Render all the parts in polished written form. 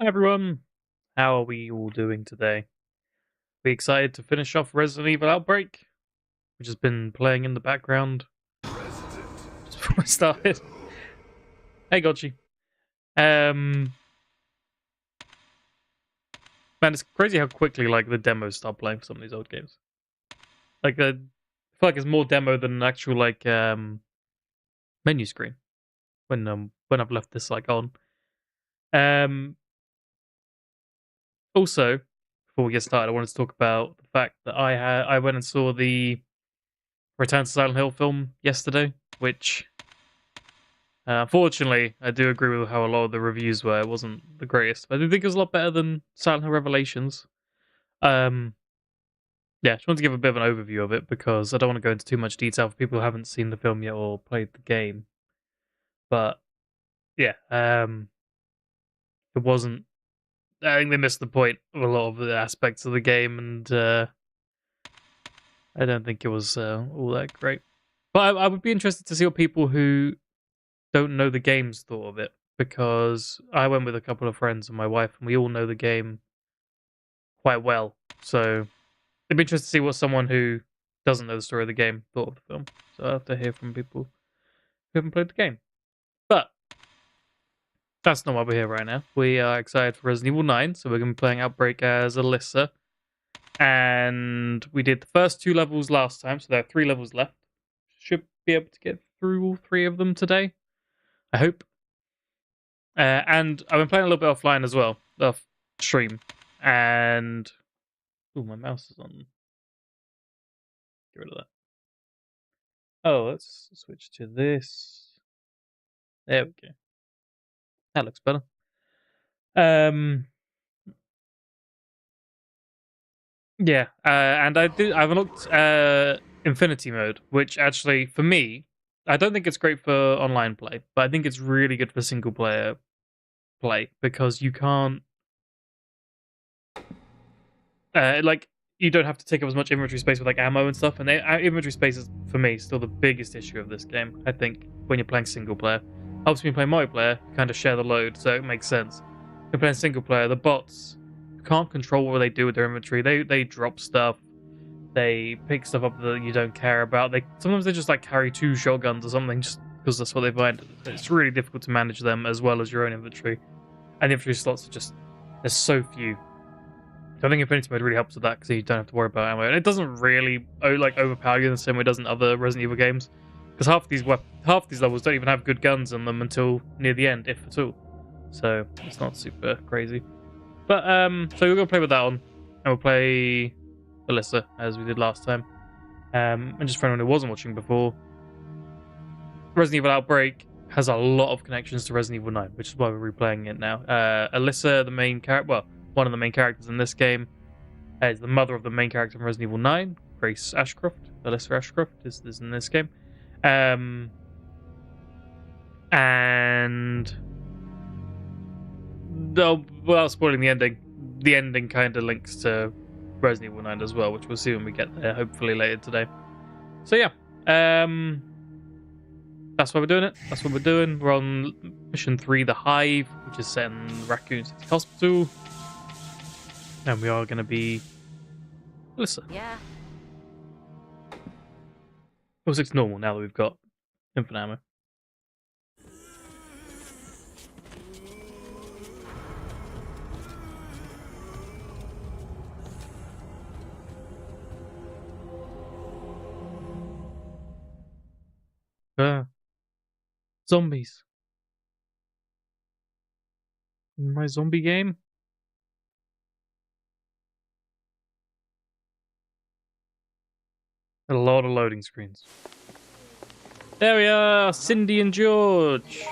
Hi everyone, how are we all doing today? We excited to finish off Resident Evil Outbreak, which has been playing in the background just before I started. Hey Gotchi. Man, it's crazy how quickly like the demos start playing for some of these old games. Like I feel like it's more demo than an actual like menu screen when I've left this like on. Um Also, before we get started, I wanted to talk about the fact that I went and saw the Return to Silent Hill film yesterday, which unfortunately, I do agree with how a lot of the reviews were. It wasn't the greatest, but I do think it was a lot better than Silent Hill Revelations. Um, yeah, just want to give a bit of an overview of it because I don't want to go into too much detail for people who haven't seen the film yet or played the game. But yeah, it wasn't. I think they missed the point of a lot of the aspects of the game, and I don't think it was all that great. But I would be interested to see what people who don't know the games thought of it, because I went with a couple of friends and my wife, and we all know the game quite well. So it'd be interesting to see what someone who doesn't know the story of the game thought of the film. So I have to hear from people who haven't played the game. But that's not why we're here right now. We are excited for Resident Evil 9, so we're going to be playing Outbreak as Alyssa. And we did the first 2 levels last time, so there are 3 levels left. Should be able to get through all 3 of them today, I hope. And I've been playing a little bit offline as well, off stream. And my mouse is on. Get rid of that. Oh, let's switch to this. There we go. That looks better. Yeah, and I've unlocked Infinity mode, which actually for me, I don't think it's great for online play, but I think it's really good for single player play because you can't like you don't have to take up as much inventory space with like ammo and stuff, and inventory space is for me still the biggest issue of this game. I think when you're playing single player, obviously when you play multiplayer, you kind of share the load, so it makes sense. When you're playing single player, the bots can't control what they do with their inventory. They drop stuff, they pick stuff up that you don't care about. Sometimes they just like carry 2 shotguns or something just because that's what they find. It's really difficult to manage them as well as your own inventory, and the inventory slots are just there's so few. So I think Infinity Mode really helps with that because you don't have to worry about ammo, and it doesn't really like overpower you in the same way it does in other Resident Evil games. Because half these levels don't even have good guns in them until near the end, if at all. So it's not super crazy. But so we're gonna play with that on, and we'll play Alyssa as we did last time. And just for anyone who wasn't watching before, Resident Evil Outbreak has a lot of connections to Resident Evil 9, which is why we're replaying it now. Alyssa, the main character, well, one of the main characters in this game, is the mother of the main character in Resident Evil 9, Grace Ashcroft. Alyssa Ashcroft is in this game. And without spoiling the ending kind of links to Resident Evil 9 as well, which we'll see when we get there, hopefully later today. So yeah, that's why we're doing it. That's what we're doing. We're on mission 3, the Hive, which is set in Raccoon City Hospital. And we are going to be Alyssa. Yeah. Looks like it's normal now that we've got infinite ammo. Zombies. My zombie game? A lot of loading screens. There we are, Cindy and George.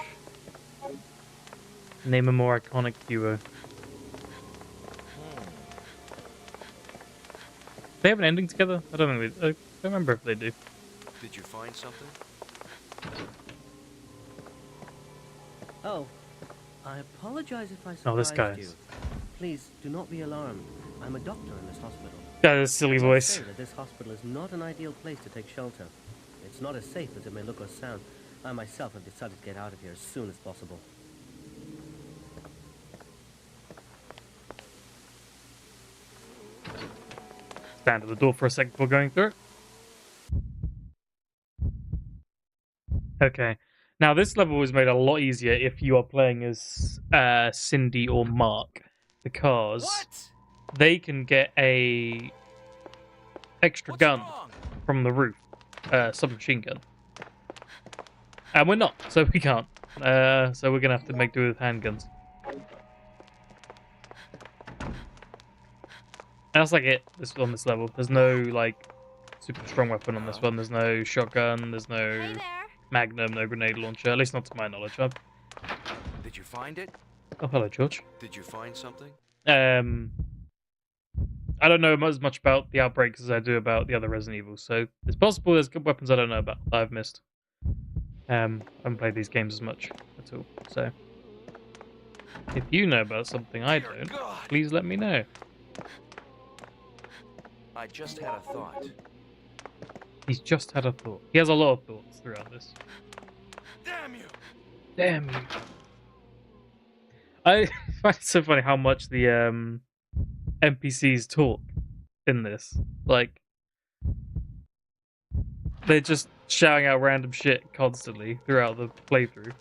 Name a more iconic duo. They have an ending together? I don't think I don't remember if they do. Did you find something? Oh, I apologize if I surprised Oh, this guy you. is. Please do not be alarmed. I'm a doctor in this hospital. Got a silly I must voice. say that this hospital is not an ideal place to take shelter. It's not as safe as it may look or sound. I myself have decided to get out of here as soon as possible. stand at the door for a sec before going through it. Okay. Now, this level was made a lot easier if you are playing as Cindy or Mark, because they can get a extra gun from the roof, submachine gun, and we're not, so we can't. So we're gonna have to make do with handguns. And that's like it. On this level, there's no like super strong weapon on this one. There's no shotgun. There's no Magnum, no grenade launcher, at least not to my knowledge. Did you find it? Oh, hello, George. Did you find something? I don't know as much about the Outbreak as I do about the other Resident Evil, so it's possible there's good weapons I don't know about that I've missed. I haven't played these games as much at all, so if you know about something I don't, please let me know. I just had a thought. He's just had a thought. He has a lot of thoughts throughout this. Damn you! Damn you! I find it so funny how much the NPCs talk in this. Like, they're just shouting out random shit constantly throughout the playthrough.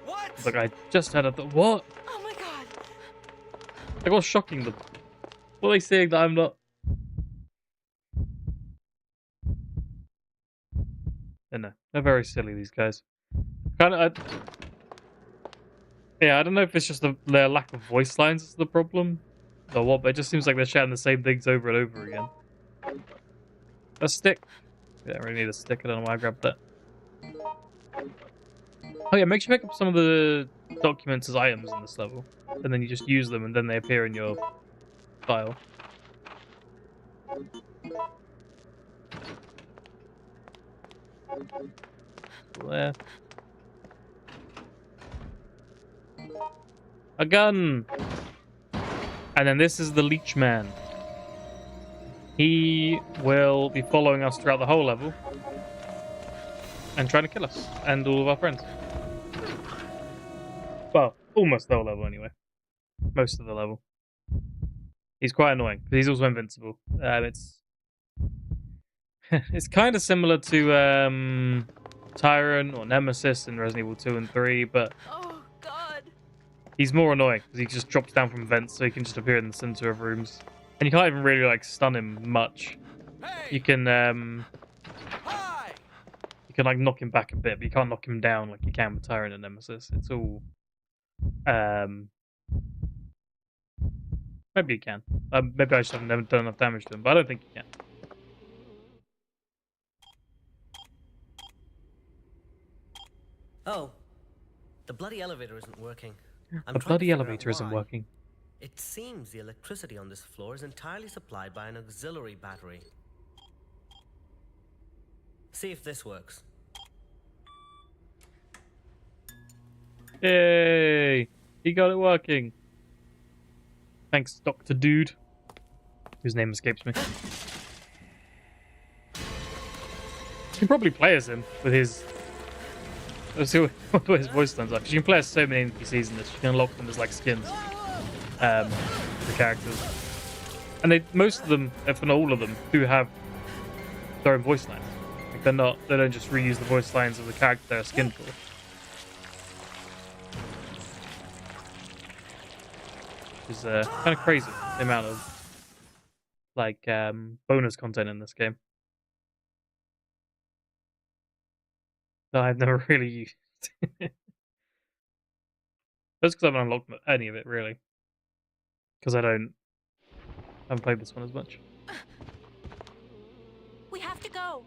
What? It's like, I just had a thought. What? Oh my god. Like, what's shocking them? What are they saying that I'm not? I don't know. They're very silly, these guys. Yeah, I don't know if it's just their lack of voice lines is the problem or what, but it just seems like they're shouting the same things over and over again. A stick. We don't really need a stick. I don't know why I grabbed that. Oh yeah, make sure you pick up some of the documents as items in this level, and then you just use them, and then they appear in your file. There. A gun! And then this is the Leech Man. He will be following us throughout the whole level and trying to kill us and all of our friends. Well, almost the whole level anyway. Most of the level. He's quite annoying, but he's also invincible. It's kind of similar to Tyrant or Nemesis in Resident Evil 2 and 3, but Oh god. he's more annoying because he just drops down from vents, so he can just appear in the center of rooms, and you can't even really like stun him much. You can like knock him back a bit, but you can't knock him down like you can with Tyrant and Nemesis. It's all maybe you can. Maybe I just haven't done enough damage to him, but I don't think you can. Oh, the bloody elevator isn't working. The bloody elevator isn't working. It seems the electricity on this floor is entirely supplied by an auxiliary battery. See if this works. Yay! He got it working. Thanks, Dr. Dude. Whose name escapes me. You can probably play as him with his... Let's see what his voice sounds like. Because you can play as so many NPCs in this. You can unlock them as like skins. The characters. And most of them, if not all of them, do have their own voice lines. Like they don't just reuse the voice lines of the character they're skinned for. Which is kind of crazy, the amount of like bonus content in this game that I've never really used. That's because I haven't unlocked any of it really, because I haven't played this one as much. We have to go.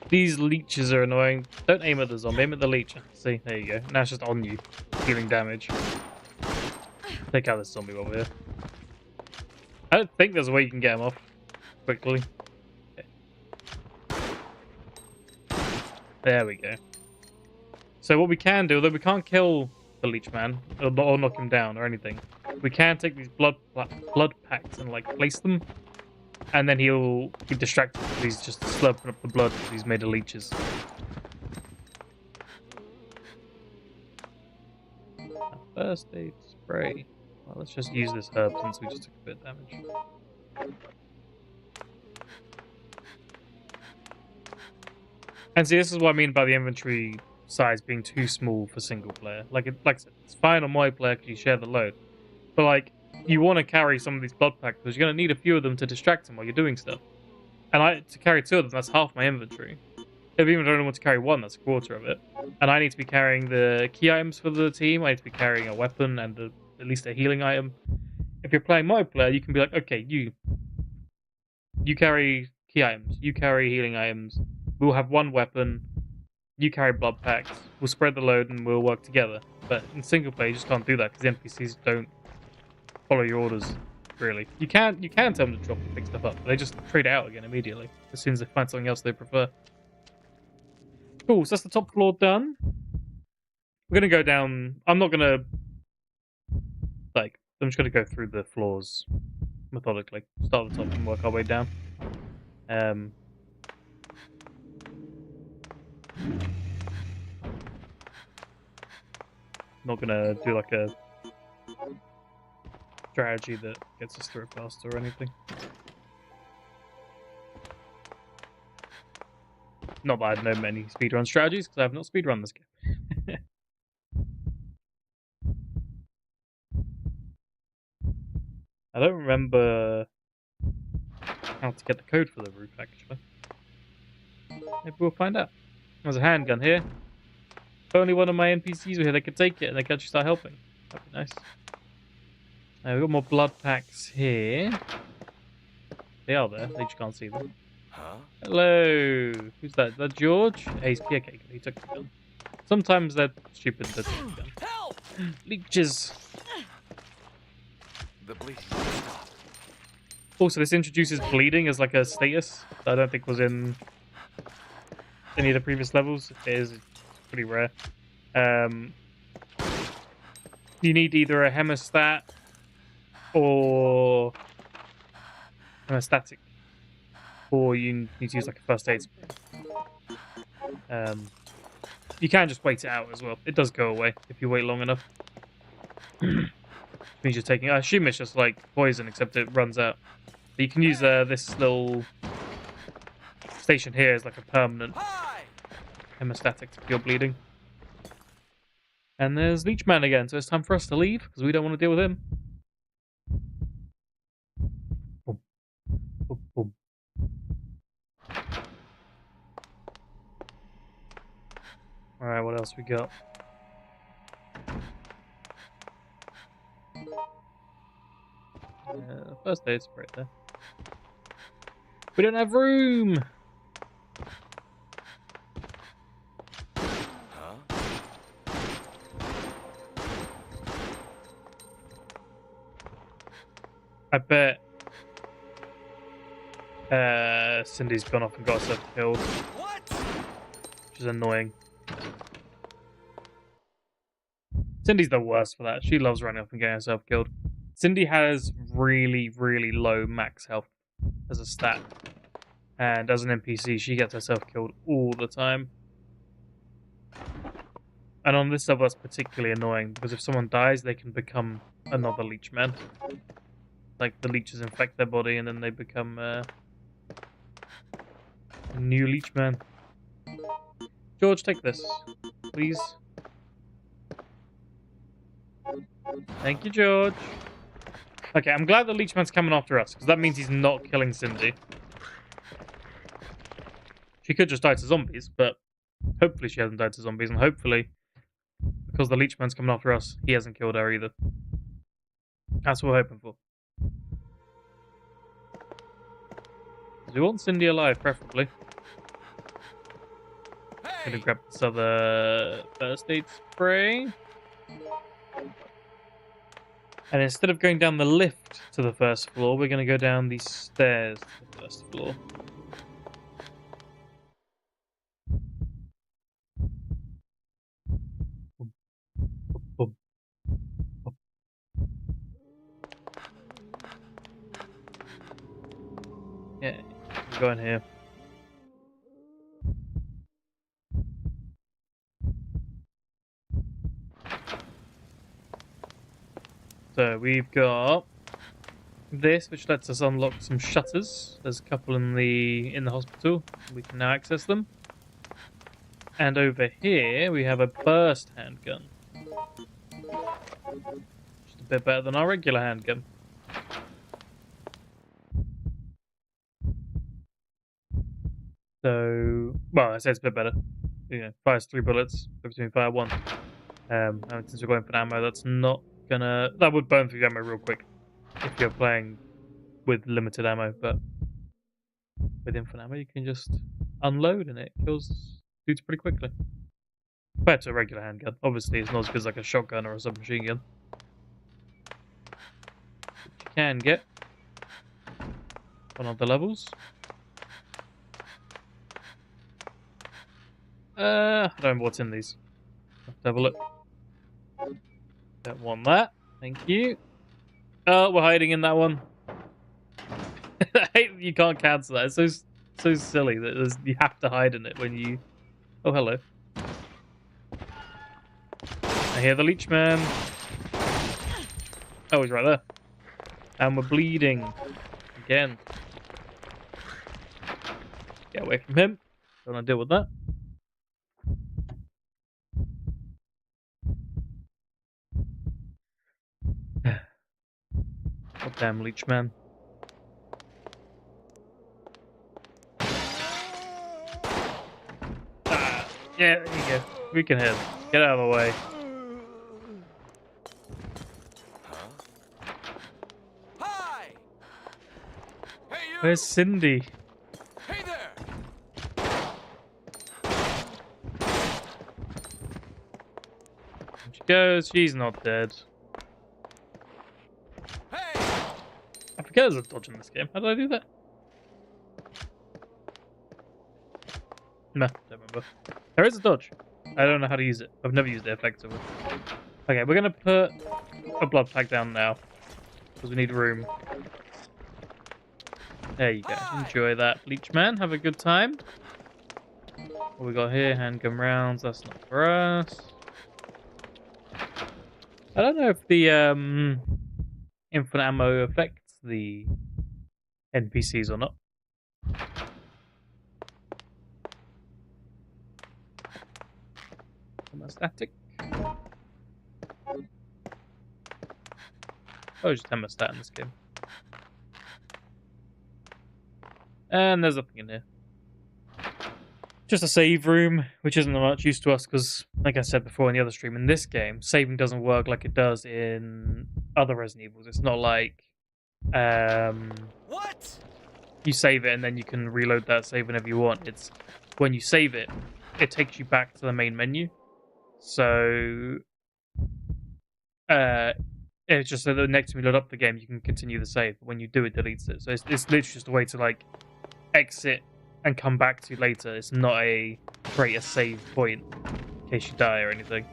These leeches are annoying. Don't aim at the zombie, aim at the leech. See, there you go. Now it's just on you, dealing damage. Take out this zombie while we're here. I don't think there's a way you can get him off quickly. Okay. There we go. So what we can do, although we can't kill the Leech Man or knock him down or anything, we can take these blood packs and like place them, and then he'll be distracted because he's just slurping up the blood because he's made of leeches. First aid spray. Well, let's just use this herb since we just took a bit of damage. And see, this is what I mean by the inventory size being too small for single player. Like I said, it's fine on multiplayer because you share the load. But like, you want to carry some of these blood packs because you're going to need a few of them to distract them while you're doing stuff. And to carry 2 of them, that's half my inventory. If even if I only want to carry 1, that's a quarter of it. And I need to be carrying the key items for the team. I need to be carrying a weapon and at least a healing item. If you're playing multiplayer, you can be like, okay, you carry key items, you carry healing items. We'll have 1 weapon. You carry blood packs. We'll spread the load and we'll work together. But in single player, you just can't do that because the NPCs don't follow your orders. Really, you can tell them to drop and pick stuff up, but they just trade it out again immediately as soon as they find something else they prefer. Cool, so that's the top floor done. We're gonna go down. I'm not gonna I'm just gonna go through the floors methodically. Start at the top and work our way down. Not gonna do like a strategy that gets us through it faster or anything. Not that I know many speedrun strategies, because I have not speedrun this game. I don't remember how to get the code for the roof, actually. Maybe we'll find out. There's a handgun here. If only one of my NPCs were here, they could take it and they could actually start helping. That'd be nice. We've got more blood packs here. They are there, they just can't see them. Huh? Hello! Who's that? Is that George? Hey, he's okay, he took the gun. Sometimes they're stupid to take the gun. Help! Leeches! The bleeding stop. Also, this introduces bleeding as like a status that I don't think was in any of the previous levels. It is, it's pretty rare. You need either a hemostat or hemostatic, or you need to use like a first aid spray. You can just wait it out as well. It does go away if you wait long enough. Means you're taking. I assume it's just like poison, except it runs out. But you can use this little station here as like a permanent hemostatic to cure bleeding. And there's Leechman again, so it's time for us to leave because we don't want to deal with him. Boom. Boom, boom. Alright, what else we got? First aid spray there. We don't have room! Huh? I bet Cindy's gone off and got herself killed, What? which is annoying. Cindy's the worst for that. She loves running off and getting herself killed. Cindy has really, really low max health as a stat. And as an NPC, she gets herself killed all the time. And on this level, that's particularly annoying, because if someone dies, they can become another Leechman. Like, the leeches infect their body, and then they become a new Leechman. George, take this, please. Thank you, George. Okay, I'm glad the Leechman's coming after us, because that means he's not killing Cindy. She could just die to zombies, but hopefully she hasn't died to zombies, and hopefully, because the Leechman's coming after us, he hasn't killed her either. That's what we're hoping for. We want Cindy alive, preferably. Hey! Gonna grab this other first aid spray. And instead of going down the lift to the first floor, we're gonna go down these stairs to the first floor. Boom, boom, boom. Yeah, we're going here. So we've got this, which lets us unlock some shutters. There's a couple in the hospital. We can now access them. And over here we have a burst handgun. Just a bit better than our regular handgun. So, well, I say it's a bit better. You know, fires 3 bullets, between fire 1. And since we're going for ammo, that's not gonna... That would burn through ammo real quick if you're playing with limited ammo, but with infinite ammo you can just unload and it kills dudes pretty quickly. Compared to a regular handgun. Obviously it's not as good as like a shotgun or a submachine gun. Which you can get on other levels. I don't know what's in these. Let's have a look. Don't want that. Thank you. Oh, we're hiding in that one. I hate that you can't cancel that. It's so silly that you have to hide in it when you... Oh, hello. I hear the leech man. Oh, he's right there. And we're bleeding. Again. Get away from him. Don't want to deal with that. God damn leech man. Ah, yeah, there you go. We can hit. Get out of the way. Hi! Hey, you! Where's Cindy? Hey there! There she goes. She's not dead. Hey! I forget there's a dodge in this game. How did I do that? No, don't remember. There is a dodge. I don't know how to use it. I've never used it effectively. Okay, we're gonna put a blood pack down now because we need room. There you go. Enjoy that, Bleach Man. Have a good time. What we got here? Handgun rounds. That's not for us. I don't know if the infinite ammo affects the NPCs or not. Hemostatic. Oh, just hemostat in this game. And there's nothing in here. Just a save room, which isn't much use to us because, like I said before in the other stream, in this game, saving doesn't work like it does in other Resident Evils. It's not like What? you save it and then you can reload that save whenever you want. It's when you save it, it takes you back to the main menu. So it's just so that next time you load up the game, you can continue the save. But when you do, it deletes it. So it's literally just a way to like exit and come back to later. It's not a create a save point in case you die or anything.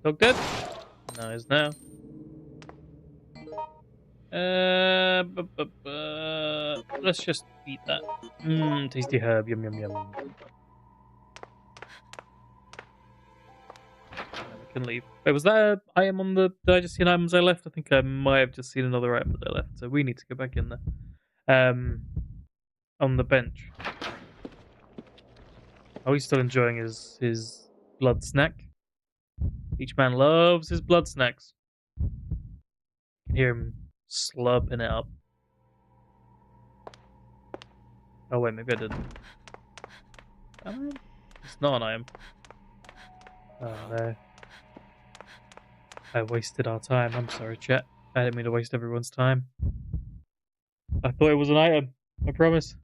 Dog dead? No, he's now. Let's just eat that. Tasty herb. Yum yum yum. We can leave. Wait, was that an item on the... Did I just see an item as I left? I think I might have just seen another item as I left. So we need to go back in there. On the bench. Oh, he's still enjoying his blood snack. Each man loves his blood snacks. You can hear him slubbing it up. Oh wait, maybe I didn't. It's not an item. Oh no. I wasted our time. I'm sorry, chat. I didn't mean to waste everyone's time. I thought it was an item. I promise.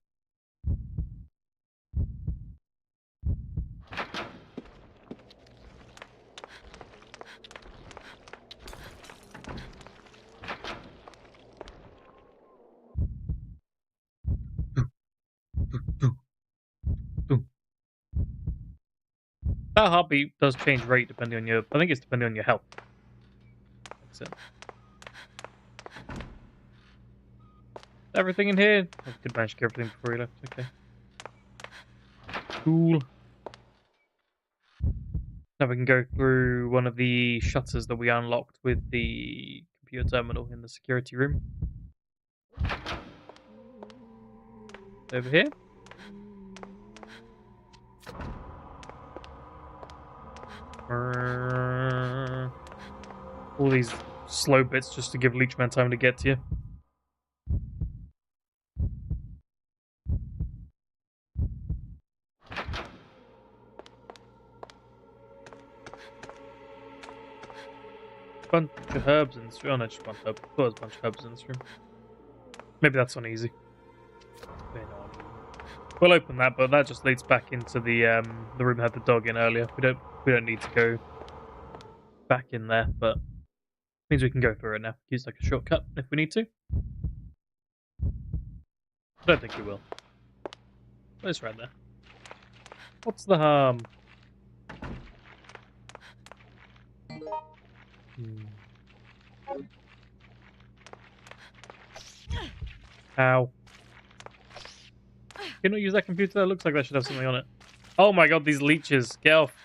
That heartbeat does change rate depending on your... I think it's depending on your health. Makes sense. Everything in here? I did manage to get everything before he left. Okay. Cool. Now we can go through one of the shutters that we unlocked with the computer terminal in the security room. Over here. All these slow bits just to give Leechman time to get to you. Bunch of herbs in this room. Oh, no, just one herb. I thought there was a bunch of herbs in this room. Maybe that's on easy. We'll open that, but that just leads back into the room that had the dog in earlier. We don't need to go back in there, but means we can go through it now. Use like a shortcut if we need to. I don't think we will. But it's right there. What's the harm? Ow. Can you not use that computer? It looks like that should have something on it. Oh my god, these leeches. Get off.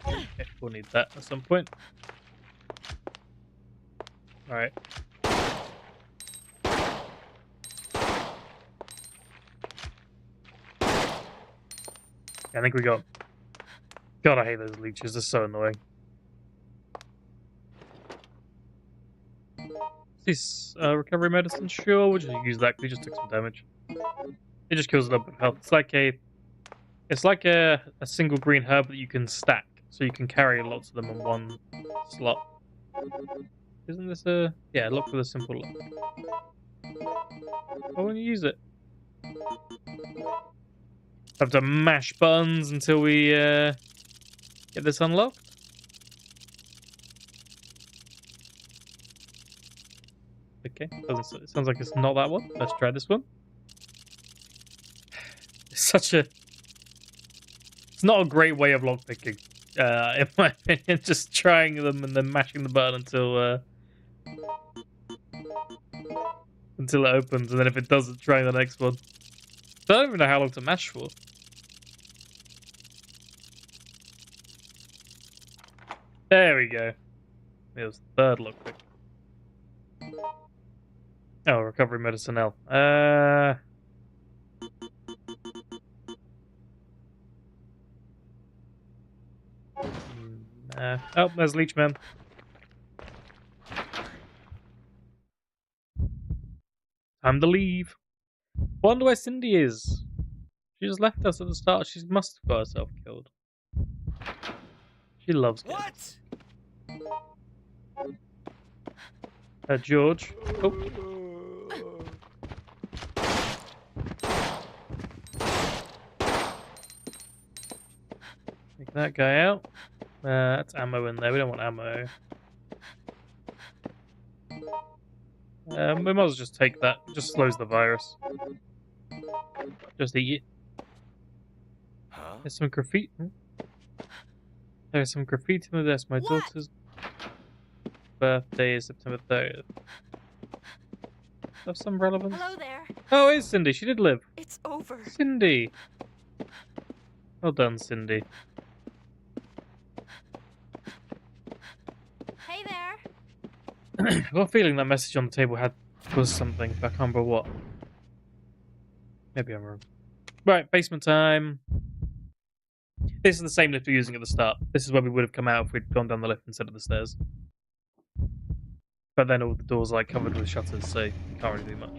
Okay, we'll need that at some point. Alright. I think we got... God, I hate those leeches. They're so annoying. This recovery medicine, sure. We'll just use that because we just took some damage. It just kills a little bit of health. It's like a single green herb that you can stack, so you can carry lots of them in one slot. Isn't this a lock with a simple lock? Why won't you use it? Have to mash buttons until we get this unlocked. Okay, it sounds like it's not that one. Let's try this one. It's not a great way of lockpicking, in my opinion. Just trying them and then mashing the button until it opens, and then if it doesn't, trying the next one. So I don't even know how long to mash for. There we go. It was the third lockpick. Oh, recovery medicine L. Oh, there's Leechman. Time to leave. Wonder where Cindy is. She just left us at the start. She must have got herself killed. She loves kids. What? George. Oh. Take that guy out. That's ammo in there. We don't want ammo. We might as well just take that. It just slows the virus. Just eat it. Huh? There's some graffiti. There's some graffiti on the desk. My daughter's birthday is September 30th. Have some relevance? Hello there. Oh, it's Cindy. She did live. It's over. Cindy. Well done, Cindy. Hey there. I've got a feeling that message on the table was something, but I can't remember what. Maybe I'm wrong. Right, basement time. This is the same lift we were using at the start. This is where we would have come out if we'd gone down the lift instead of the stairs. But then all the doors are like covered with shutters, so you can't really do much.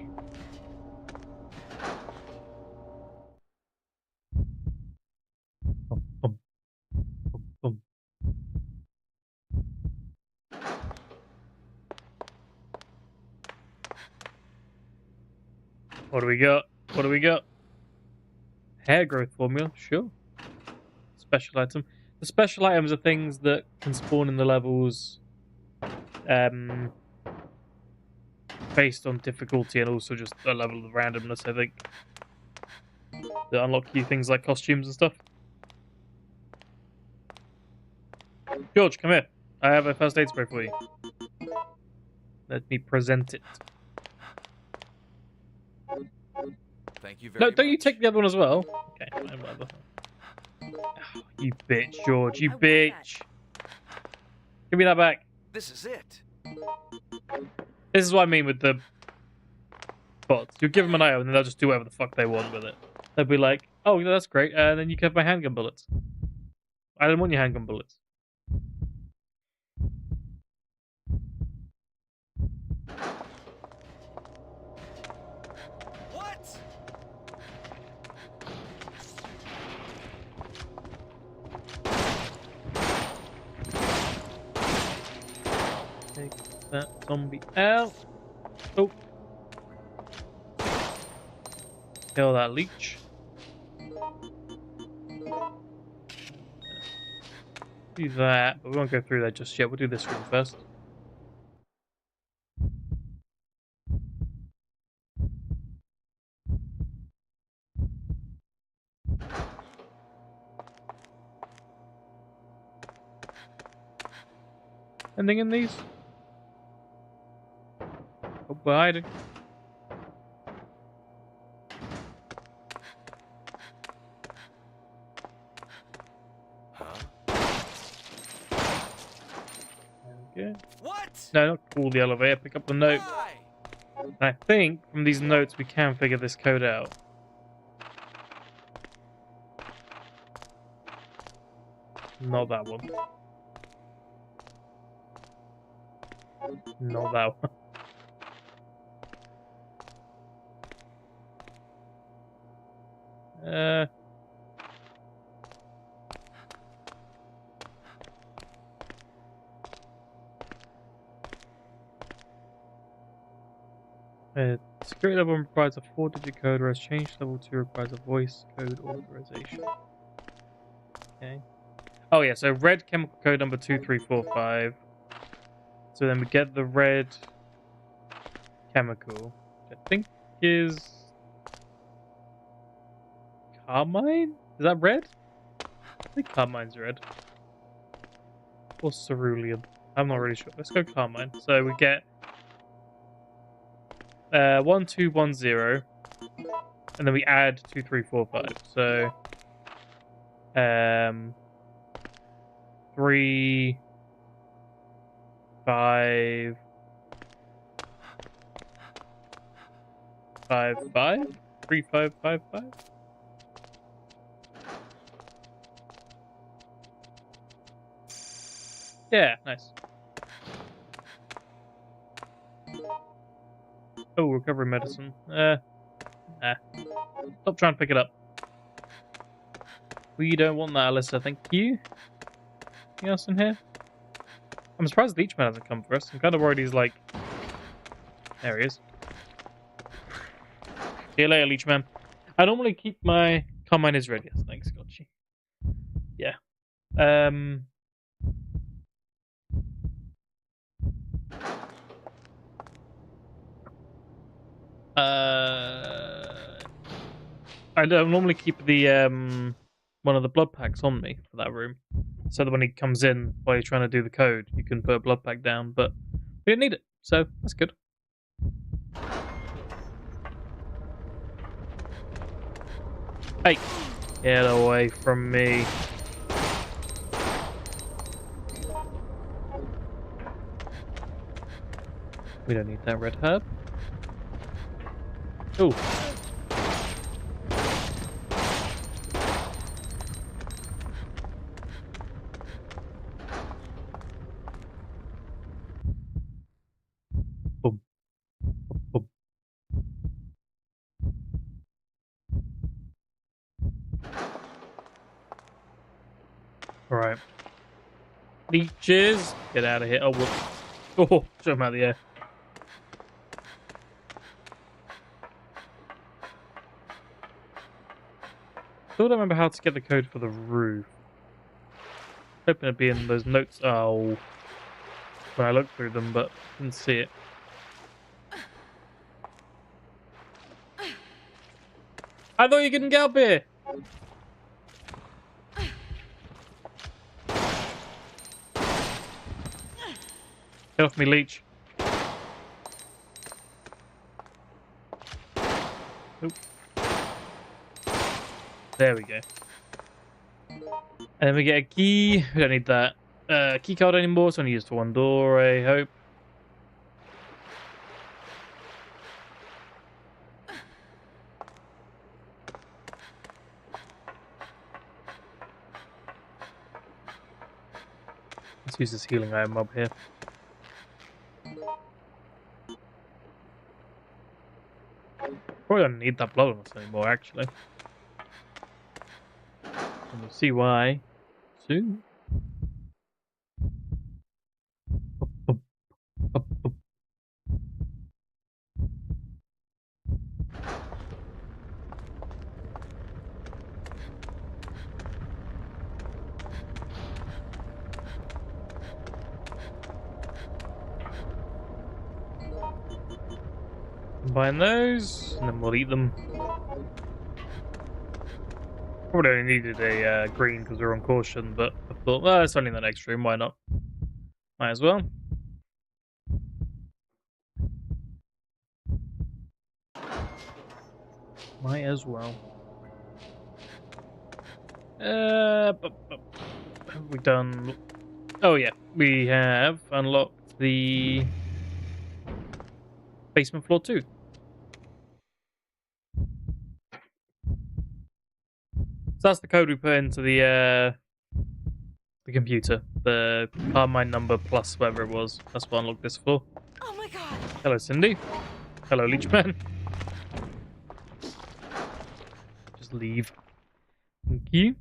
What do we got? What do we got? Hair growth formula, sure. Special item. The special items are things that can spawn in the levels based on difficulty and also just a level of randomness, I think. That unlock you things like costumes and stuff. George, come here. I have a first aid spray for you. Let me present it. Thank you very No, much. don't you take the other one as well? Okay, fine, whatever. Oh, you bitch, George. You I want that. bitch. Give me that back. This is it. This is what I mean with the bots. You give them an IO and then they'll just do whatever the fuck they want with it. They'll be like, oh, yeah, that's great. And then you can have my handgun bullets. I don't want your handgun bullets. What? Take that zombie out. Oh. Kill that leech. Do that, but we won't go through that just yet. We'll do this room first. Anything in these? Oh, we're hiding. Huh? Okay. What? No, not call the elevator. Pick up the note. Why? And I think from these notes we can figure this code out. Not that one. Not that one. Security level 1 requires a 4-digit code, whereas change level 2 requires a voice code authorization. Okay. Oh yeah, so red chemical code number 2345. So then we get the red chemical, which I think is carmine? Is that red? I think carmine's red. Or cerulean. I'm not really sure. Let's go carmine. So we get 1210, and then we add 2345. So 3 5 5 5 3 5 5 5. Yeah, nice. Oh, recovery medicine. Nah. Stop trying to pick it up. We don't want that, Alyssa. Thank you. Anything else in here? I'm surprised Leechman hasn't come for us. I'm kind of worried he's like... There he is. See you later, Leechman. I normally keep my... Carmine is ready. Yes, thanks, Gotchi. Yeah. I don't normally keep the one of the blood packs on me for that room, so that when he comes in while you're trying to do the code, you can put a blood pack down. But we didn't need it, so that's good. Hey, get away from me! We don't need that red herb. Ooh. Boom. Boom. Alright. Leeches! Get out of here. Oh, whoops. Oh, show him out of the air. Still don't remember how to get the code for the roof. Hoping it'd be in those notes. Oh. When I looked through them, but didn't see it. I thought you couldn't get up here! Get off me, leech. Oop. There we go. And then we get a key. We don't need that key card anymore. It's only used for one door, I hope. Let's use this healing item mob here. Probably don't need that blood on us anymore, actually. And we'll see why soon. Combine those, and then we'll eat them. Probably only needed a green because we were on caution, but I thought, well, it's only in the next room, why not? Might as well. Might as well. Have we done? Oh yeah, we have unlocked the basement floor 2. So that's the code we put into the computer. The Carmine number plus whatever it was. That's what I unlocked this for. Oh my god. Hello, Cindy. Hello, Leechman. Just leave. Thank you.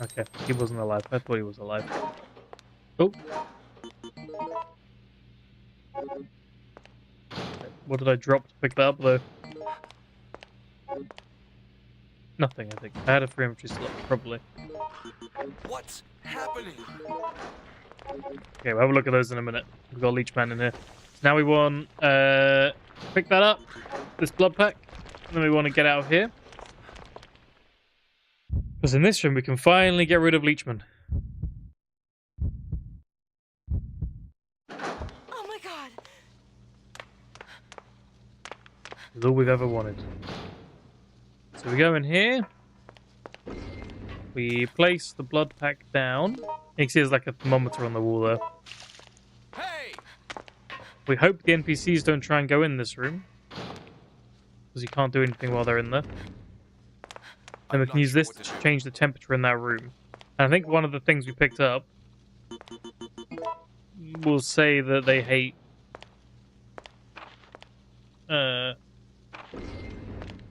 Okay, he wasn't alive. I thought he was alive. Oh. What did I drop to pick that up, though? Nothing, I think. I had a free inventory slot, probably. What's happening? Okay, we'll have a look at those in a minute. We've got Leechman in here. So now we want pick that up, this blood pack, and then we want to get out of here. Because in this room we can finally get rid of Leechman. Oh my god. It's all we've ever wanted. So we go in here. We place the blood pack down. You can see there's like a thermometer on the wall there. Hey! We hope the NPCs don't try and go in this room. Because you can't do anything while they're in there. And we can use this to change the temperature in that room. And I think one of the things we picked up will say that they hate the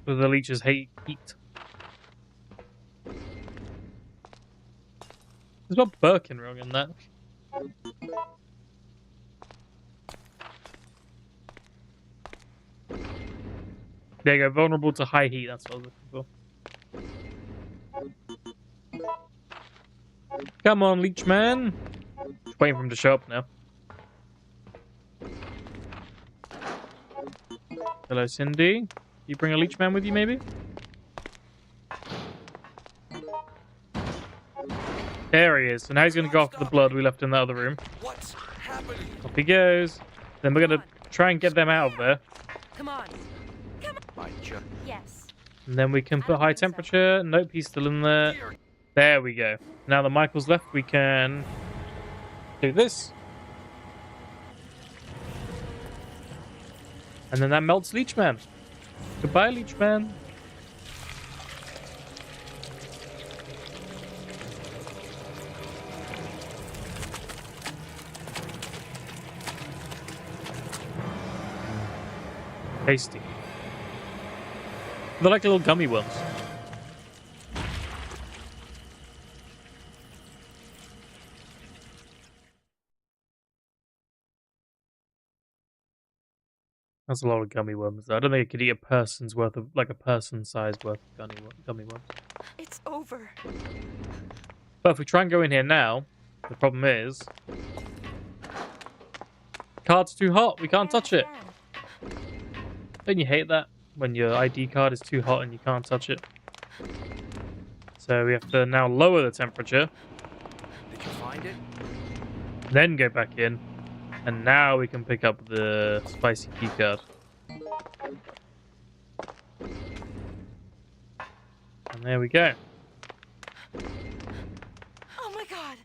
leeches hate heat. There's not Birkin wrong in that. There you go, vulnerable to high heat, that's what I was looking for. Come on, Leechman. Just waiting for him to show up now. Hello, Cindy. You bring a Leechman with you, maybe? There he is. So now he's going to go after the blood we left in the other room. What's happening? Up he goes. Then we're going to try and get them out of there. Come on. My just Yes. And then we can put high temperature. Nope, he's still in there. There we go. Now that Michael's left, we can do this. And then that melts Leechman. Goodbye, Leechman. Tasty. They're like little gummy worms. That's a lot of gummy worms. I don't think I could eat a person's worth of, like a person-sized worth of gummy worms. It's over. But if we try and go in here now, the problem is, card's too hot. We can't touch it. Don't you hate that when your ID card is too hot and you can't touch it? So we have to now lower the temperature, Did you find it? then go back in, and now we can pick up the spicy key card. And there we go. Oh my god.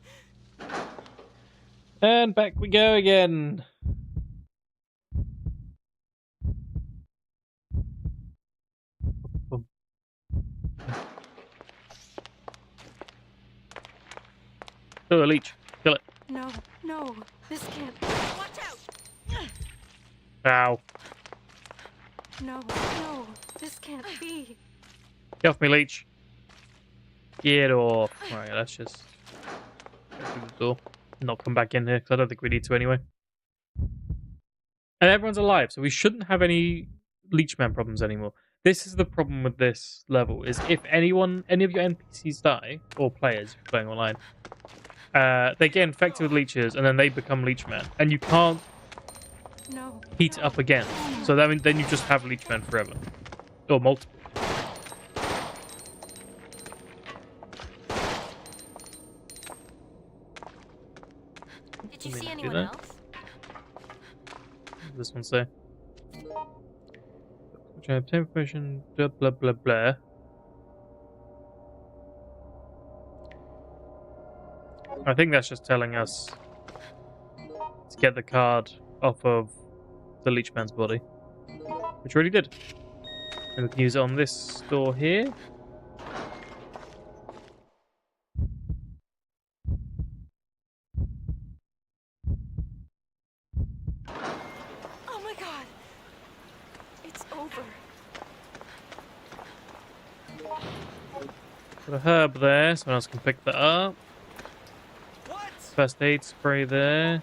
And back we go again. Oh, a leech. Kill it. No, no. This can't. Watch out! Ow. No, no. This can't be. Get off me, leech. Get off. Alright, let's just go through the door. Not come back in here, because I don't think we need to anyway. And everyone's alive, so we shouldn't have any Leechman problems anymore. This is the problem with this level, is if any of your NPCs die, or players if you're playing online, they get infected with leeches, and then they become Leechman. And you can't No. heat it up again. So then you just have Leechman forever. Or multiple. Did you Let me see do anyone that. else? What does this one say? Which I have information, blah blah blah blah. I think that's just telling us to get the card off of the Leechman's body. Which we already did. And we can use it on this door here. Oh my god. It's over. Got a herb there, someone else can pick that up. What? First aid spray there.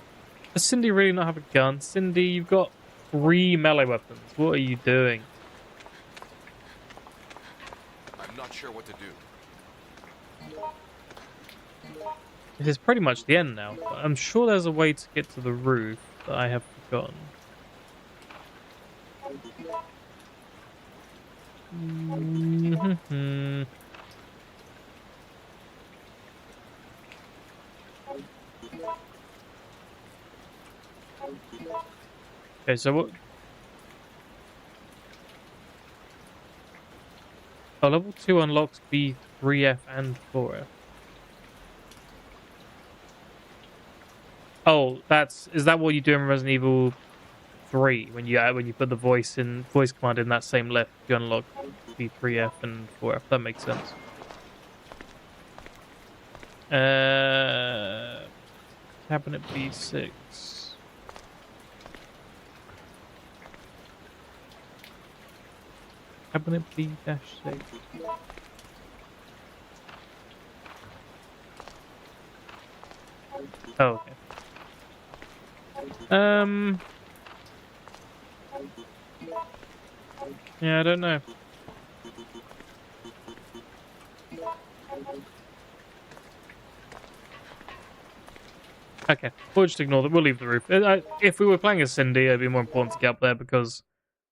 Does Cindy really not have a gun? Cindy, you've got 3 melee weapons. What are you doing? I'm not sure what to do. This is pretty much the end now. But I'm sure there's a way to get to the roof that I have forgotten. Okay, so what? Oh, level 2 unlocks B3F and 4F. Oh, is that what you do in Resident Evil 3 when you put the voice command in that same left, you unlock B3F and 4F. That makes sense. Cabinet B6. Cabinet B-6. Oh, okay. Yeah, I don't know. Okay, we'll just ignore that. We'll leave the roof. If we were playing as Cindy, it'd be more important to get up there because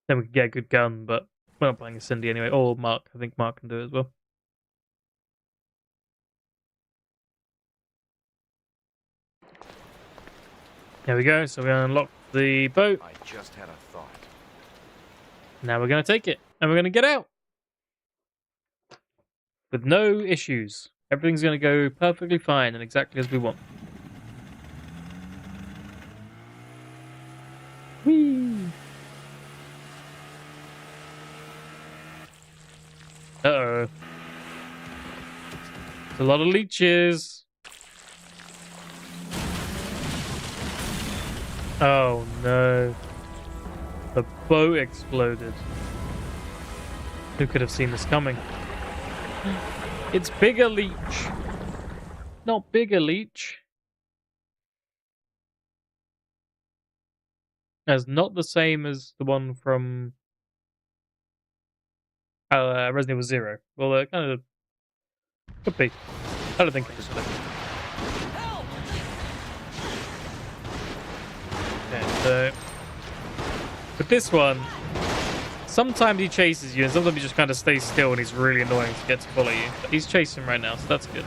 then we could get a good gun, but we're not playing as Cindy anyway. Or Mark. I think Mark can do it as well. There we go. So we unlocked the boat. I just had a thought. Now we're going to take it. And we're going to get out. With no issues. Everything's going to go perfectly fine and exactly as we want. Whee! Uh-oh. There's a lot of leeches. Oh no. The boat exploded. Who could have seen this coming? It's Bigger Leech. Not Bigger Leech. That's not the same as the one from Resident Evil 0. Well, it kind of could be. I don't think it is. Okay, so with this one, Sometimes he chases you, and sometimes he just kind of stays still, and he's really annoying to get to follow you. But he's chasing right now, so that's good.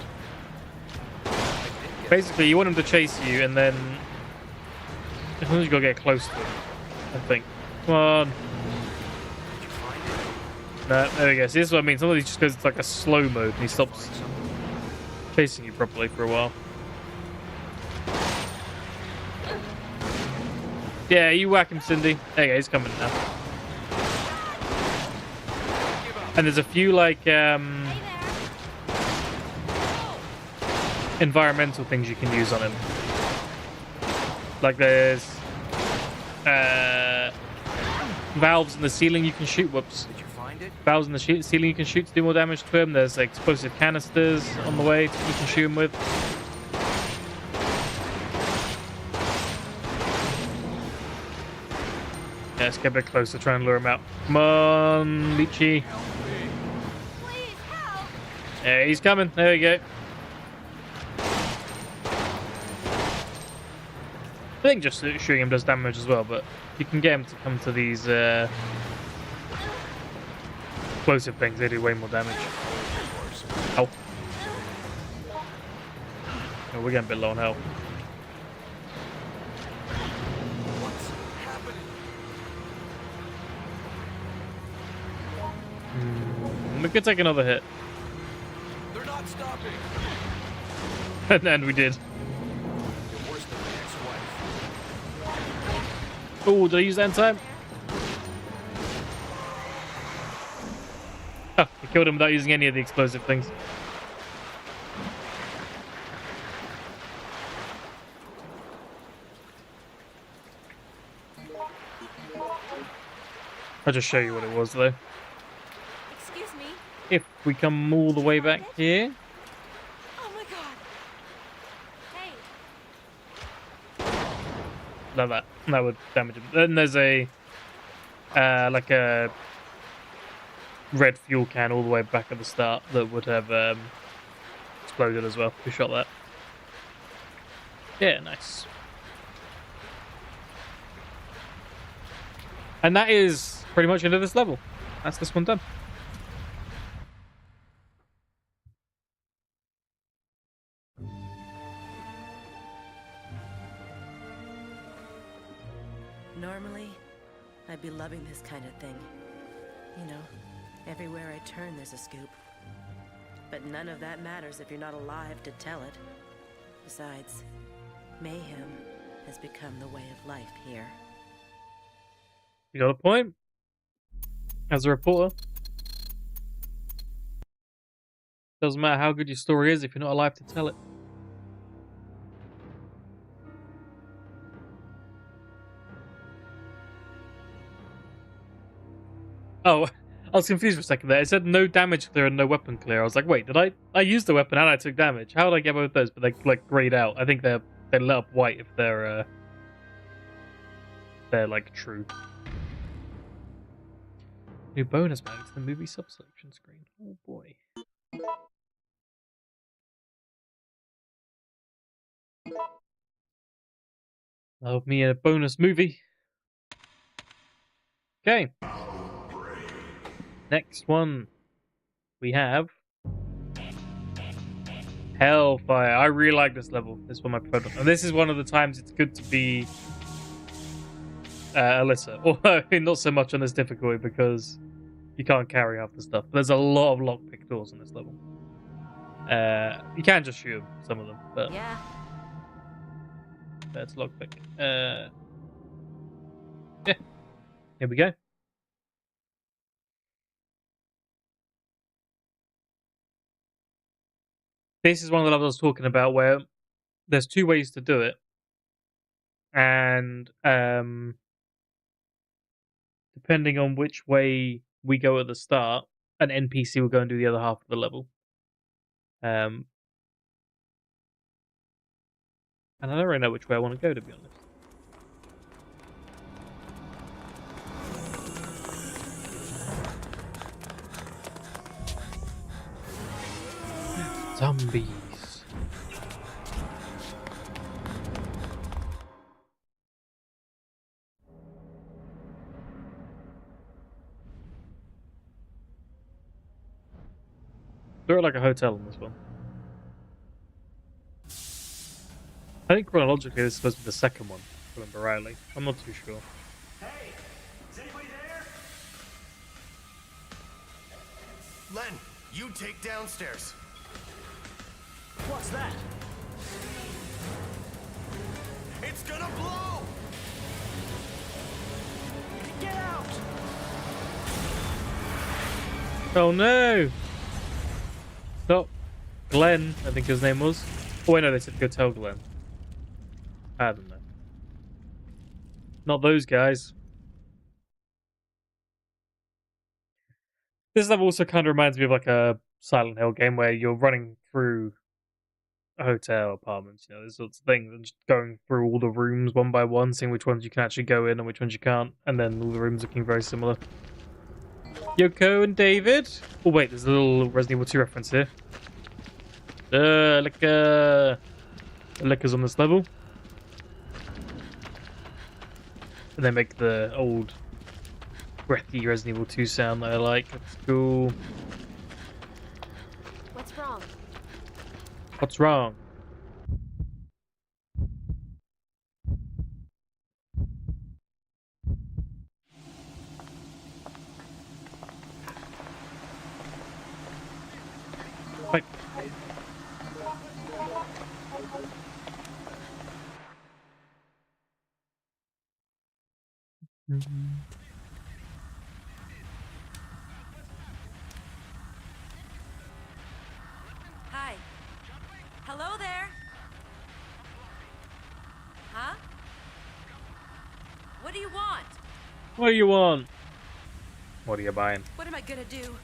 Basically, you want him to chase you, and then as long as you gotta get close to him, I think. Come on. No, there we go. See, this is what I mean. Sometimes he just goes into like a slow mode, and he stops chasing you properly for a while. Yeah, you whack him, Cindy. There you go, he's coming now. And there's a few like environmental things you can use on him. Like there's valves in the ceiling you can shoot. Whoops. Did you find it? Valves in the ceiling you can shoot to do more damage to him. There's like, explosive canisters on the way you can shoot him with. Yeah, let's get a bit closer, try and lure him out. Come on, Lychee. Please help. Yeah, he's coming. There we go. I think just shooting him does damage as well, but you can get him to come to these explosive things. They do way more damage. Ow. Oh, we're getting a bit low on health. What's happening? We could take another hit. They're not stopping. And then we did. You're worse than my ex-wife. Oh, did I use that in time? Oh, I killed him without using any of the explosive things. I'll just show you what it was, though. Excuse me. If we come all the way back here. Oh my god. Hey. Like that. That would damage him. Then there's a like a red fuel can all the way back at the start that would have exploded as well. We shot that. Yeah, nice. And that is pretty much into this level. That's this one done. Normally, I'd be loving this kind of thing. You know, everywhere I turn there's a scoop. But none of that matters if you're not alive to tell it. Besides, mayhem has become the way of life here. You got a point. As a reporter, doesn't matter how good your story is if you're not alive to tell it. Oh, I was confused for a second there. It said no damage clear and no weapon clear. I was like, wait, did I used the weapon and I took damage? How did I get both those? But they like grayed out. I think they're lit up white if they're like true. New bonus mode to the movie sub-selection screen. Oh boy. Love me a bonus movie. Okay. Next one. We have Hellfire. I really like this level. This one my preferred one. And this is one of the times it's good to be Alyssa. Although not so much on this difficulty because you can't carry half the stuff. There's a lot of lockpick doors on this level. You can just shoot them, some of them, but Yeah. that's lockpick. Yeah, here we go. This is one of the levels I was talking about where there's two ways to do it, and depending on which way we go at the start, an NPC will go and do the other half of the level. And I don't really know which way I want to go, to be honest. Zombies. They're at like a hotel in this one. I think chronologically this is supposed to be the second one, if I remember rightly. I'm not too sure. Hey, is anybody there? Len, you take downstairs. What's that? It's gonna blow! Get out! Oh no! Stop. Glenn, I think his name was. Oh wait, no, they said go tell Glenn. I don't know. Not those guys. This level also kind of reminds me of like a Silent Hill game where you're running through a hotel apartments, you know, those sorts of things, and just going through all the rooms one by one, seeing which ones you can actually go in and which ones you can't, and then all the rooms looking very similar. Yoko and David. Oh wait, there's a little Resident Evil 2 reference here. Liquor's on this level. And they make the old breathy Resident Evil 2 sound that I like. That's cool. What's wrong? What's wrong? Wait. Hi. Hello there. Huh? What do you want? What do you want? What are you buying? What am I gonna do?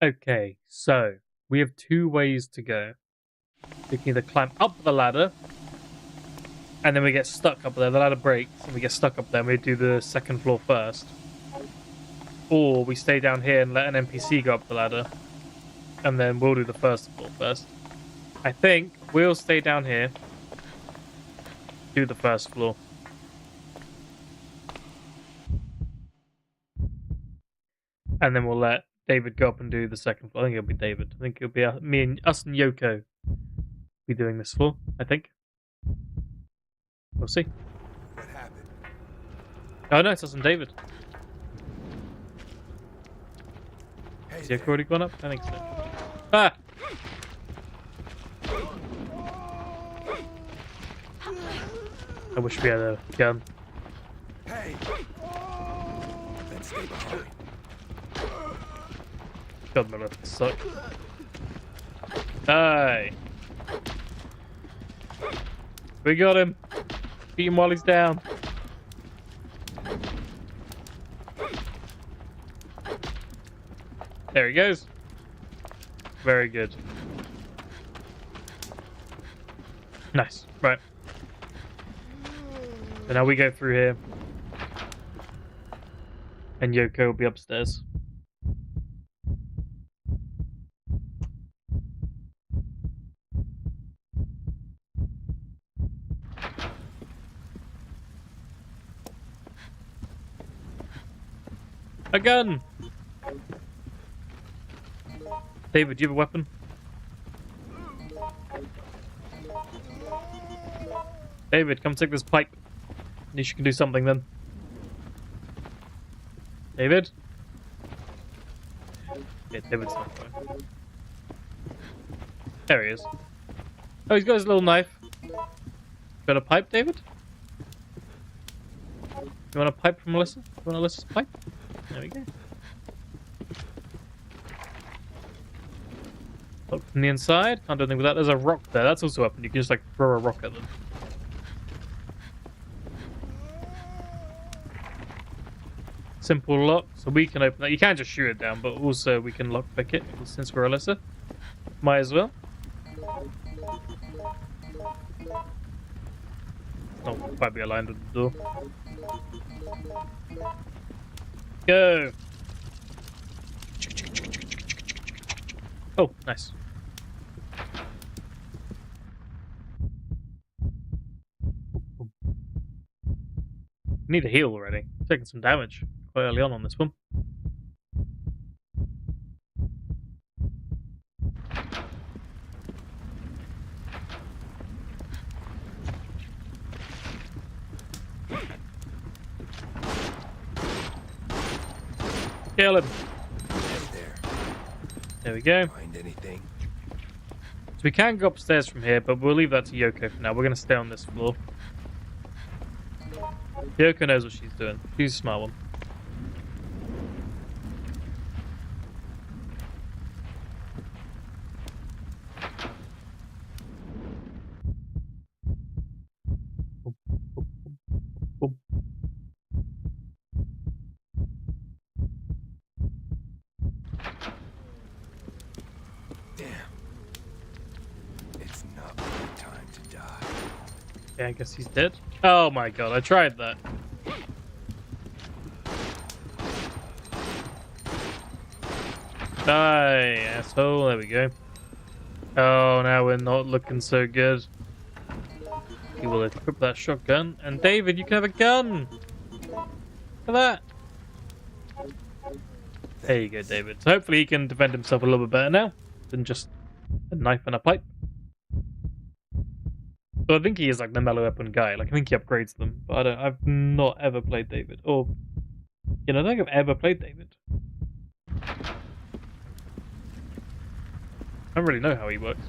Okay, so we have two ways to go. We can either climb up the ladder, and then we get stuck up there. The ladder breaks, and we get stuck up there, and we do the second floor first. Or we stay down here and let an NPC go up the ladder, and then we'll do the first floor first. I think we'll stay down here, do the first floor. And then we'll let David go up and do the second floor. I think it'll be David. I think it'll be me and us and Yoko be doing this floor, I think. We'll see. What happened? Oh no, it's us and David. Hey Has there. Yoko already gone up? I think so. Ah! I wish we had a gun. Hey! Let's stay behind. God, my left suck. Die! We got him! Beat him while he's down. There he goes. Very good. Nice. Right. So now we go through here. And Yoko will be upstairs. A gun! David, do you have a weapon? David, come take this pipe. At least you can do something then. David? Yeah, David's not going. There he is. Oh, he's got his little knife. Got a pipe, David? You want a pipe from Alyssa? You want Alyssa's pipe? There we go. Look from the inside. Can't do anything with that. There's a rock there. That's also a weapon. You can just like throw a rock at them. Simple lock, so we can open that. You can just shoot it down, but also we can lockpick it since we're Alyssa. Might as well. Oh, might be aligned with the door. Go! Oh, nice. Need a heal already. Taking some damage. quite early on this one. Kill him. Hey there. There we go. Find anything? So we can go upstairs from here, but we'll leave that to Yoko for now. We're going to stay on this floor. Yoko knows what she's doing. She's a smart one. Damn. It's not my time to die. Yeah, I guess he's dead. Oh my god, I tried that. Die, asshole. There we go. Oh, now we're not looking so good. He will equip that shotgun. And David, you can have a gun! Look at that! There you go, David. So hopefully he can defend himself a little bit better now than just a knife and a pipe. So I think he is like the melee weapon guy. Like I think he upgrades them, but I've not ever played David. Or, you know, I don't think I've ever played David. I don't really know how he works.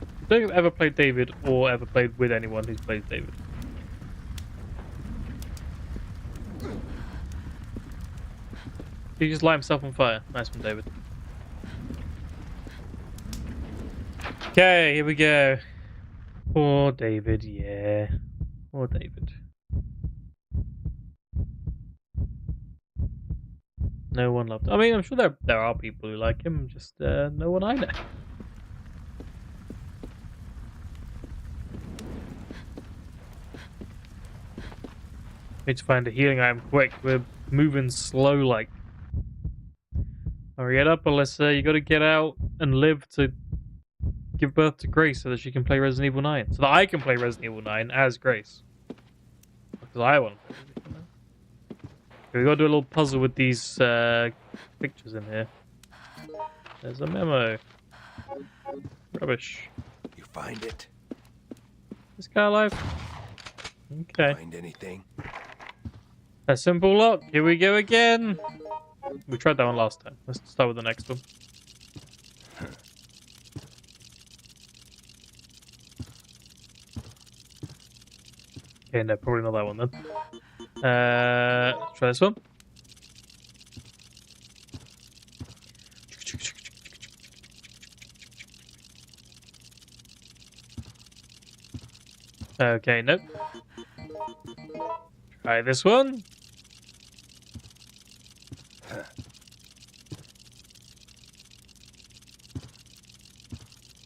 I don't think I've ever played David or ever played with anyone who's played David. He just light himself on fire. Nice one, David. Okay, here we go. Poor David, yeah. Poor David. No one loved him. I mean, I'm sure there are people who like him, just no one I know. Need to find a healing item quick. We're moving slow like. Hurry it up, Alyssa. You gotta get out and live to give birth to Grace so that she can play Resident Evil 9. So that I can play Resident Evil 9 as Grace. Because I want to play Resident Evil 9. Okay, we gotta do a little puzzle with these pictures in here. There's a memo. Rubbish. You find it? This guy alive? Okay. Find anything? A simple lock. Here we go again. We tried that one last time. Let's start with the next one. Okay, no, probably not that one then. Let's try this one. Okay, nope. Try this one.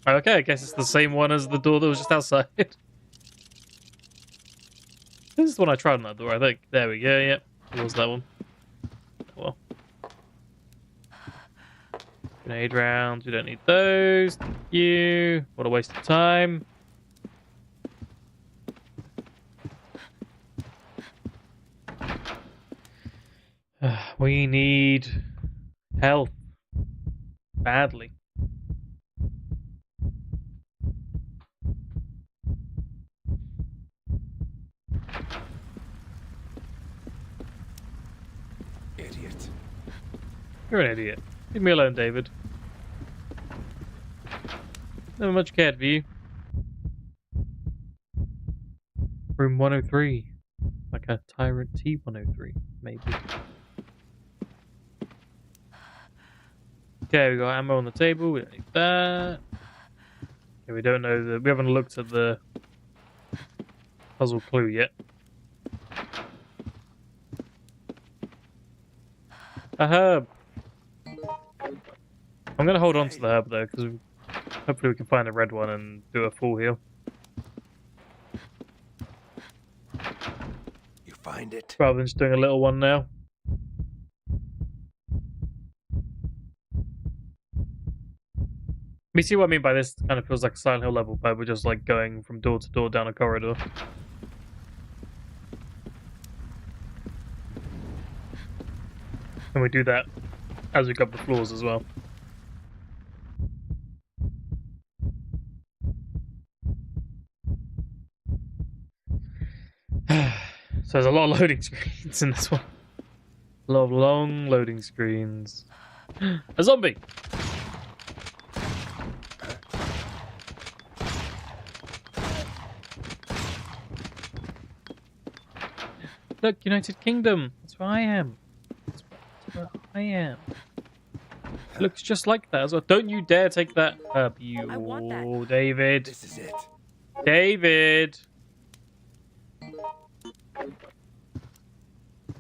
Okay, I guess it's the same one as the door that was just outside. This is the one I tried on that door, I think. There we go, yep. It was that one. Well. Grenade rounds, we don't need those. Thank you. What a waste of time. We need health. Badly. Idiot. You're an idiot. Leave me alone, David. Never much cared for you. Room 103. Like a Tyrant T-103, maybe. Okay, we got ammo on the table. We don't need that. Okay, we don't know we haven't looked at the puzzle clue yet. A herb. I'm gonna hold on to the herb though, because hopefully we can find a red one and do a full heal. You find it? Rather than just doing a little one now. You see what I mean by this? Kind of feels like a Silent Hill level, but we're just like going from door to door down a corridor. And we do that as we go up the floors as well. So there's a lot of loading screens in this one. A lot of long loading screens. A zombie! Look, United Kingdom! That's where I am. That's where I am. It looks just like that as well. Don't you dare take that up, you... I want that. David. This is it. David!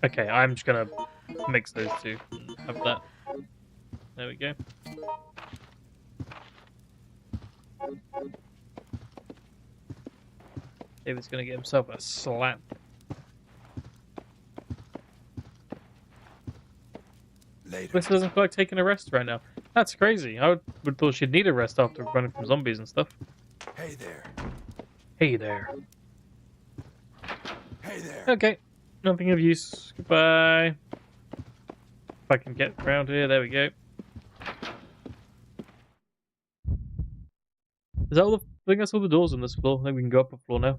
Okay, I'm just gonna mix those two and have that. There we go. David's gonna get himself a slap. Later. This doesn't feel like taking a rest right now. That's crazy. I would thought she'd need a rest after running from zombies and stuff. Hey there. Hey there. Hey there. Okay. Nothing of use. Goodbye. If I can get around here, there we go. Is that all the... I think that's all the doors on this floor. I think we can go up a floor now.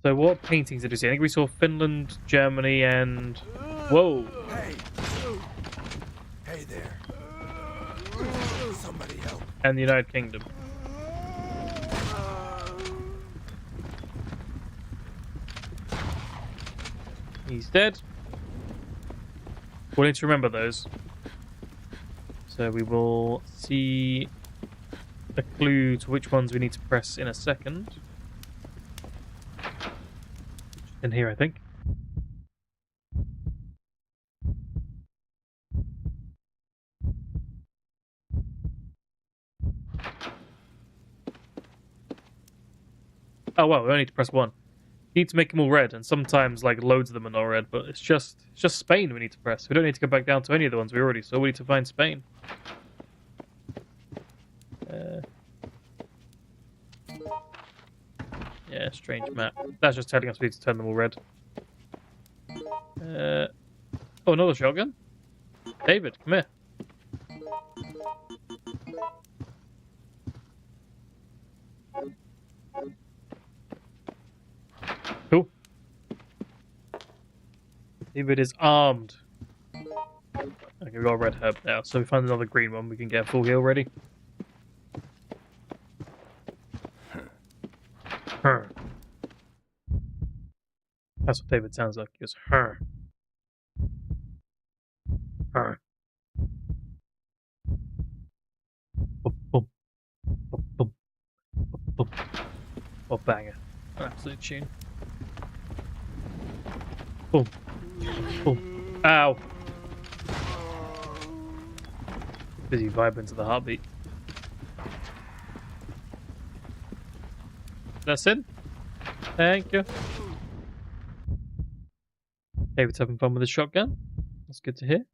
So what paintings did we see? I think we saw Finland, Germany, and... Whoa! Hey. Hey there. Somebody help. And the United Kingdom. He's dead. We'll need to remember those. So we will see a clue to which ones we need to press in a second. In here, I think. Oh well, we only need to press one. We need to make them all red, and sometimes like loads of them are not red, but it's just Spain we need to press. We don't need to go back down to any of the ones we already saw. We need to find Spain. Yeah, strange map. That's just telling us we need to turn them all red. Oh, another shotgun? David, come here. Cool. David is armed. Okay, we've got a red herb now, so we find another green one. We can get a full heal ready. Her. That's what David sounds like. He goes, her. Her. Boom, boom. Boom, boom. Boom, boom. Oh, banger. An absolute tune. Boom. Boom. Ow. Busy vibing to the heartbeat. That's it. Thank you. David's having fun with his shotgun. That's good to hear.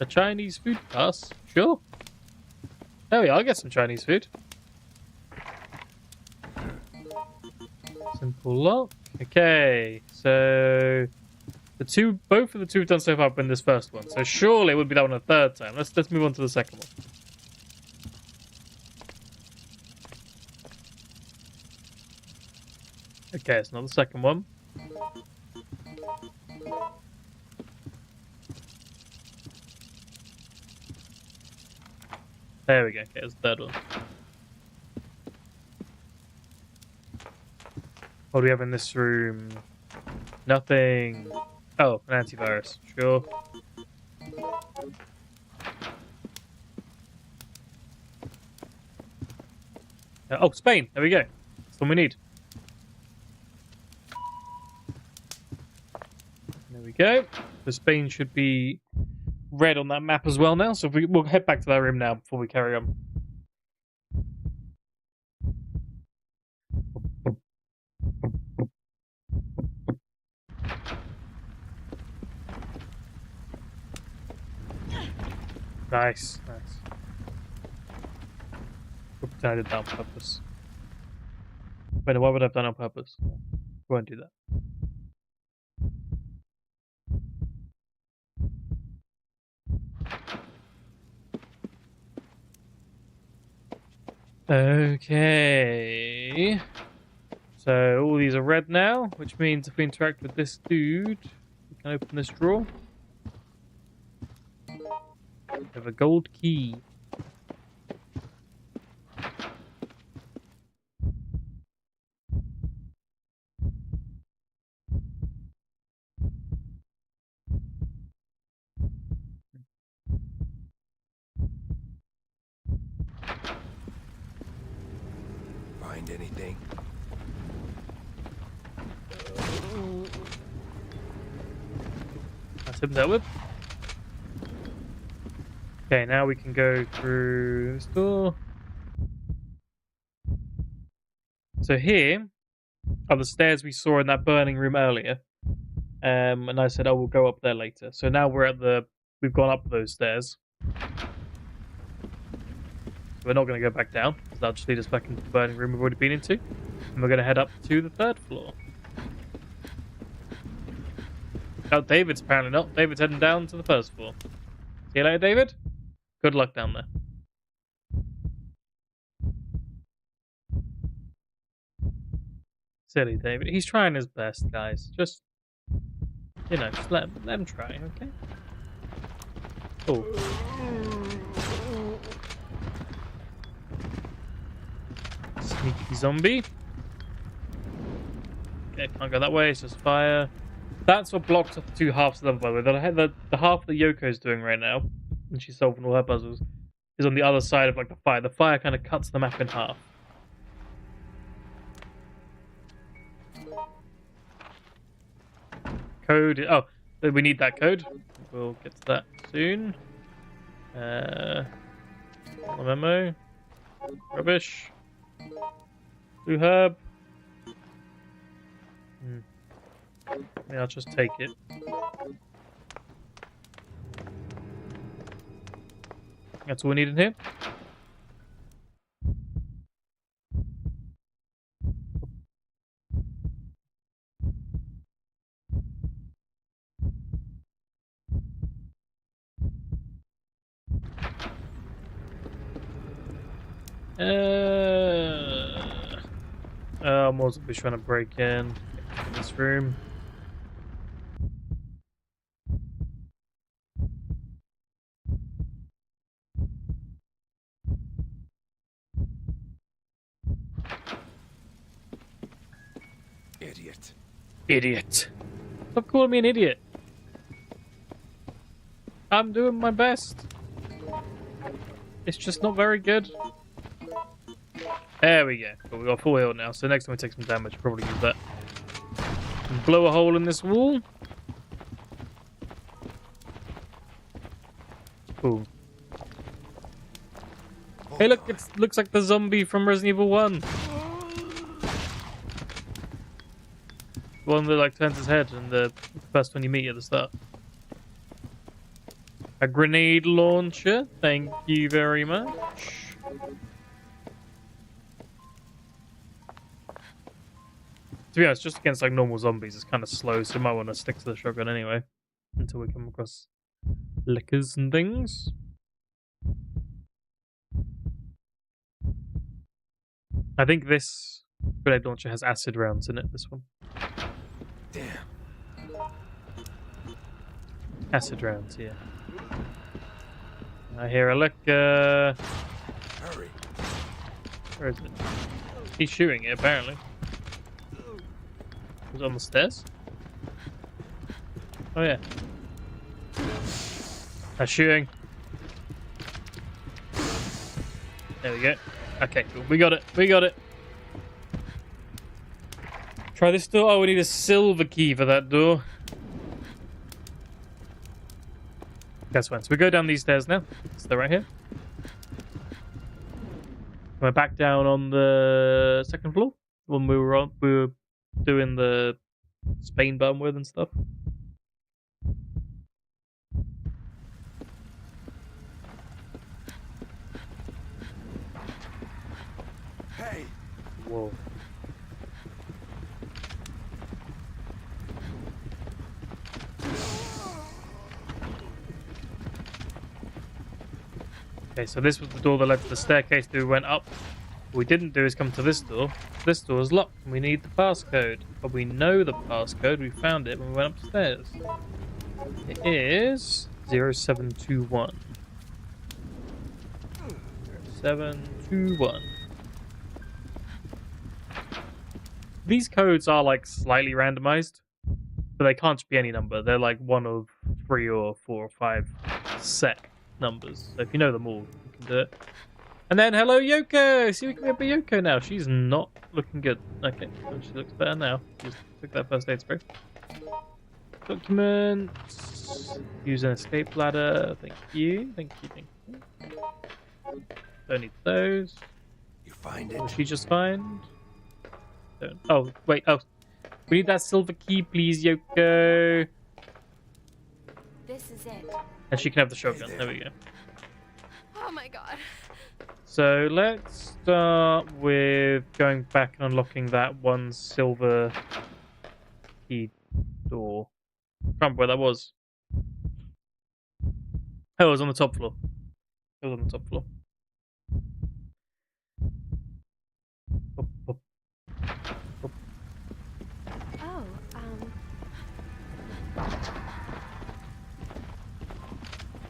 A Chinese food pass? Sure. There we are, I'll get some Chinese food. Simple lock. Okay, so both of the two we've done so far have been this first one. So surely it would be that one a third time. Let's move on to the second one. Okay, it's not the second one. There we go. Okay, it's the third one. What do we have in this room? Nothing. Oh, an antivirus. Sure. Oh, Spain. There we go. That's what we need. There we go. So Spain should be red on that map as well now. So we'll head back to that room now before we carry on. Nice, nice. We'll pretend I did that on purpose. Wait, no, what would I have done on purpose? I won't do that. Okay. So all these are red now, which means if we interact with this dude, we can open this drawer. We have a gold key. Find anything? That's him dealt with. Okay, now we can go through this door. So here are the stairs we saw in that burning room earlier. And I said, oh, we'll go up there later. So now we've gone up those stairs. We're not going to go back down, because that'll just lead us back into the burning room we've already been into. And we're going to head up to the 3rd floor. Oh, David's apparently not. David's heading down to the 1st floor. See you later, David. Good luck down there. Silly David. He's trying his best, guys. Just, just let him try, okay? Oh. Sneaky zombie. Okay, can't go that way. It's just fire. That's what blocks off the two halves of the level, by the way. The half that Yoko's doing right now, and she's solving all her puzzles, is on the other side of like the fire. The fire kind of cuts the map in half. Code. Oh, we need that code. We'll get to that soon. Memo. Rubbish. Blue herb. Yeah, I'll just take it. That's all we need in here. I'm also trying to break in this room. Idiot. Idiot. Stop calling me an idiot. I'm doing my best. It's just not very good. There we go. But we got full heal now, so next time we take some damage, probably use that. And blow a hole in this wall. Cool. Hey, look! It looks like the zombie from Resident Evil 1. The one that like turns his head, and the first one you meet at the start. A grenade launcher. Thank you very much. To be honest, just against like normal zombies, it's kind of slow, so you might want to stick to the shotgun anyway until we come across liquors and things. I think this grenade launcher has acid rounds in it. This one. Damn. Acid rounds, yeah. I hear a liquor. Hurry. Where is it? He's shooting it apparently. Was it on the stairs? Oh yeah. That's shooting. There we go. Okay, cool. We got it. We got it. Try this door. Oh, we need a silver key for that door. That's fine. So we go down these stairs now. So they're right here. We're back down on the 2nd floor. When we were doing the Spain bum with and stuff. Whoa. Okay, so this was the door that led to the staircase that we went up. What we didn't do is come to this door. This door is locked and we need the passcode. But we know the passcode. We found it when we went upstairs. It is 0721. 0721. These codes are like slightly randomized, but they can't be any number. They're like one of 3 or 4 or 5 set numbers. So if you know them all, you can do it. And then, hello, Yoko! See, we can be a Yoko now. She's not looking good. Okay, well, she looks better now. Just took that first aid spray. Documents. Use an escape ladder. Thank you. Thank you. Thank you. Don't need those. You find What it? did she just find? Don't. Oh, wait. Oh, we need that silver key, please, Yoko. This is it. And she can have the shotgun. There we go. Oh my god. So let's start with going back and unlocking that one silver key door. I can't remember where that was. Oh, it was on the top floor. It was on the top floor. Up, up, up. Oh,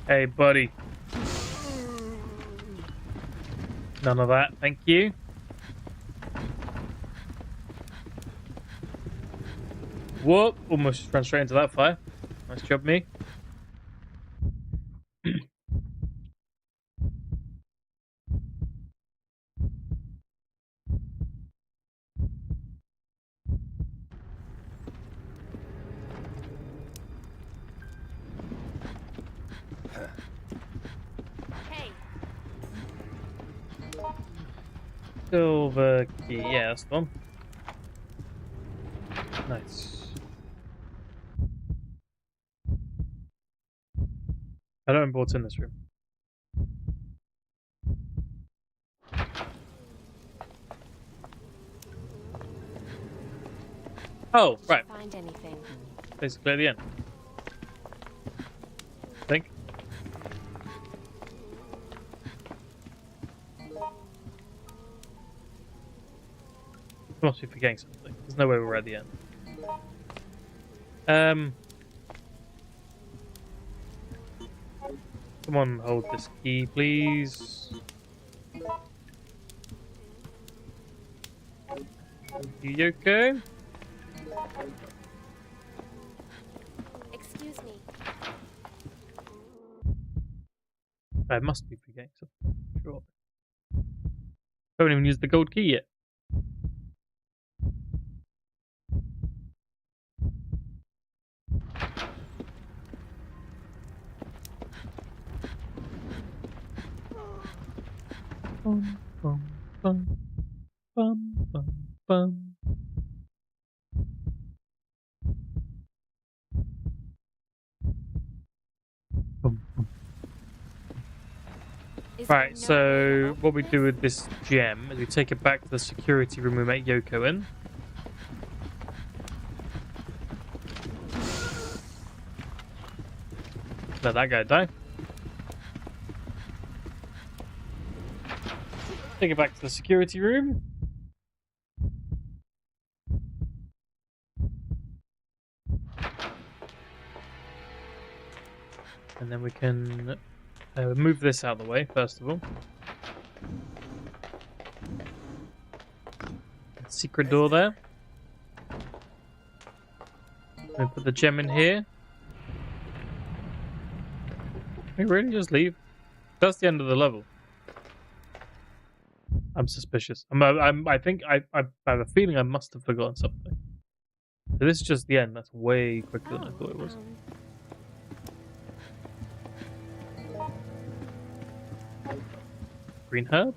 Hey, buddy. None of that, thank you. Whoop! Almost ran straight into that fire. Nice job, me. hey. Silver key, yeah, that's the one. Nice. I don't remember what's in this room. Oh, right. Find anything. Basically at the end. I think. I must be forgetting something. There's no way we're at the end. Come on, hold this key, please. Thank you, Yoko. Excuse me. I must be forgetting something. Sure. I haven't even used the gold key yet. Bum, bum, bum, bum, bum, bum. Bum, bum. Is there Right, no so way out what we of do this? with this gem is we take it back to the security room we met Yoko in. Let that guy die. Take it back to the security room. And then we can move this out of the way, first of all. Secret door there. We put the gem in here. We really just leave. That's the end of the level. I'm suspicious. I think I have a feeling I must have forgotten something. So this is just the end. That's way quicker than I thought it was. Green herb.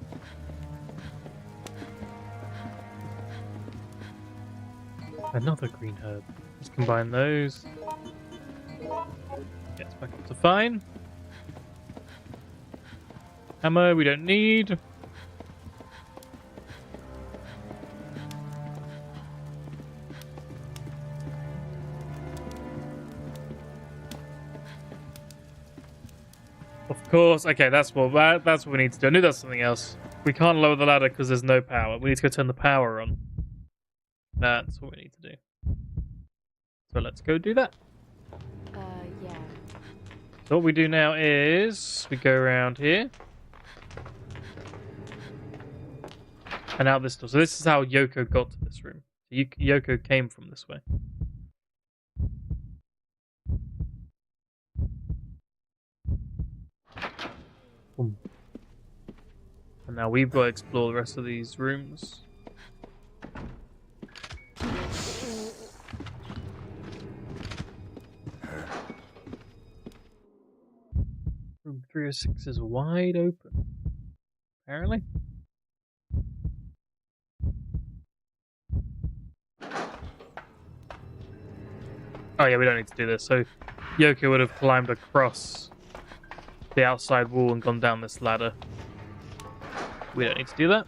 Another green herb. Let's combine those. Gets back up to fine. Hammer we don't need. Of course. Okay, that's what we need to do. I knew that's something else. We can't lower the ladder because there's no power. We need to go turn the power on. That's what we need to do. So let's go do that. Yeah. So what we do now is we go around here and out this door. So this is how Yoko got to this room. Yoko came from this way. Boom. And now we've got to explore the rest of these rooms. Room 306 is wide open. Apparently. Oh yeah, we don't need to do this. So Yoko would have climbed across the outside wall and gone down this ladder. We don't need to do that.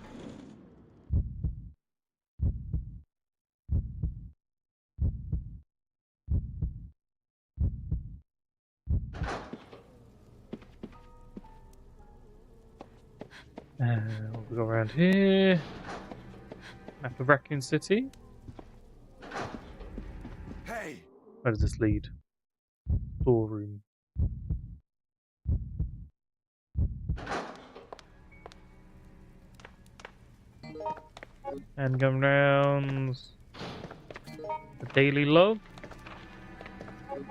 We'll go around here. Map of Raccoon City. Hey! Where does this lead? Storeroom. And come round. The daily log.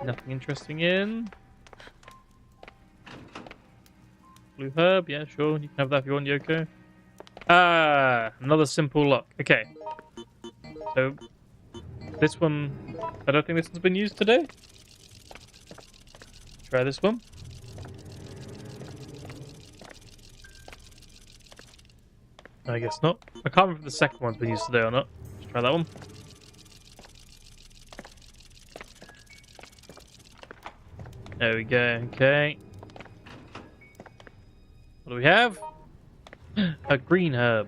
Nothing interesting in. Blue herb, yeah, sure. You can have that if you want, Yoko. Ah, another simple lock. Okay. So, this one, I don't think this one's been used today. Try this one. I guess not. I can't remember if the second one's been used today or not. Let's try that one. There we go, okay. What do we have? A green herb.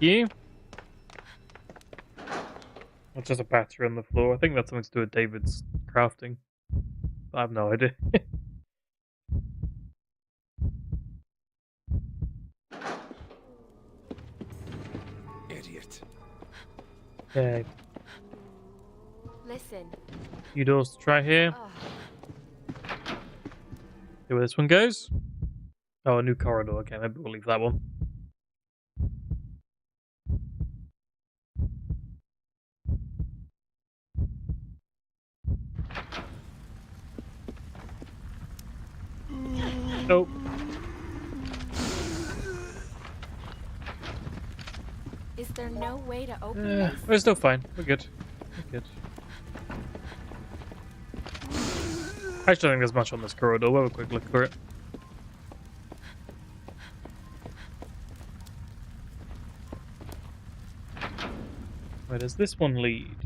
You? That's just a battery on the floor. I think that's something to do with David's crafting. I have no idea. Idiot. Okay. Listen. Few doors to try here. Oh, See where this one goes. Oh, a new corridor. Okay, maybe we'll leave that one. Nope. is there no way to open this? We're still fine. We're good. We're good. I actually don't think there's much on this corridor. We'll have a quick look for it. Where does this one lead?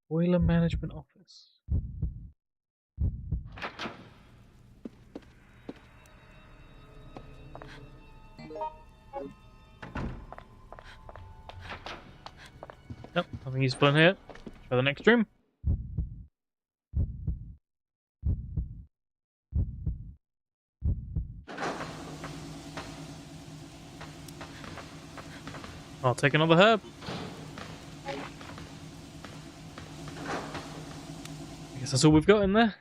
Boiler Management Office. Nope, nothing useful in here. Try the next room. I'll take another herb. I guess that's all we've got in there.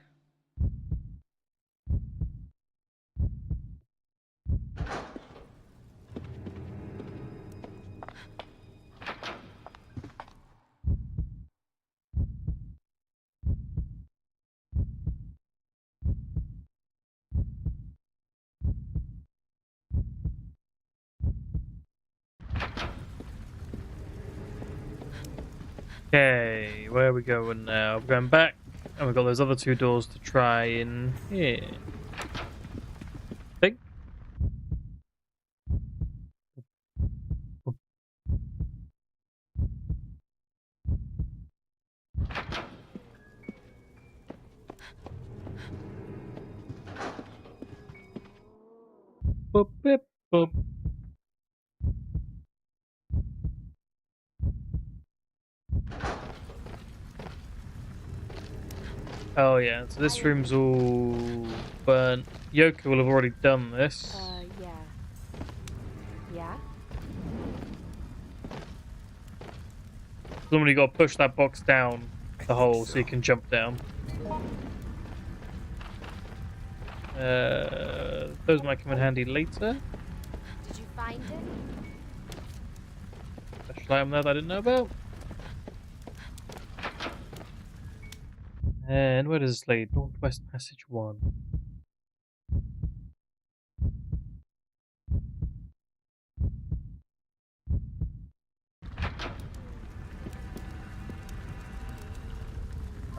Okay, where are we going now? We're going back, and we've got those other two doors to try in here. Think. Boop, boop, boop. Oh yeah, so this room's all burnt. Yoko will have already done this. Yeah. Yeah? Normally you gotta push that box down I the think hole so. so you can jump down. Those might come in handy later. Did you find it? Special item there that I didn't know about. And where does this lead? Northwest Passage 1.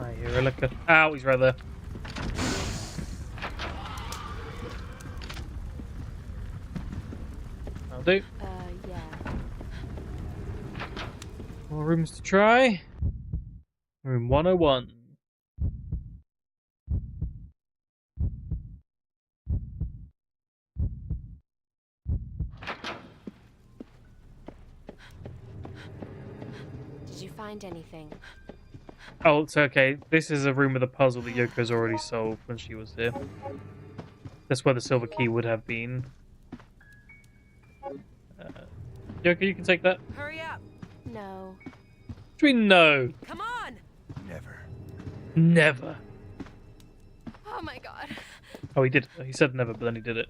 I hear a liquor. Ow, he's right there. I'll do. Yeah. More rooms to try. Room 101. Did you find anything? Oh, it's okay. This is a room with a puzzle that Yoko's already solved when she was here. That's where the silver key would have been. Yoko, you can take that. Hurry up! No. What do we know? Come on! Never. Never. Oh my god. Oh, he did. He said never, but then he did it.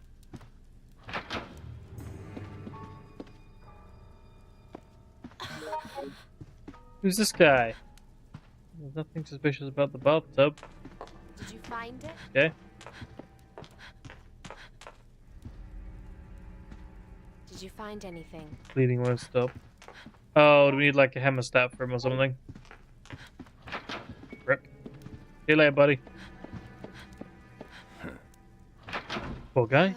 Who's this guy? There's nothing suspicious about the bathtub. Did you find it? Okay. Did you find anything? Bleeding won't stop. Oh, do we need like a hemostat for him or something? Rip. See you later, buddy. Poor guy.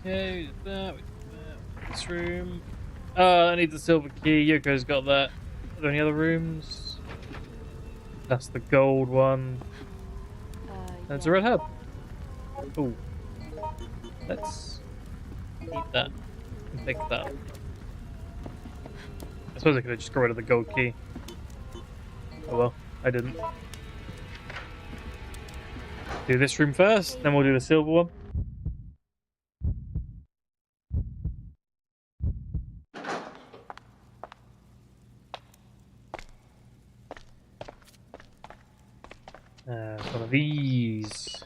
Okay, this room. I need the silver key. Yoko's got that. Are there any other rooms? That's the gold one. There's a red herb. Ooh. Let's eat that and pick that up. I suppose I could have just got rid of the gold key. Oh well, I didn't. Do this room first, then we'll do the silver one. One of these.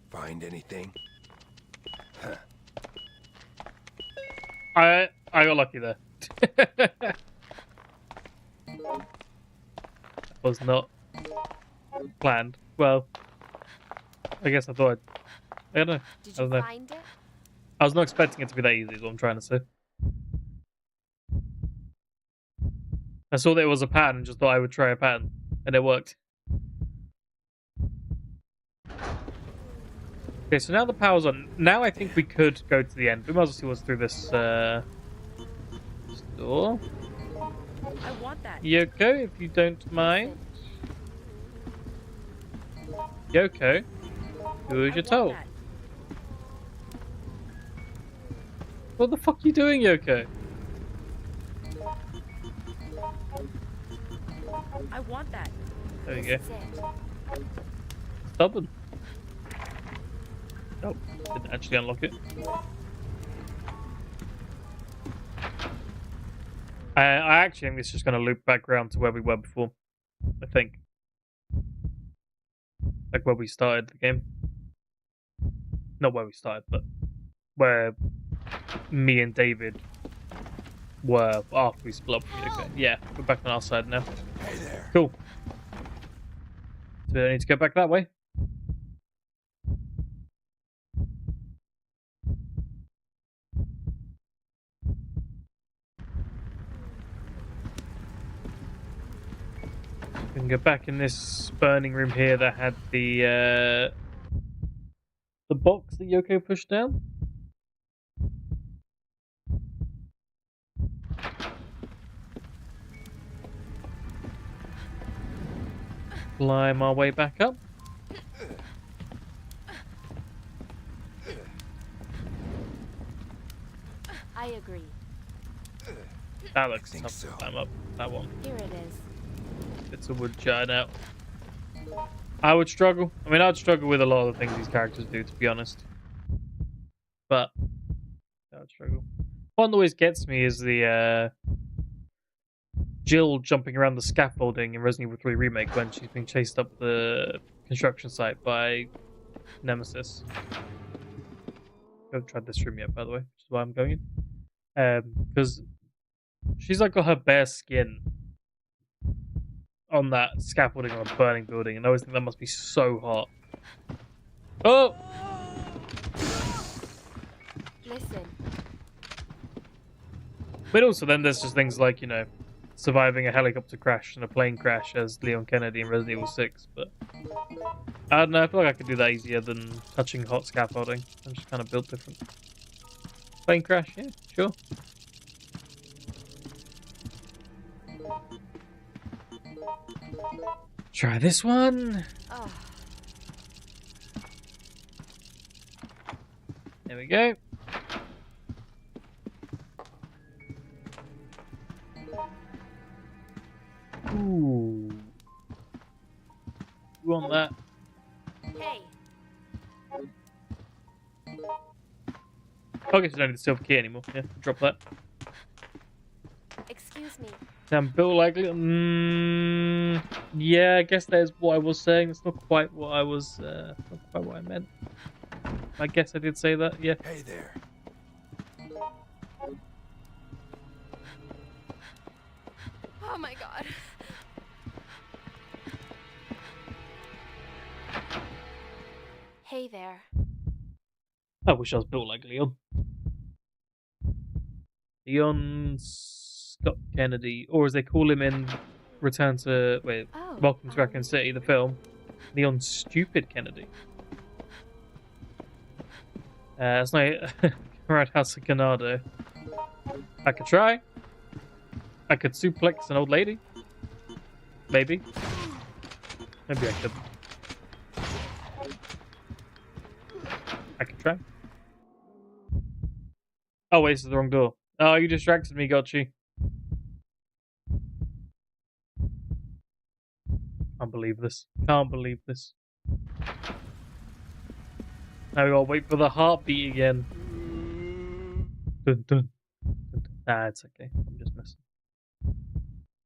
Find anything? I got lucky there. That was not planned. Well, I guess I thought I don't know. Did I don't you know. find it? I was not expecting it to be that easy, is what I'm trying to say. I saw that it was a pattern and just thought I would try a pattern, and it worked. Okay, so now the power's on. Now I think we could go to the end. We might as well see what's through this door. I want that. Yoko, if you don't mind. Yoko, do as you're told. That. What the fuck are you doing, Yoko? I want that. There you go. This is it. Stubborn. Nope, didn't actually unlock it. I actually think it's just going to loop back around to where we were before. I think. Like where we started the game. Not where we started, but where me and David were after we split up. Okay. Yeah, we're back on our side now. Hey there. Cool. So we don't need to go back that way. We can go back in this burning room here that had the box that Yoko pushed down. climb our way back up. I agree. That looks think tough so. to climb up. That one. Here it is. It's a wood giant out. I would struggle. I mean, I'd struggle with a lot of the things these characters do, to be honest. But I would struggle. One that always gets me is the Jill jumping around the scaffolding in Resident Evil 3 Remake when she's being chased up the construction site by Nemesis. I haven't tried this room yet, by the way, which is why I'm going in. Because she's like got her bare skin on that scaffolding on a burning building, and I always think that must be so hot. Oh! Listen. But also then there's just things like, you know, surviving a helicopter crash and a plane crash as Leon Kennedy in Resident Evil 6, but I don't know, I feel like I could do that easier than touching hot scaffolding. I'm just kind of built different. Plane crash, yeah, sure. Try this one. Oh, There we go. Ooh. You want that? hey. I guess you don't need the silver key anymore. Yeah, drop that. Excuse me. I'm built like... yeah, I guess that's what I was saying. It's not quite what I was... not quite what I meant. I guess I did say that, yeah. Hey there. Oh my god. Hey there. I wish I was built like Leon. Leon Scott Kennedy, or as they call him in Return to... Wait, Oh, Welcome to Raccoon City, the film. Leon Stupid Kennedy. It's not Roundhouse of Ganado. I could try. I could suplex an old lady. Maybe. Maybe I could. I could try. Oh wait, this is the wrong door. Oh, you distracted me, Gotchi. Can't believe this. Can't believe this. Now we gotta wait for the heartbeat again. Dun, dun, dun, dun. Nah, it's okay. I'm just messing.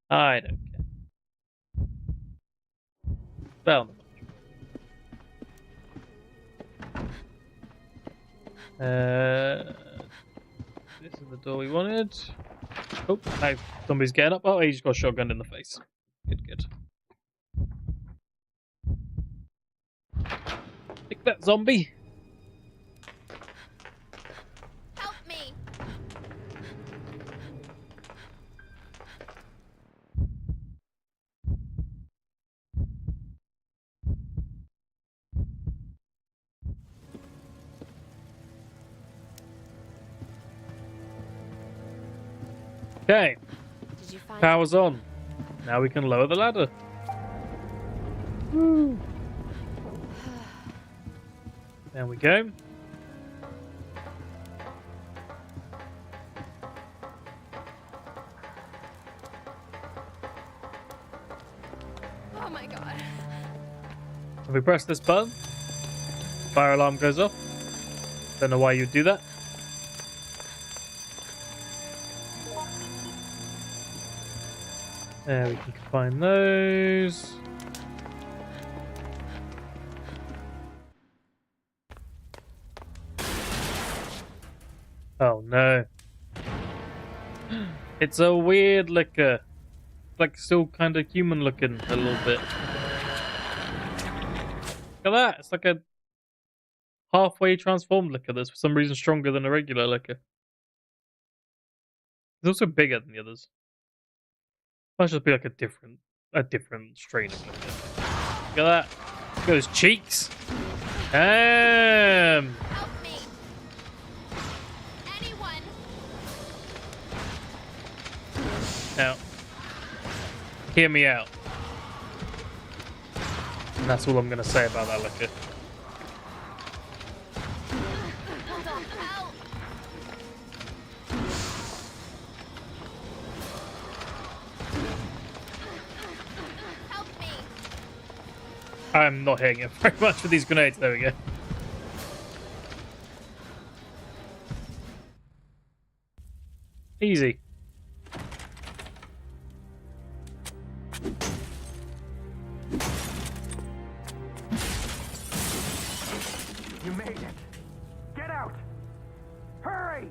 I don't care. Well, this is the door we wanted. Oh, now somebody's getting up. Oh, he just got a shotgun in the face. Good, good. Take that, zombie. Help me. Okay, Did you find power's on. Now we can lower the ladder. Woo. There we go. Oh my god. If we press this button, fire alarm goes off. Don't know why you'd do that. There, we can combine those. Oh no. It's a weird liquor. Like still kind of human looking a little bit. Look at that. It's like a halfway transformed liquor that's for some reason stronger than a regular liquor. It's also bigger than the others. Must just be like a different strain of liquor. Look at that. Look at those cheeks. Help me. Anyone. Now, hear me out. and that's all I'm going to say about that liquor. Help me! I'm not hitting it very much with these grenades. There we go. Easy. You made it. Get out. Hurry!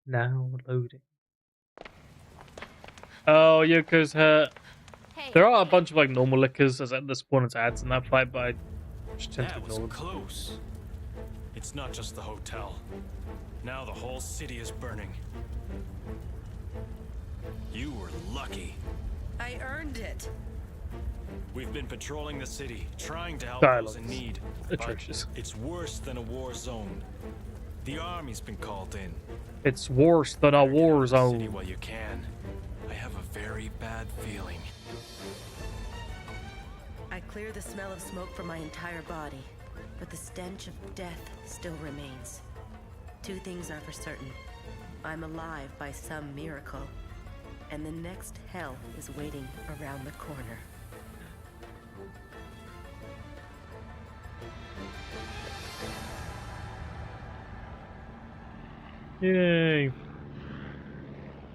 Now loading. Oh, Yoko's hurt. Hey, There are a bunch of like normal lickers as at the spawn and ads in that fight, but I just tend to That was ignore them. close. It's not just the hotel. Now the whole city is burning. You were lucky. I earned it. We've been patrolling the city, trying to help Dialogues. those in need. Atrocious. But it's worse than a war zone. The army's been called in. It's worse than a war Get out of the city zone. while you can. I have a very bad feeling. I clear the smell of smoke from my entire body, but the stench of death still remains. Two things are for certain. I'm alive by some miracle, and the next hell is waiting around the corner. Yay.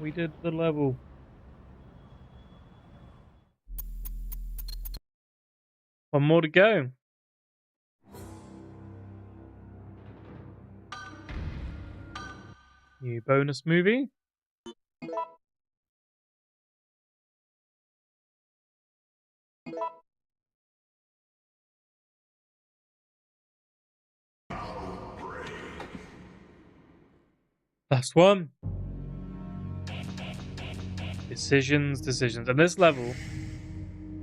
We did the level. One more to go. New bonus movie. Last one. Decisions. And this level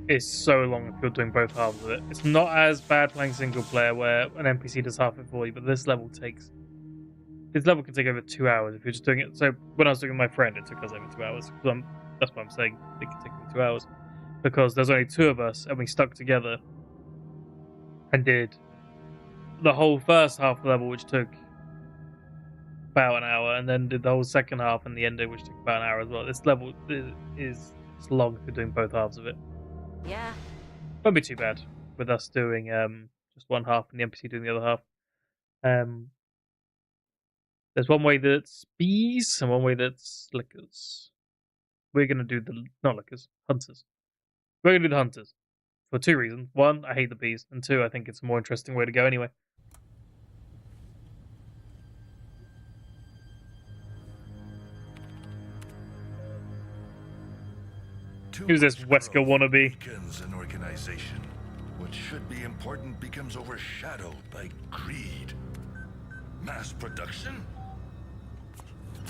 is so long if you're doing both halves of it. It's not as bad playing single player where an NPC does half it for you, but this level can take over 2 hours if you're just doing it. So when I was doing it with my friend, it took us over 2 hours. That's what I'm saying. It can take me 2 hours because there's only two of us and we stuck together and did the whole first half of the level, which took about an hour, and then did the whole second half and the ending, which took about an hour as well. This level is long for doing both halves of it. Yeah, Won't be too bad with us doing just one half and the NPC doing the other half. There's one way that's bees and one way that's lickers. We're gonna do the not lickers, hunters. We're gonna do the hunters for two reasons. One, I hate the bees, and two, I think it's a more interesting way to go anyway. Who's this Wesker wannabe? Weakens an organization. What should be important becomes overshadowed by greed. Mass production?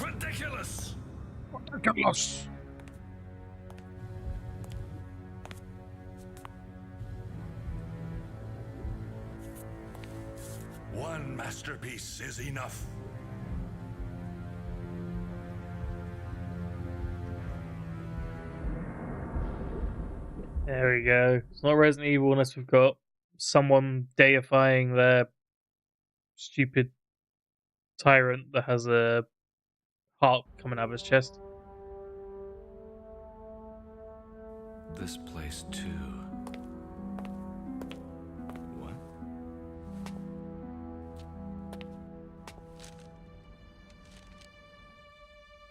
Ridiculous! Ridiculous. One masterpiece is enough. There we go. It's not Resident Evil unless we've got someone deifying their stupid tyrant that has a heart coming out of his chest. This place too. What?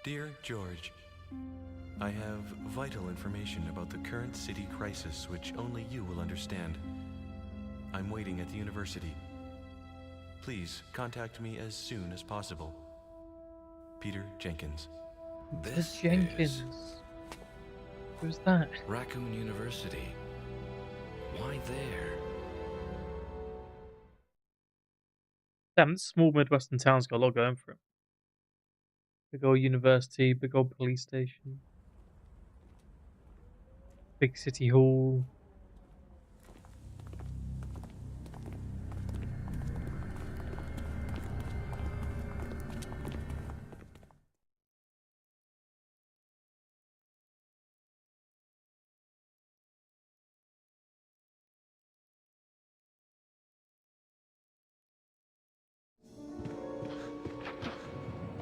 Dear George, I have vital information about the current city crisis which only you will understand. I'm waiting at the university. Please contact me as soon as possible. Peter Jenkins. This Jenkins. Who's that? Raccoon University. Why there? Damn, this small Midwestern town's got a lot going for it. Big old university, big old police station, big city hall.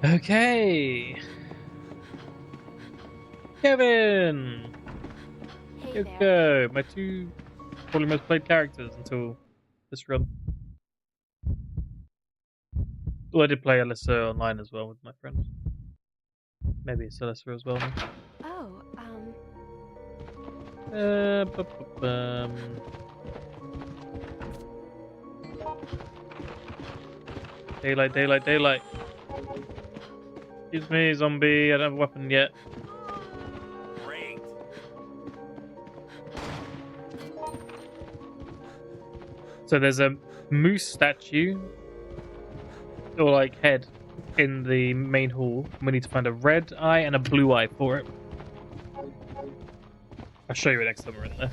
Okay. Kevin! Hey there. Yoko, my two probably most played characters until this run. Well, I did play Alyssa online as well with my friends. Maybe it's Alyssa as well now. Oh, Daylight, daylight, daylight. Excuse me, zombie. I don't have a weapon yet. Great. So there's a moose statue, or like head, in the main hall. We need to find a red eye and a blue eye for it. I'll show you it next time we're in there.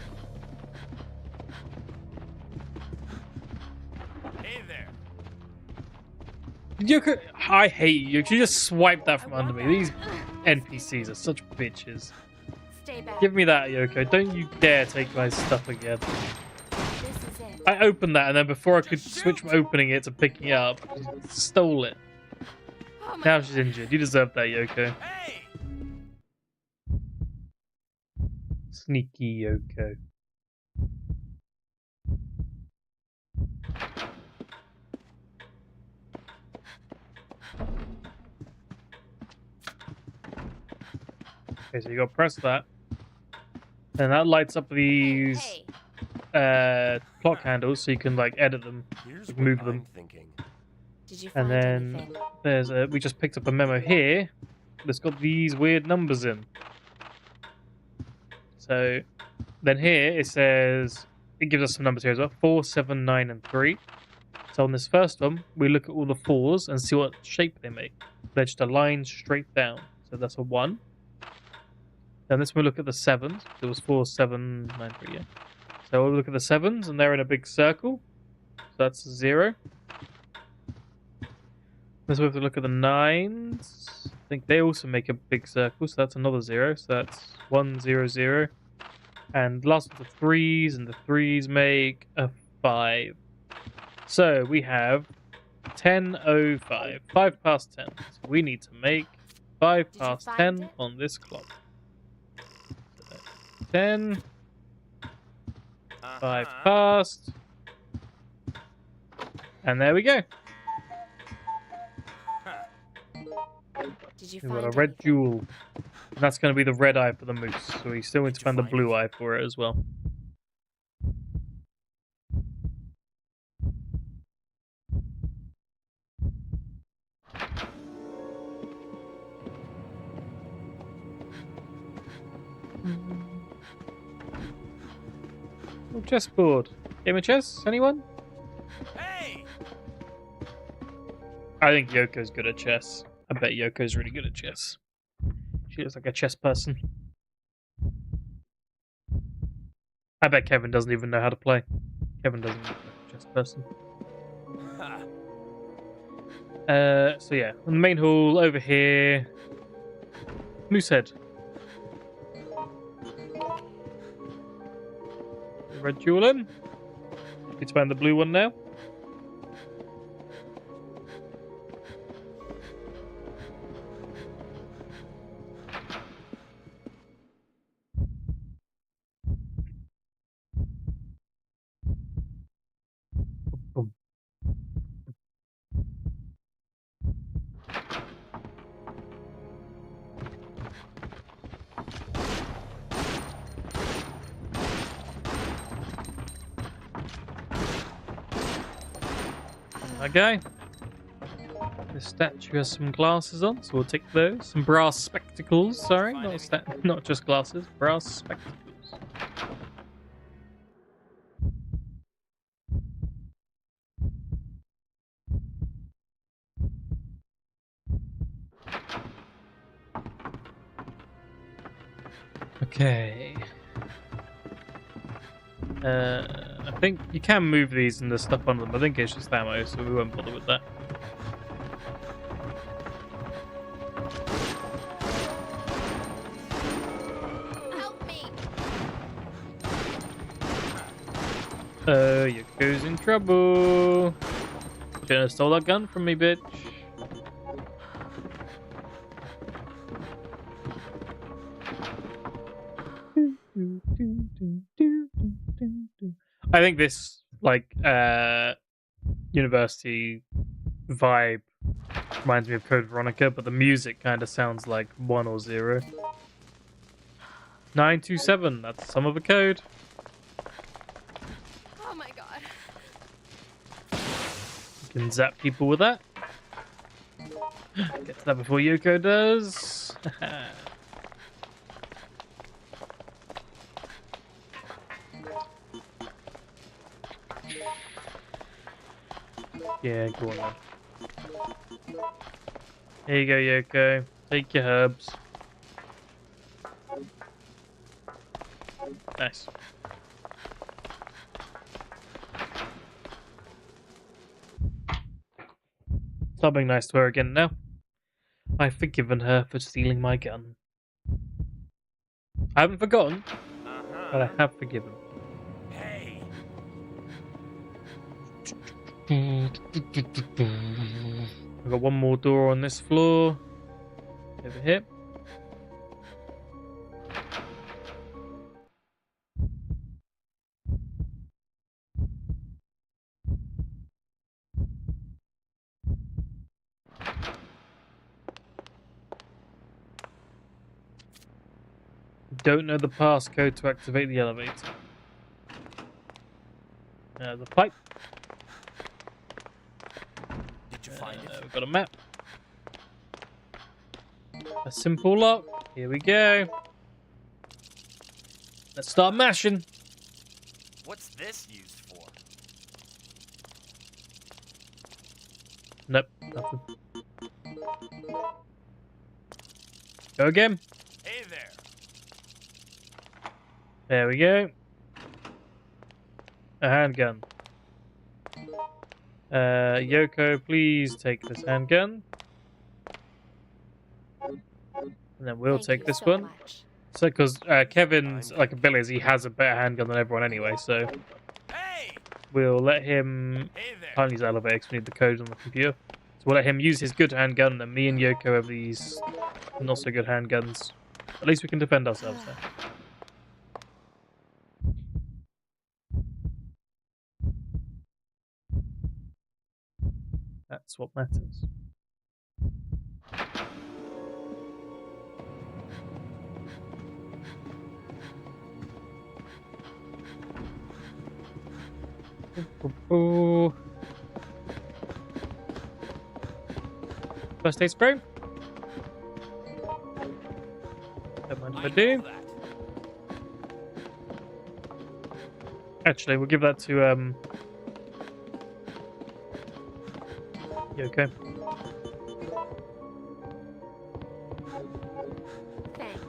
Hey there. Yoko, I hate you. You just swiped that from under me. These NPCs are such bitches. stay back. Give me that, Yoko. Don't you dare take my stuff again. This is it. I opened that, and then before I could switch from opening it to picking it up, she stole it. Oh my Now she's injured. You deserve that, Yoko. Hey! Sneaky Yoko. Okay, so you gotta press that. And that lights up these Hey, clock handles so you can like edit them, Here's like, what move I'm them. thinking. did you And find then anything? there's a, we just picked up a memo here that's got these weird numbers in. So then here it says, it gives us some numbers here as well, 4, 7, 9, and 3. So on this first one, we look at all the 4s and see what shape they make. They're just a line straight down. So that's a 1. Then this one we look at the 7s. It was 4, 7, 9, 3, yeah. So we'll look at the 7s and they're in a big circle. So that's a 0. Then we have to look at the 9s. I think they also make a big circle, so that's another 0. So that's 1, 0, 0. And last of the 3s, and the 3s make a 5. So we have 10:05, 5 past 10. So we need to make 5 Did you past find 10 it? on this clock. So 10, 5 past, and there we go. Did you We've find got a red anything? jewel. And that's going to be the red eye for the moose. So we still need to find the blue eye for it as well. Oh, chessboard. Game of chess? Anyone? Hey! I think Yoko's good at chess. I bet Yoko's really good at chess. She looks like a chess person. I bet Kevin doesn't even know how to play. Kevin doesn't look like a chess person. Ha. So yeah, the main hall over here. Moosehead. Red jewel in. Let's find the blue one now. Boom. Okay. This statue has some glasses on, so we'll take those. Some brass spectacles, sorry, not just glasses, brass spectacles. Okay. I think you can move these and there's stuff on them. I think it's just ammo, so we won't bother with that. Help me! Yoko's in trouble. Shouldn't have stole that gun from me, bitch. I think this like university vibe reminds me of Code Veronica, but the music kind of sounds like 1 or 0. 927, that's some of the code. Oh my god. You can zap people with that. Get to that before Yoko does. Yeah, go on then. Here you go, Yoko. Take your herbs. Nice. Stop being nice to her again now. I've forgiven her for stealing my gun. I haven't forgotten, but I have forgiven. Hey. I've got one more door on this floor. Over here. Don't know the passcode to activate the elevator. The pipe. Did you find it? We've got a map. A simple lock. Here we go. Let's start mashing. What's this used for? Nope, nothing. Go again. Hey there. There we go. A handgun. Yoko, please take this handgun. And then we'll take this one. So, because Kevin's like abilities, he has a better handgun than everyone anyway, so Hey. we'll let him. Hey there. Can't use elevator because we need the codes on the computer. So we'll let him use his good handgun, and then me and Yoko have these not so good handguns. At least we can defend ourselves there. That's what matters. Ooh. First aid spray. Don't mind if I do. that. Actually, we'll give that to Yoko. Thanks.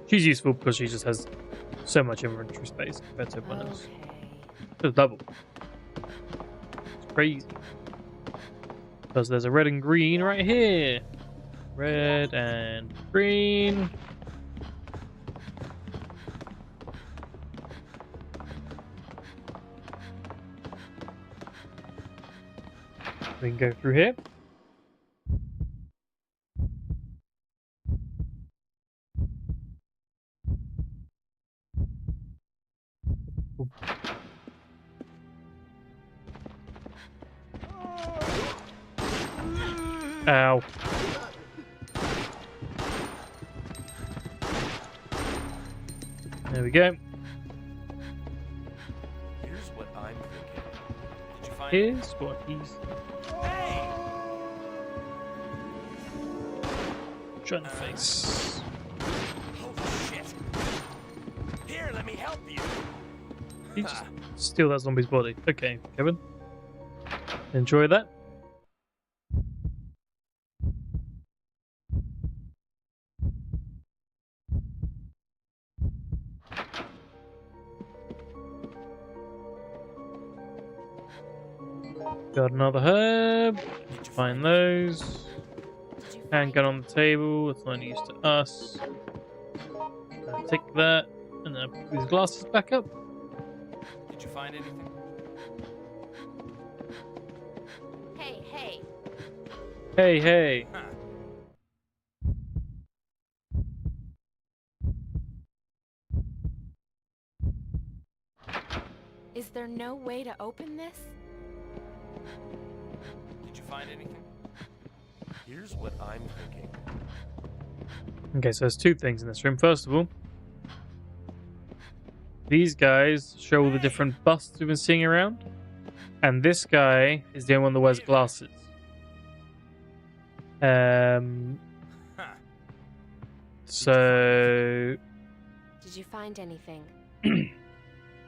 She's useful because she just has so much inventory space compared to everyone else. Just double. It's crazy. Because there's a red and green right here. Red and green. We can go through here. Ow. There we go. Here's what I'm thinking. Did you find Here's what he's Hey. trying to face. Holy shit. Here, let me help you. He just steal that zombie's body. Okay, Kevin. Enjoy that. Got another herb. Find those. Handgun on the table. It's not any use to us. Take that. And then put these glasses back up. Did you find anything? Hey, hey. Hey, hey. Huh. there no way to open this? Did you find anything? Here's what I'm thinking. Okay, so there's two things in this room. First of all, these guys show all the different busts we've been seeing around. And this guy is the only one that wears glasses. So Did you find anything?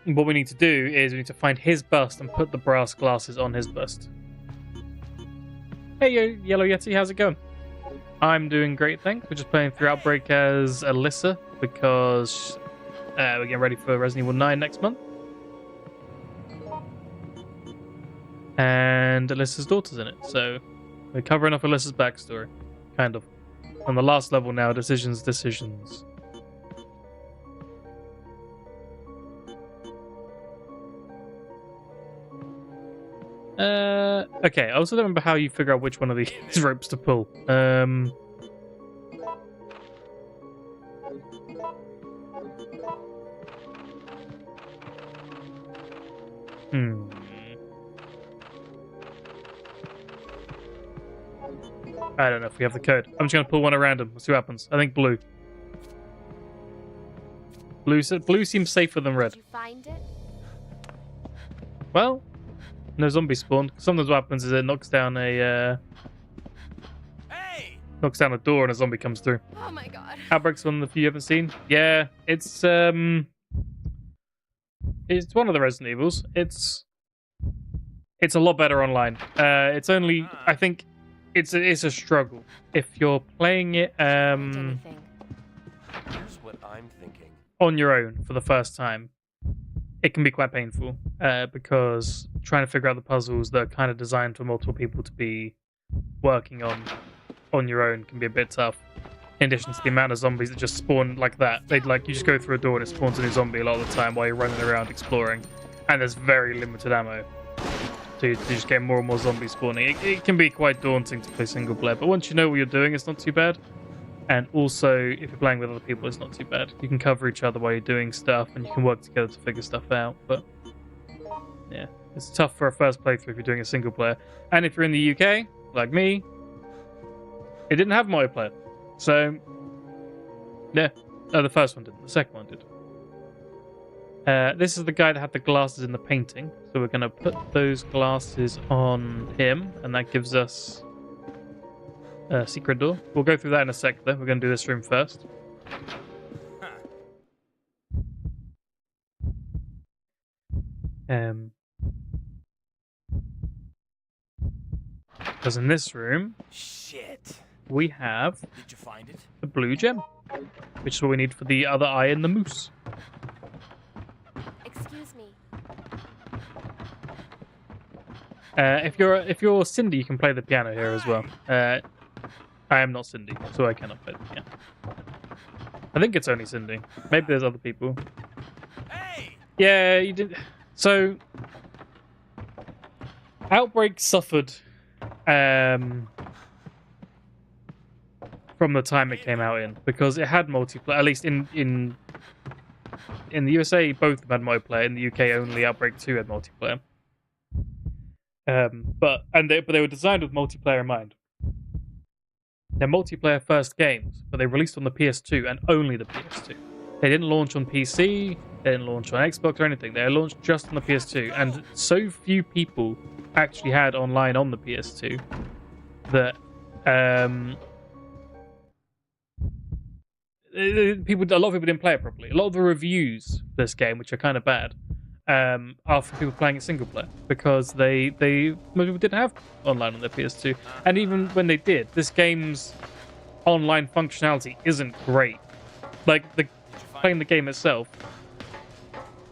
what we need to do is we need to find his bust and put the brass glasses on his bust. Hey, Yellow Yeti, how's it going? I'm doing great, thanks. We're just playing through Outbreak as Alyssa because we're getting ready for Resident Evil 9 next month. And Alyssa's daughter's in it, so we're covering off Alyssa's backstory, kind of. On the last level now, decisions. Okay, I also don't remember how you figure out which one of these ropes to pull. I don't know if we have the code. I'm just going to pull one at random. Let's see what happens. I think blue. Blue seems safer than red. Did you find it? Well, no zombie spawned. Sometimes what happens is it knocks down a door and a zombie comes through. Oh my god. Outbreak's one that you haven't seen. Yeah, it's one of the Resident Evils. It's a lot better online. It's only, I think, it's a struggle if you're playing it Anything? Here's what I'm thinking. on your own for the first time. It can be quite painful because trying to figure out the puzzles that are kind of designed for multiple people to be working on your own can be a bit tough. In addition to the amount of zombies that just spawn like that. You just go through a door and it spawns a new zombie a lot of the time while you're running around exploring. And there's very limited ammo. So you just get more and more zombies spawning. It can be quite daunting to play single player, but once you know what you're doing, it's not too bad. And also, if you're playing with other people, it's not too bad. You can cover each other while you're doing stuff, and you can work together to figure stuff out. But yeah, it's tough for a first playthrough if you're doing a single player. And if you're in the UK, like me, it didn't have multiplayer. So yeah, the first one didn't. The second one did. This is the guy that had the glasses in the painting. So we're going to put those glasses on him, and that gives us a secret door. We'll go through that in a sec, though. We're going to do this room first. Because in this room, Shit. we have Did you find it? the blue gem, which is what we need for the other eye and the moose. Excuse me. If you're Cindy, you can play the piano here as well. I am not Cindy, so I cannot play the piano. I think it's only Cindy. Maybe there's other people. Hey! Yeah, you did. So, Outbreak suffered from the time it came out in, because it had multiplayer. At least in the USA, both of them had multiplayer. In the UK, only Outbreak 2 had multiplayer. But they were designed with multiplayer in mind. They're multiplayer first games, but they released on the PS2 and only the PS2. They didn't launch on PC, they didn't launch on Xbox or anything. They launched just on the PS2, and so few people actually had online on the PS2 that a lot of people didn't play it properly. A lot of the reviews for this game, which are kind of bad, are for people playing it single player, because most people didn't have online on their PS2, and even when they did, this game's online functionality isn't great. Playing the game itself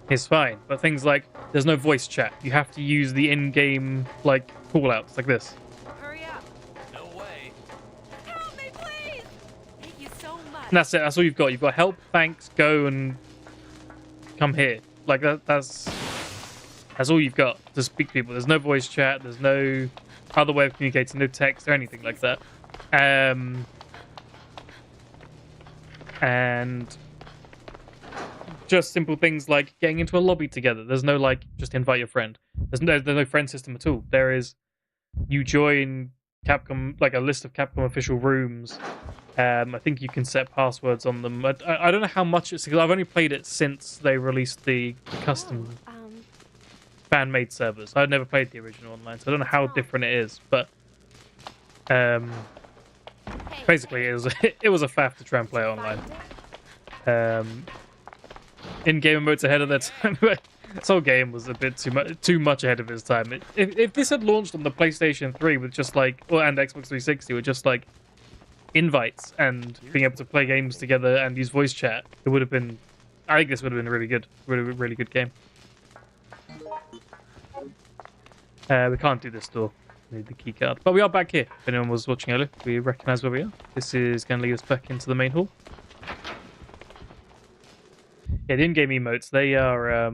is fine, but things like there's no voice chat. You have to use the in-game call-outs like this. Hurry up. No way. Help me, please. Thank you so much. And that's it. That's all you've got. You've got help, thanks, go, and come here. That's all you've got to speak to people. There's no voice chat. There's no other way of communicating. No text or anything like that. And just simple things like getting into a lobby together. There's no like just invite your friend. There's no friend system at all. There is, you join Capcom, like a list of Capcom official rooms. I think you can set passwords on them. I don't know how much it's because I've only played it since they released the custom fan-made servers. I've never played the original online, so I don't know how different it is. But basically, it was a faff to try and play online. In-game modes ahead of their time. This whole game was a bit too much ahead of its time. If this had launched on the PlayStation 3 with just like, and Xbox 360 with just like invites and being able to play games together and use voice chat, it would have been. I think this would have been a really good game. We can't do this door. We need the key card, but we are back here. If anyone was watching earlier, we recognise where we are. This is going to lead us back into the main hall. Yeah, the in-game emotes, they are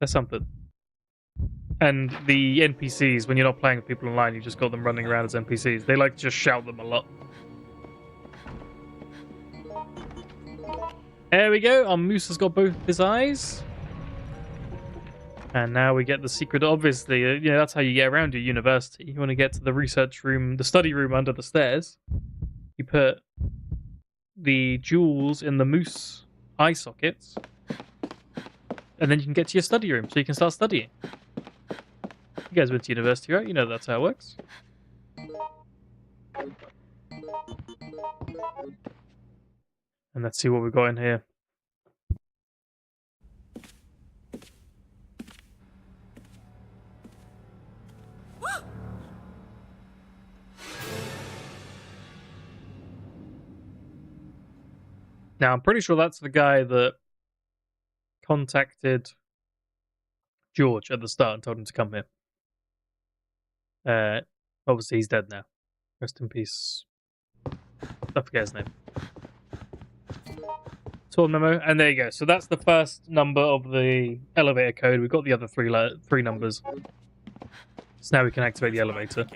they're something. And the NPCs, when you're not playing with people online, you've just got them running around as NPCs. They like to just shout them a lot. There we go. Our moose has got both his eyes. And now we get the secret. Obviously, you know, that's how you get around your university. You want to get to the research room, the study room under the stairs. You put the jewels in the moose eye sockets. And then you can get to your study room, so you can start studying. You guys went to university, right? You know that's how it works. And let's see what we've got in here. Now, I'm pretty sure that's the guy that contacted George at the start and told him to come here. Obviously, he's dead now. Rest in peace. I forget his name. Tour memo, and there you go. So that's the first number of the elevator code. We've got the other three numbers. So now we can activate the elevator.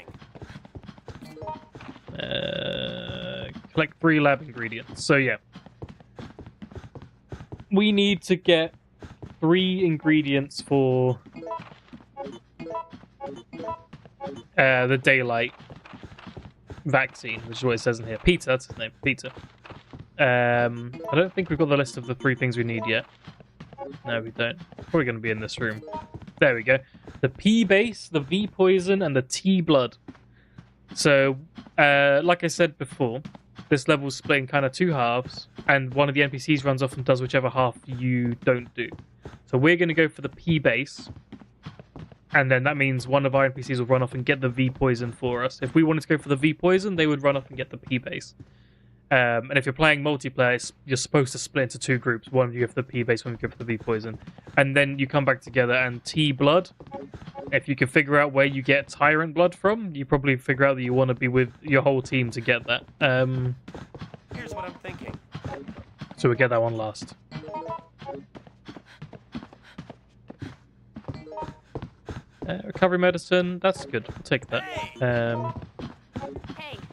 Collect 3 lab ingredients. So yeah. We need to get 3 ingredients for the daylight vaccine, which is what it says in here. Peter, that's his name. Peter. I don't think we've got the list of the 3 things we need yet. No, we don't. Probably going to be in this room. There we go. The P base, the V poison, and the T blood. So, like I said before, this level's split in kind of 2 halves, and one of the NPCs runs off and does whichever half you don't do. So we're going to go for the P base, and then that means one of our NPCs will run off and get the V poison for us. If we wanted to go for the V poison, they would run off and get the P base. And if you're playing multiplayer, you're supposed to split into 2 groups. One of you go for the P base, one of you go for the V poison. And then you come back together, and T blood, if you can figure out where you get Tyrant blood from, you probably figure out that you want to be with your whole team to get that. Here's what I'm thinking. So we get that one last. Recovery medicine, that's good. I'll take that.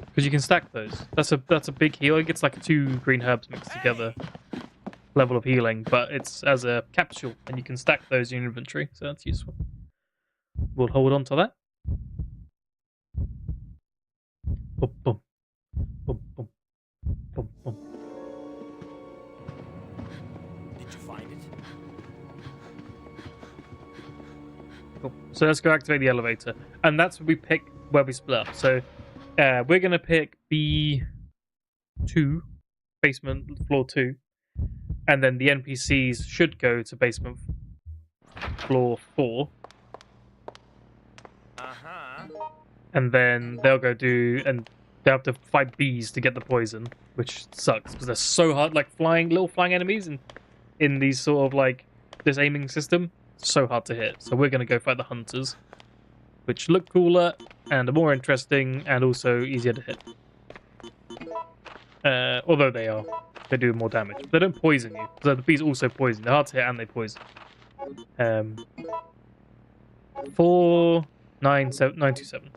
Because you can stack those. That's a big heal. It gets like 2 green herbs mixed together. Level of healing, but it's as a capsule, and you can stack those in your inventory, so that's useful. We'll hold on to that. Boom, boom. Boom, boom. Boom, boom. Did you find it? Cool. So let's go activate the elevator. And that's where we pick where we split up. So we're going to pick B2, basement floor 2. And then the NPCs should go to basement floor 4. And then they'll go and they have to fight bees to get the poison, which sucks because they're so hard, like little flying enemies in these sort of like this aiming system, so hard to hit. So we're gonna go fight the hunters, which look cooler and are more interesting and also easier to hit. Although they do more damage. But they don't poison you. So the bees also poison. They're hard to hit and they poison. 4, 9, 7, 9, 2, 7.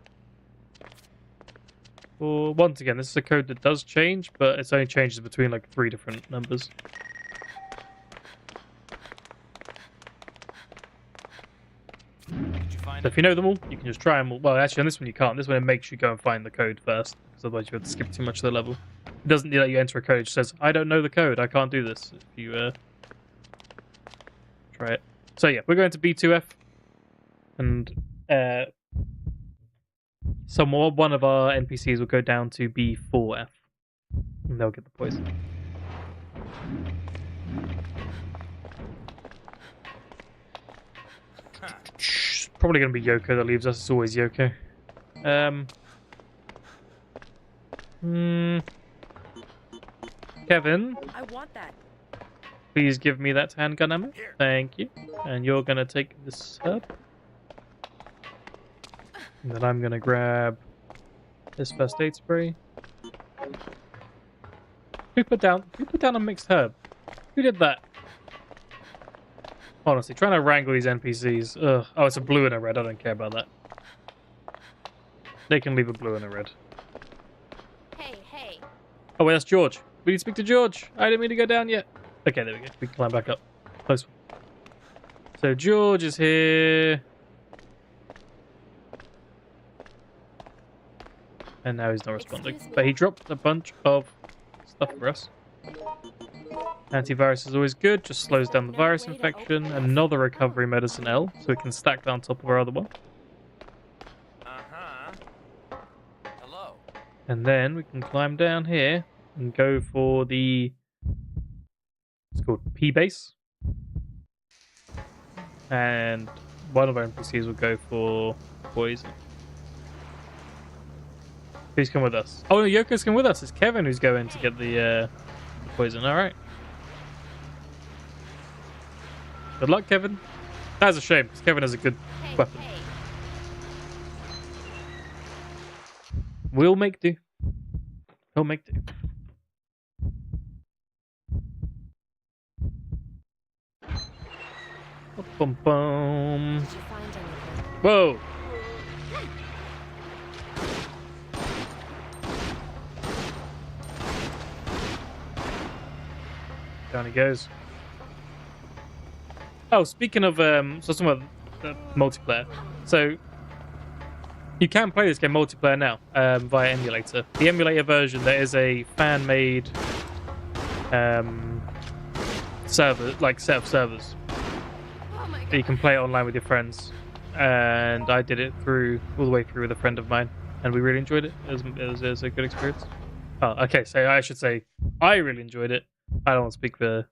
4. Once again, this is a code that does change, but it's only changes between like 3 different numbers. Did you find So if you know them all, you can just try them all. Well, actually, on this one you can't. This one it makes you go and find the code first, because otherwise you have to skip too much of the level. It doesn't let you enter a code. It just says, I don't know the code. I can't do this. If you try it. So yeah, we're going to B2F. And one of our NPCs will go down to B4F. And they'll get the poison. Probably going to be Yoko that leaves us. It's always Yoko. Kevin, I want that. please give me that handgun ammo. Thank you. And you're going to take this herb. And then I'm going to grab this first aid spray. Who put down a mixed herb? Who did that? Honestly, trying to wrangle these NPCs. Ugh. Oh, it's a blue and a red. I don't care about that. They can leave a blue and a red. Hey. Oh, wait, that's George. We need to speak to George. I didn't mean to go down yet. Okay, there we go. We can climb back up. Close one. So George is here. And now he's not responding. Excuse me. But he dropped a bunch of stuff for us. Antivirus is always good. Just slows down the virus infection. Another recovery medicine L, so we can stack that on top of our other one. Hello. And then we can climb down here and go for the... It's called P-Base. And one of our NPCs will go for poison. Who's come with us? Oh, no, Yoko's come with us. It's Kevin who's going to get the poison. All right. Good luck, Kevin. That's a shame, because Kevin has a good weapon. We'll make do. He'll make do. Bum, bum. Did you find anything? Whoa! Down he goes. Oh, speaking of so talking about multiplayer. So you can play this game multiplayer now via emulator. The emulator version, there is a fan-made server, like set of servers Oh my that you can play it online with your friends. And I did it all the way through with a friend of mine, and we really enjoyed it. It was a good experience. Oh, okay. So I should say I really enjoyed it. I don't want to speak for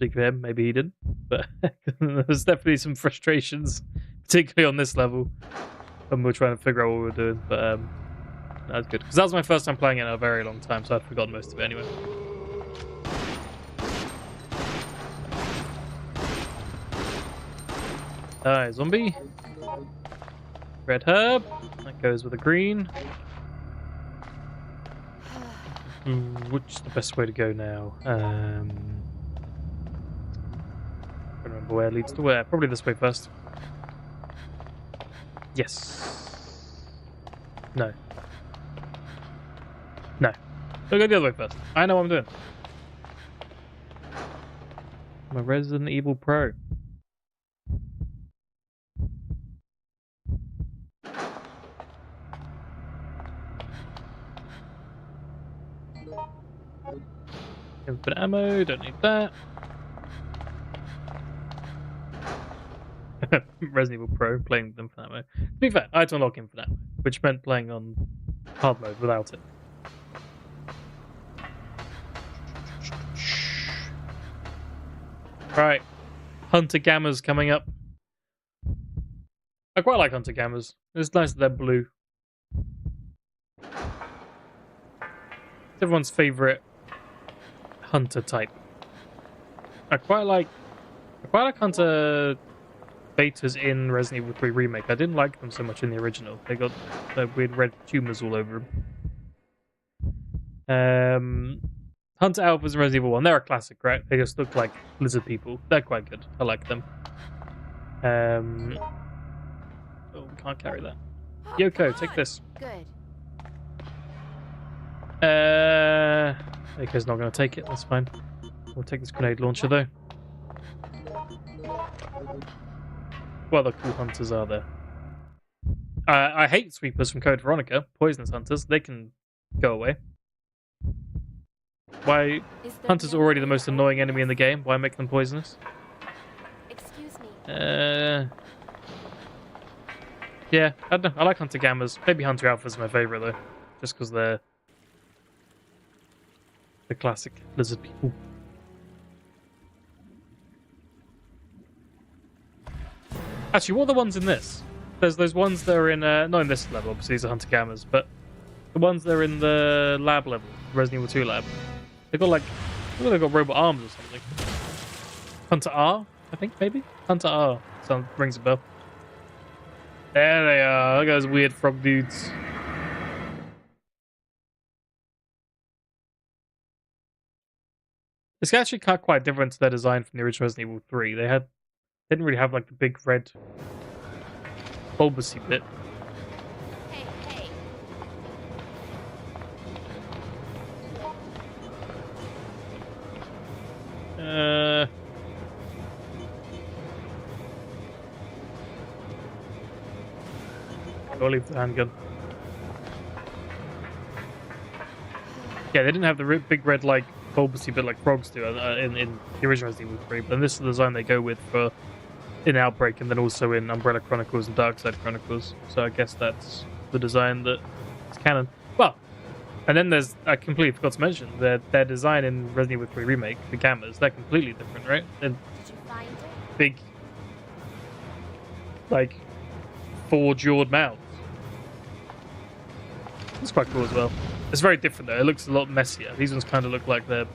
him. Maybe he didn't, but there's definitely some frustrations, particularly on this level, when we were trying to figure out what we were doing. But that was good because that was my first time playing it in a very long time, so I'd forgotten most of it anyway. Alright, zombie. Red herb. That goes with a green. Which is the best way to go now? I don't remember where leads to where. Probably this way first. Yes. No. No. We'll go the other way first. I know what I'm doing. I'm a Resident Evil Pro. Infinite ammo, don't need that. Resident Evil Pro, playing with infinite ammo. To be fair, I had to unlock infinite ammo, which meant playing on hard mode without it. Right, Hunter Gammas coming up. I quite like Hunter Gammas. It's nice that they're blue. It's everyone's favourite hunter type. I quite like hunter betas in Resident Evil 3 Remake. I didn't like them so much in the original. They got weird red tumors all over them. Hunter Alphas in Resident Evil 1, they're a classic, right? They just look like lizard people. They're quite good. I like them. Oh, we can't carry that. Yoko, take this. Good. AK's not going to take it. That's fine. We'll take this grenade launcher though. What other cool hunters are there? I hate sweepers from Code Veronica. Poisonous hunters. They can go away. Why? Hunters are already the most annoying enemy in the game. Why make them poisonous? Excuse me. Yeah, I don't know. I like Hunter Gammas. Maybe Hunter Alpha's my favorite though, just because they're the classic lizard people. Actually, what are the ones in this? There's those ones that are in, not in this level, obviously these are Hunter Gammas, but the ones that are in the lab level, Resident Evil 2 lab. They've got like, they've got robot arms or something. Hunter R, I think, maybe? Hunter R. Sounds, rings a bell. There they are. Look at those weird frog dudes. It's actually quite different to their design from the original Resident Evil 3. They didn't really have like the big red bulbousy bit. Hey, hey. I'll leave the handgun. Yeah, they didn't have the big red like bulbousy bit like frogs do in the original Resident Evil 3, but this is the design they go with for in Outbreak and then also in Umbrella Chronicles and Darkside Chronicles. So I guess that's the design that is canon. Well, and then there's, I completely forgot to mention, their design in Resident Evil 3 Remake, the Gammas, they're completely different, right? They're Did you find it? big, like, four-jawed mouths. It's quite cool as well. It's very different though. It looks a lot messier. These ones kind of look like they're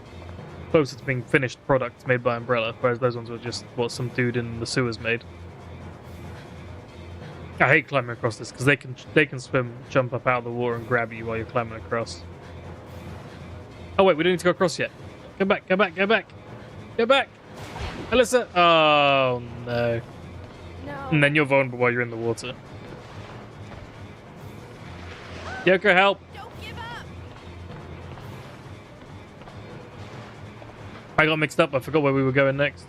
closer to being finished products made by Umbrella, whereas those ones were just what some dude in the sewers made. I hate climbing across this because they can swim, jump up out of the water, and grab you while you're climbing across. Oh wait, we don't need to go across yet. Go back, go back, go back, go back, Alyssa. Oh no. No. And then you're vulnerable while you're in the water. Yoko, help! Don't give up. I got mixed up. I forgot where we were going next.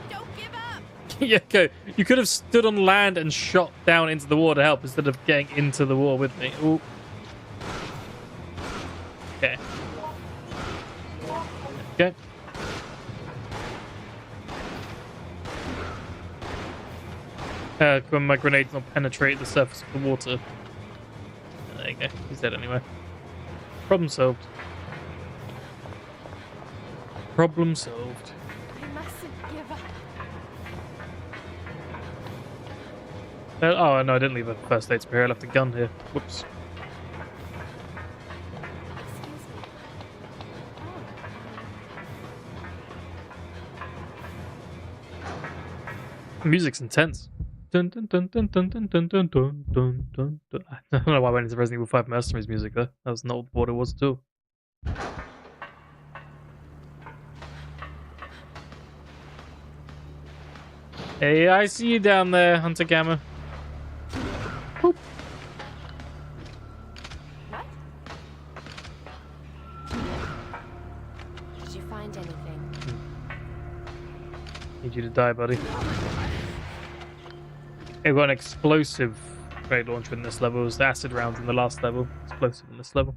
Don't give up. Yoko, you could have stood on land and shot down into the water to help instead of getting into the water with me. Ooh. Okay. Okay. When my grenades not penetrate the surface of the water. There you go. He's dead anyway. Problem solved. Problem solved. I mustn't give up. Oh, no, I didn't leave a first aid spray. I left a gun here. Whoops. Excuse me. The music's intense. Dun, dun, dun, dun, dun, dun, dun, dun, dun, dun, dun, dun. I don't know why I went into Resident Evil 5 Mercenaries music there. That was not what it was at all. Hey, I see you down there, Hunter Gamma. Boop. What? Did you find anything? Need you to die, buddy. We've got an explosive grenade launcher in this level. It was the acid rounds in the last level. Explosive in this level.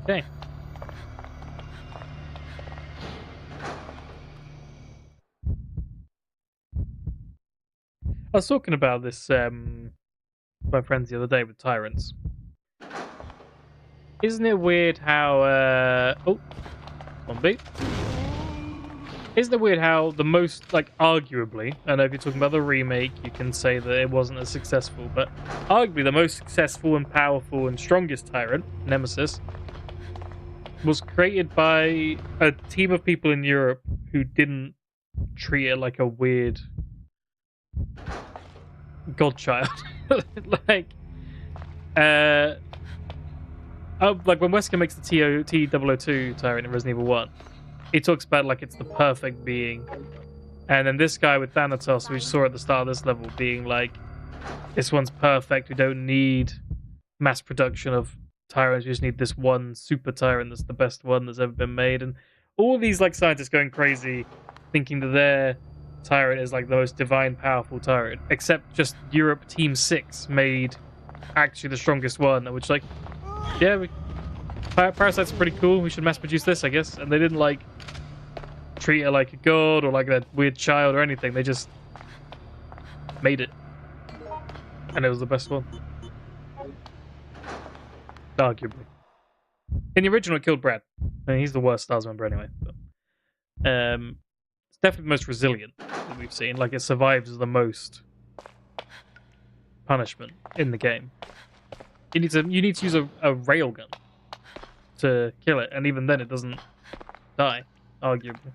Okay. I was talking about this with my friends the other day with Tyrants. Isn't it weird how oh, zombie. Isn't it weird how the most, like, arguably, I know if you're talking about the remake, you can say that it wasn't as successful, but arguably the most successful and powerful and strongest tyrant, Nemesis, was created by a team of people in Europe who didn't treat it like a weird godchild. like when Wesker makes the T002 tyrant in Resident Evil 1, he talks about like it's the perfect being. And then this guy with Thanatos, we saw at the start of this level, being like, this one's perfect. We don't need mass production of tyrants. We just need this one super tyrant that's the best one that's ever been made. And all these like scientists going crazy, thinking that their tyrant is like the most divine, powerful tyrant. Except just Europe Team 6 made actually the strongest one, which like, yeah, Parasite's pretty cool. We should mass produce this, I guess. And they didn't like treat her like a god or like a weird child or anything. They just made it, and it was the best one, arguably. In the original, it killed Brad. I mean, he's the worst Stars member anyway. But, it's definitely the most resilient that we've seen. Like, it survives the most punishment in the game. You need to use a railgun to kill it, and even then, it doesn't die, arguably.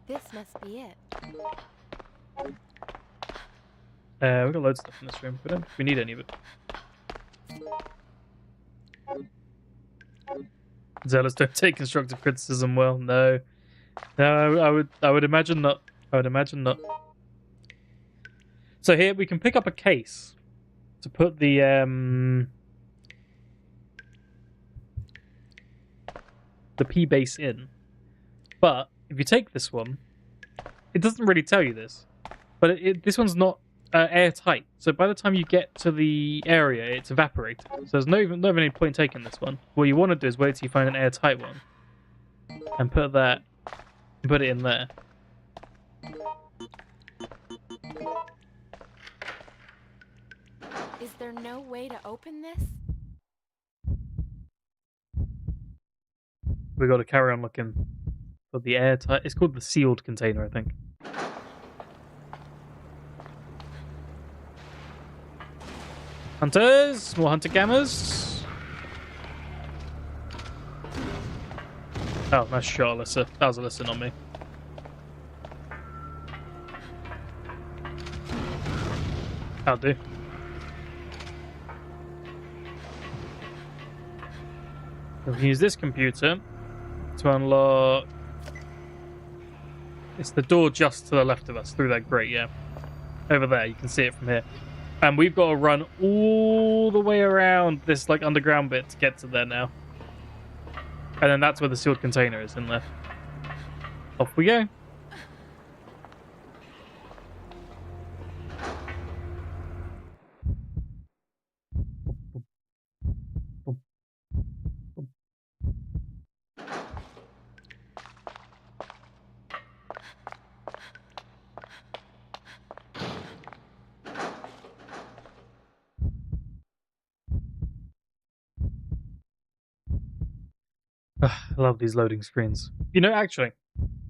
This must be it. We've got loads of stuff in this room. We don't think we need any of it. Zealous don't take constructive criticism well. No. No, I would imagine not. I would imagine not. So here we can pick up a case to put the P base in. But if you take this one, it doesn't really tell you this, but this one's not airtight. So by the time you get to the area, it's evaporated. So there's not even any point taking this one. What you want to do is wait till you find an airtight one, and put it in there. Is there no way to open this? We got to carry on looking for the airtight. It's called the sealed container, I think. Hunters, more hunter gammers. Oh, nice shot, Alyssa. That was Alyssa, not me. I'll do. We can use this computer to unlock. It's the door just to the left of us, through that grate, yeah. Over there, you can see it from here. And we've got to run all the way around this like underground bit to get to there now. And then that's where the sealed container is in there. Off we go. I love these loading screens. You know, actually,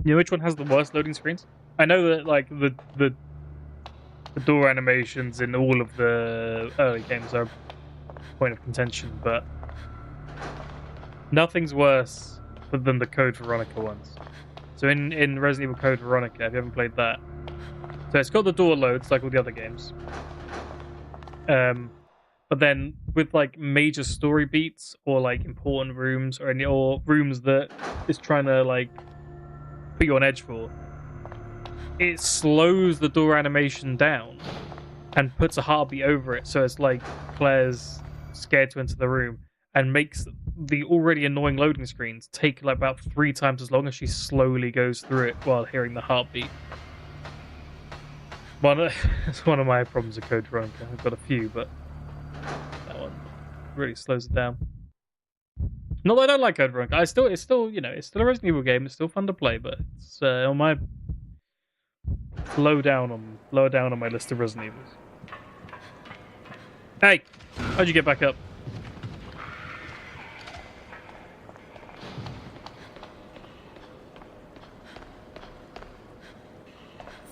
you know which one has the worst loading screens? I know that like the door animations in all of the early games are a point of contention, but nothing's worse than the Code Veronica ones. So in Resident Evil Code Veronica, if you haven't played that, so it's got the door loads like all the other games. But then with like major story beats or like important rooms or rooms that it's trying to like put you on edge for, it slows the door animation down and puts a heartbeat over it, so it's like Claire's scared to enter the room, and makes the already annoying loading screens take like about 3 times as long as she slowly goes through it while hearing the heartbeat. It's one of my problems with Code Veronica. I've got a few, but that one really slows it down. Not that I don't like Code Veronica. It's still, you know, it's still a Resident Evil game. It's still fun to play, but it's on my low down on my list of Resident Evils. Hey, how'd you get back up?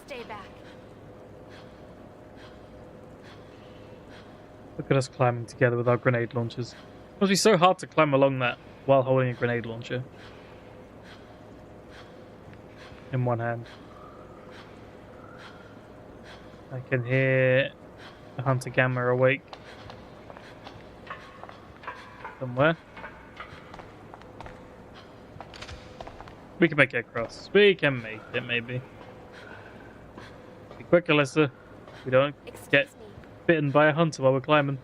Stay back. Look at us climbing together with our grenade launchers. It must be so hard to climb along that while holding a grenade launcher in one hand. I can hear the Hunter Gamma awake somewhere. We can make it across. We can make it, maybe. Be quick, Alyssa. We don't get Excuse me. bitten by a hunter while we're climbing.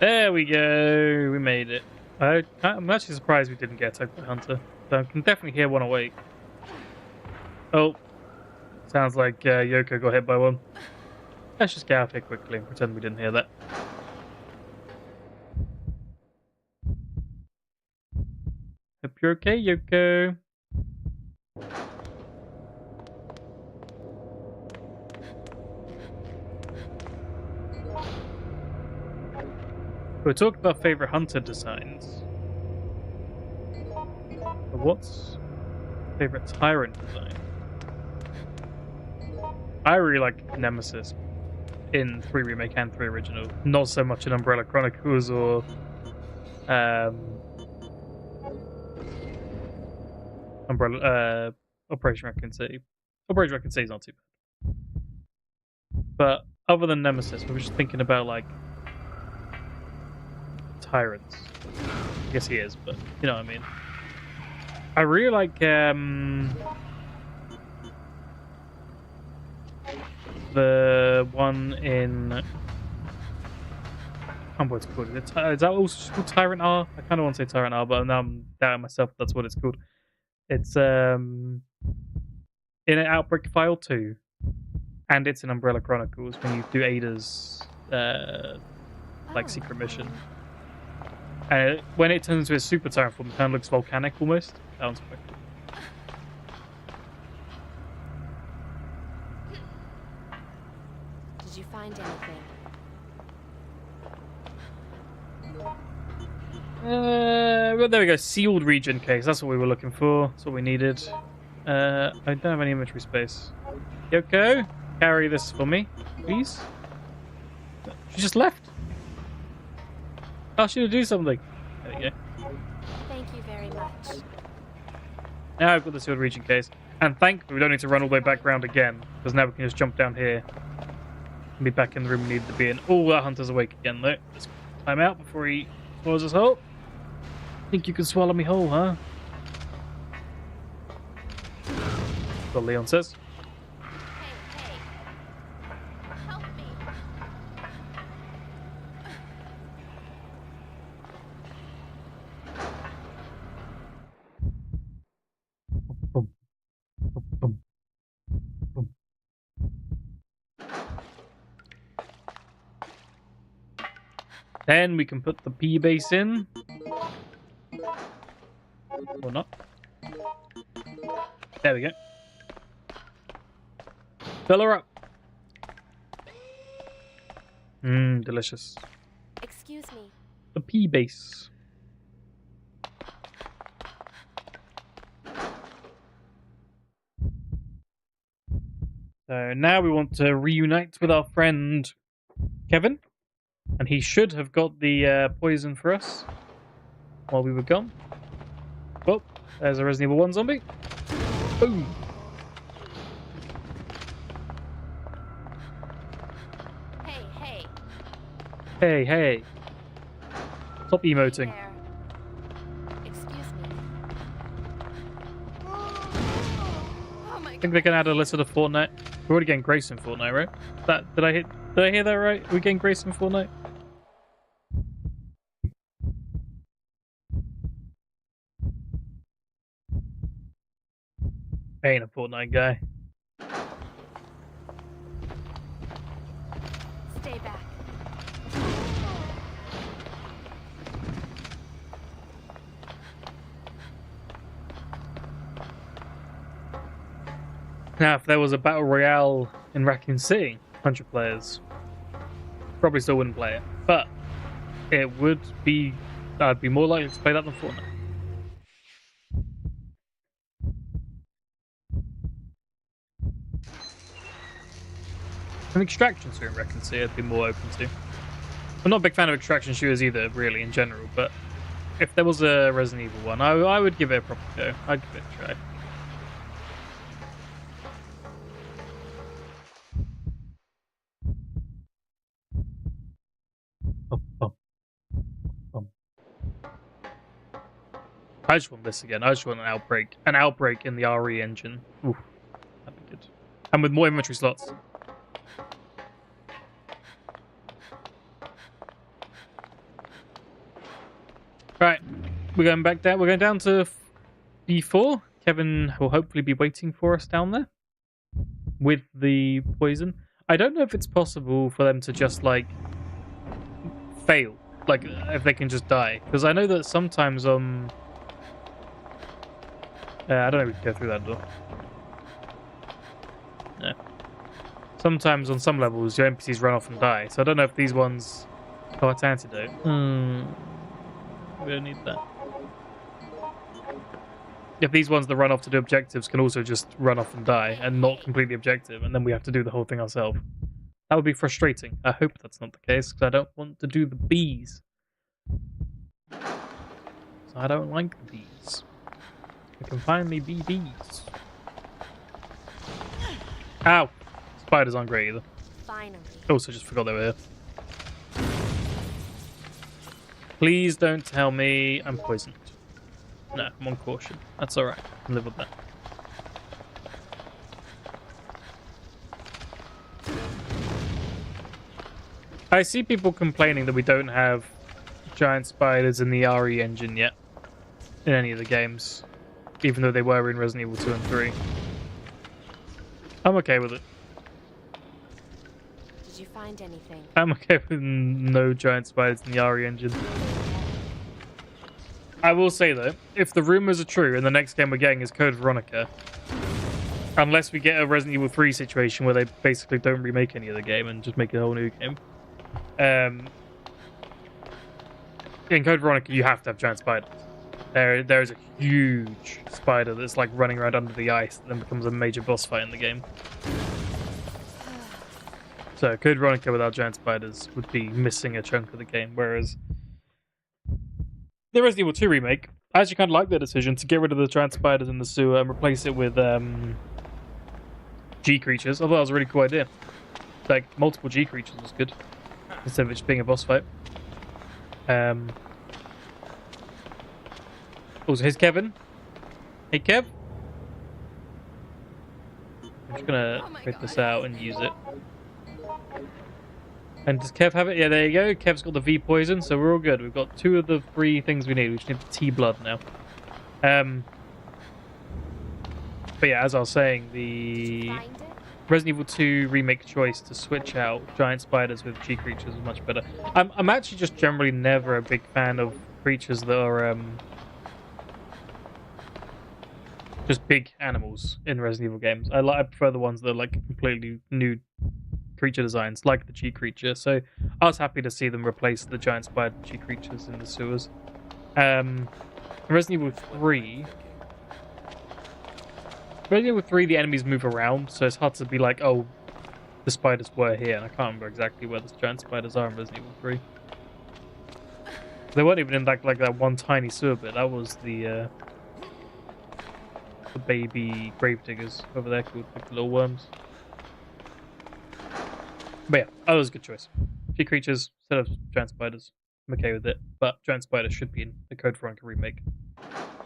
There we go. We made it. I'm actually surprised we didn't get attacked by hunter. So I can definitely hear one awake. Oh, sounds like Yoko got hit by one. Let's just get out of here quickly and pretend we didn't hear that. Hope you're okay, Yoko. We talked about favorite hunter designs. But what's favorite tyrant design? I really like Nemesis in 3 Remake and 3 Original. Not so much in Umbrella Chronicles or Operation Raccoon City. Operation Raccoon City is not too bad. But other than Nemesis, we were just thinking about like tyrants. I guess he is, but you know what I mean. I really like the one in I can't remember what it's called. Is that also called Tyrant R? I kind of want to say Tyrant R, but now I'm doubting myself. That's what it's called. It's in an Outbreak File 2, and it's in Umbrella Chronicles when you do Ada's like secret mission. When it turns into a super tyrant form, it kind of looks volcanic almost. That one's quite cool. Did you find anything? Well, there we go. Sealed region case. That's what we were looking for. That's what we needed. I don't have any inventory space. Yoko, carry this for me, please. She just left. Ask you to do something. There you go. Thank you very much. Now I've got the sealed region case. And thankfully we don't need to run all the way back round again. Because now we can just jump down here. And be back in the room we need to be in. Oh, that hunter's awake again though. Let's time out before he swallows us whole. Think you can swallow me whole, huh? That's what Leon says. Hey, help me. Boom. Boom. Boom. Then we can put the P base in. Or not. There we go. Fill her up. Delicious. Excuse me. The P base. So now we want to reunite with our friend Kevin. And he should have got the poison for us while we were gone. Well, there's a Resident Evil 1 zombie. Boom. Hey. Hey. Stop emoting. There. Excuse me. Oh my I think they can add Alyssa to Fortnite. We're already getting Grace in Fortnite, right? Did I hear that right? We're getting Grace in Fortnite? I ain't a Fortnite guy. Stay back. Now, if there was a battle royale in Raccoon City, 100 players, probably still wouldn't play it. But it would be, I'd be more likely to play that than Fortnite. An extraction suit in Raccoon City I'd be more open to. I'm not a big fan of extraction shooters either, really, in general, but if there was a Resident Evil one, I would give it a proper go. I'd give it a try. I just want this again. I just want an Outbreak. An Outbreak in the RE engine. Ooh, that'd be good. And with more inventory slots. Right, we're going back down. We're going down to B4. Kevin will hopefully be waiting for us down there with the poison. I don't know if it's possible for them to just like fail, like if they can just die, because I know that sometimes I don't know if we can go through that door. No. Sometimes on some levels your NPCs run off and die, so I don't know if these ones. Oh, it's antidote. We don't need that. If these ones that run off to do objectives can also just run off and die and not complete the objective, and then we have to do the whole thing ourselves. That would be frustrating. I hope that's not the case, because I don't want to do the bees. So I don't like the bees. We can finally be bees. Ow! Spiders aren't great either. Finally. Also just forgot they were here. Please don't tell me I'm poisoned. No, I'm on caution. That's alright. I can live with that. I see people complaining that we don't have giant spiders in the RE engine yet. In any of the games. Even though they were in Resident Evil 2 and 3. I'm okay with it. Did you find anything? I'm okay with no giant spiders in the RE engine. I will say though, if the rumors are true and the next game we're getting is Code Veronica, unless we get a Resident Evil 3 situation where they basically don't remake any of the game and just make a whole new game, in Code Veronica you have to have giant spiders. There is a huge spider that's like running around under the ice that then becomes a major boss fight in the game. So Code Veronica without giant spiders would be missing a chunk of the game, whereas the Resident Evil 2 remake, I actually kind of like their decision to get rid of the giant spiders in the sewer and replace it with G creatures. I thought that was a really cool idea. Like, multiple G creatures was good, instead of it just being a boss fight. Also, here's Kevin. Hey, Kev. I'm just gonna print this out and use it. And does Kev have it? Yeah, there you go. Kev's got the V poison, so we're all good. We've got 2 of the 3 things we need. We just need the T blood now. But yeah, as I was saying, the Resident Evil 2 remake choice to switch out giant spiders with G creatures is much better. I'm actually just generally never a big fan of creatures that are just big animals in Resident Evil games. I prefer the ones that are like completely new creature designs, like the G creature. So I was happy to see them replace the giant spider G creatures in the sewers. In Resident Evil 3, the enemies move around, so it's hard to be like, oh, the spiders were here, and I can't remember exactly where the giant spiders are in Resident Evil 3. They weren't even in like that one tiny sewer bit. That was the baby gravediggers over there called like the little worms. But yeah, that was a good choice. G creatures instead of giant spiders. I'm okay with it, but giant spiders should be in the Code Veronica remake.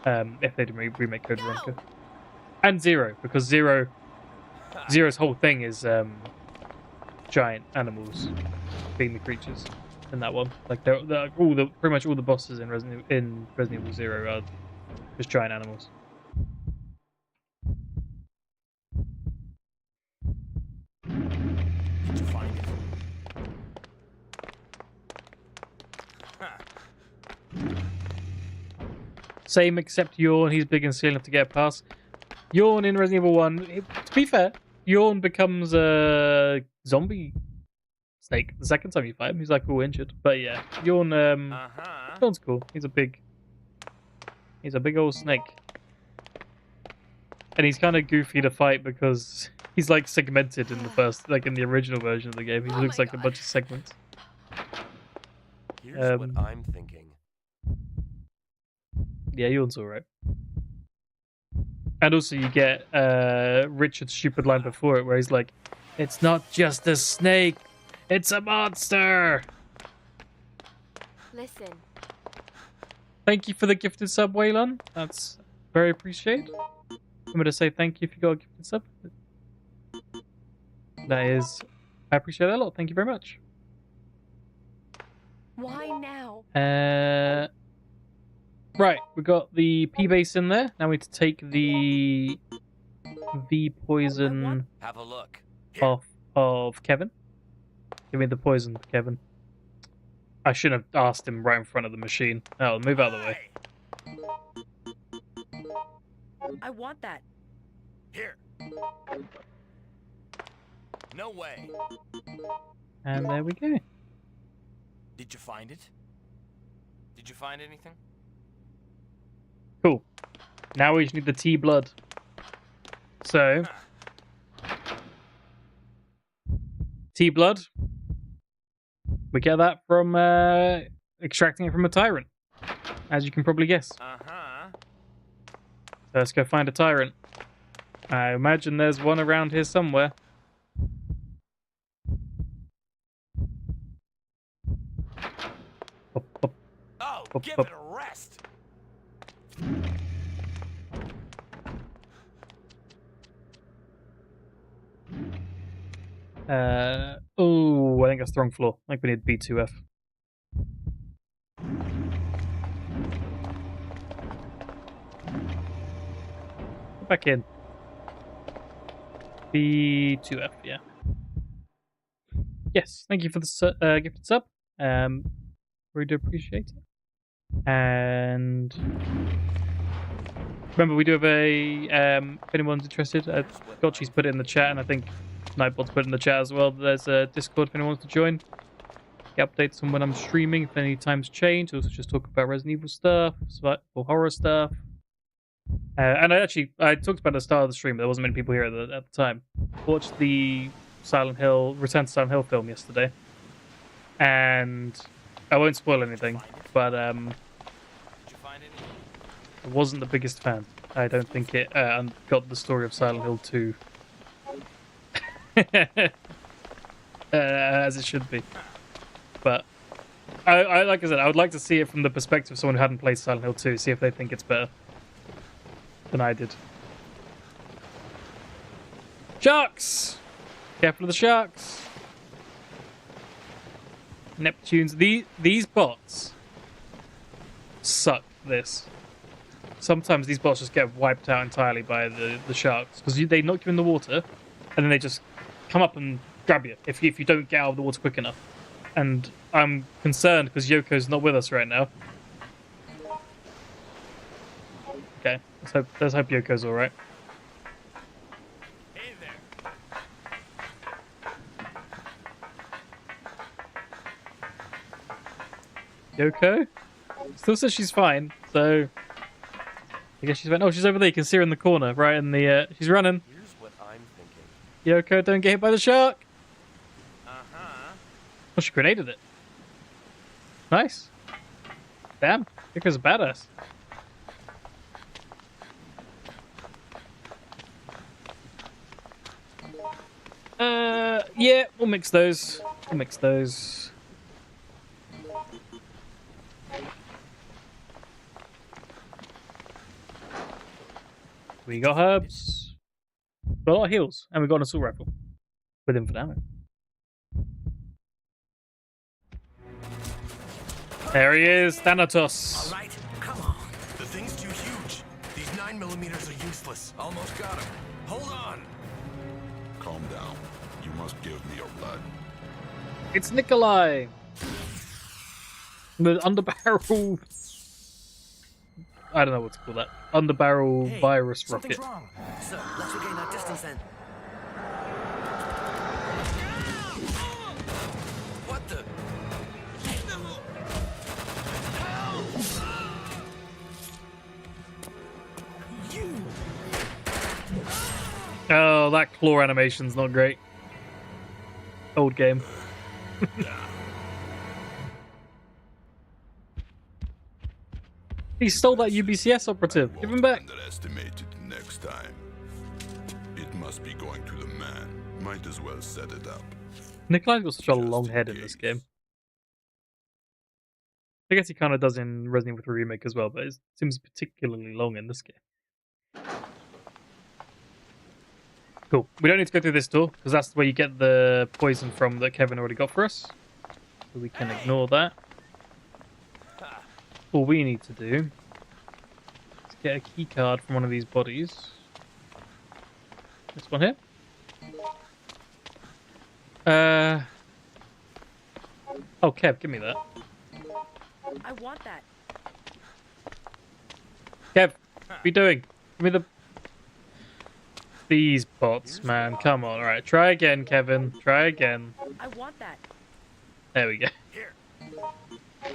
If they do remake Code Veronica. And Zero, because Zero's whole thing is giant animals being the creatures in that one. Like pretty much all the bosses in Resident Evil 0 are just giant animals. Did you find it? Same except Yawn, he's big and silly enough to get past. Yawn in Resident Evil 1, to be fair, Yawn becomes a zombie snake the second time you fight him. He's like all injured. But yeah, Yawn, Yawn's cool. He's a big old snake. And he's kind of goofy to fight because he's like segmented in the first, like in the original version of the game. He looks like a bunch of segments. Here's what I'm thinking. Yeah, Yawn's alright. And also you get Richard's stupid line before it where he's like, "It's not just a snake, it's a monster!" Listen, Thank you for the gifted sub, Waylon. That's very appreciated. I'm going to say thank you if you got a gifted sub. That is... I appreciate that a lot. Thank you very much. why now? Right, we got the P base in there. Now we need to take the poison Have a look. off of Kevin. Give me the poison, Kevin. I shouldn't have asked him right in front of the machine. Oh, move out of the way. I want that. Here. No way. And there we go. Did you find it? Did you find anything? Cool. Now we just need the T blood. So, T blood. We get that from extracting it from a tyrant, as you can probably guess. Uh-huh. So let's go find a tyrant. I imagine there's one around here somewhere. Up, up, Oh, up, give up. it a rest. Oh, I think that's the wrong floor. I think we need B2F. Go back in. B2F, yeah. Yes, thank you for the gifted sub. Really do appreciate it. And remember, we do have a if anyone's interested, Gotchi's put it in the chat, and I think Nightbot's put it in the chat as well. There's a Discord if anyone wants to join. Get updates on when I'm streaming, if any times change. Also, just talk about Resident Evil stuff, or horror stuff. And I talked about at the start of the stream, but there wasn't many people here at the time. Watched the Return to Silent Hill film yesterday, and I won't spoil anything, but Did you find anything? I wasn't the biggest fan. I don't think it got the story of Silent Hill 2 as it should be. But I like I said, I would like to see it from the perspective of someone who hadn't played Silent Hill 2, see if they think it's better than I did. Sharks! Careful of the sharks. Neptunes. These bots suck this. Sometimes these bots just get wiped out entirely by the sharks because they knock you in the water and then they just come up and grab you if you don't get out of the water quick enough. And I'm concerned because Yoko's not with us right now. Okay, let's hope Yoko's all right. Hey there. Yoko still says she's fine, so I guess she's fine. Oh, she's over there. You can see her in the corner, right in the. She's running. Here's what I'm thinking. Yoko, don't get hit by the shark. Uh-huh. Oh, she grenaded it. Nice. Damn, Yoko's a badass. Yeah, we'll mix those. We got herbs. Got a lot of heals. And we got an assault rifle. With infinite ammo. There he is, Thanatos. All right, come on. The thing's too huge. These 9mm are useless. Almost got him. Hold on. Calm down. You must give me your blood. It's Nikolai. The underbarrel. I don't know what to call that. Underbarrel virus rocket. Something's wrong. So, let's regain our distance then. What the? You. Oh, that claw animation's not great. Old game. He stole that UBCS operative. Give him back. Underestimate it next time. It must be going to the man. Might as well set it up. Nikolai's got such a Just long in head in this case. game. I guess he kind of does in Resident Evil 3 Remake as well, but it seems particularly long in this game. Cool. We don't need to go through this door, because that's where you get the poison from that Kevin already got for us. So we can ignore that. All we need to do is get a key card from one of these bodies. This one here. Oh, Kev, give me that. I want that. Kev, what are you doing? Give me the... These bots, man. Come on. Alright, try again, Kevin. Try again. I want that. There we go.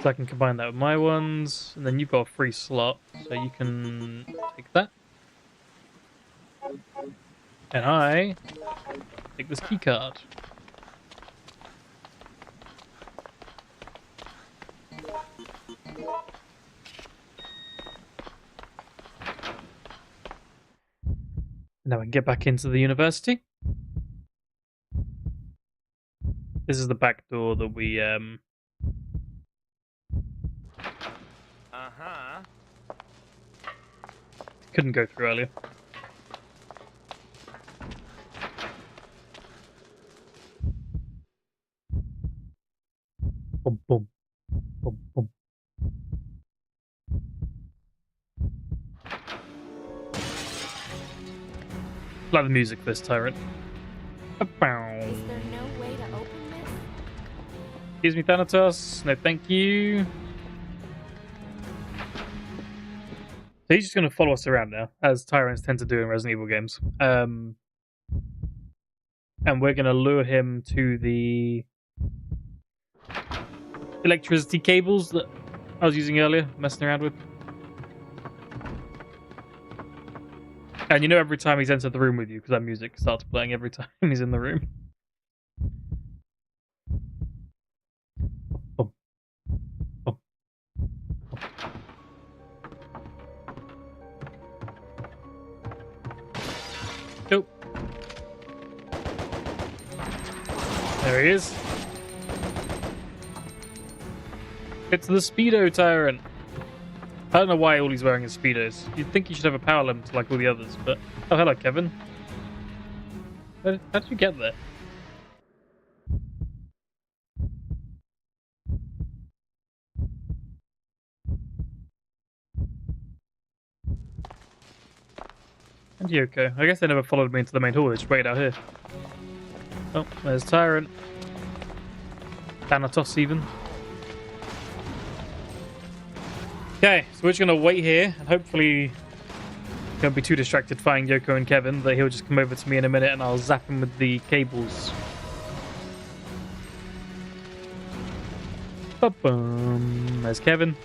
So I can combine that with my ones. And then you've got a free slot, so you can take that. And I take this key card. Now we can get back into the university. This is the back door that we couldn't go through earlier. Boom, boom, boom, boom. Like the music for this tyrant. Is there no way to open this? Excuse me, Thanatos. No, thank you. So he's just going to follow us around now, as tyrants tend to do in Resident Evil games. And we're going to lure him to the electricity cables that I was using earlier, messing around with. And you know every time he's entered the room with you, because that music starts playing every time he's in the room. Oh. Oh. Oh. There he is. It's the Speedo Tyrant. I don't know why all he's wearing is Speedos. You'd think he should have a power limit like all the others, but... Oh, hello, Kevin. How did you get there? And Yoko. I guess they never followed me into the main hall, they just waited out here. Oh, there's Tyrant. Thanatos, even. Okay, so we're just going to wait here, and hopefully don't be too distracted fighting Yoko and Kevin, that he'll just come over to me in a minute and I'll zap him with the cables. Ba-bum. There's Kevin.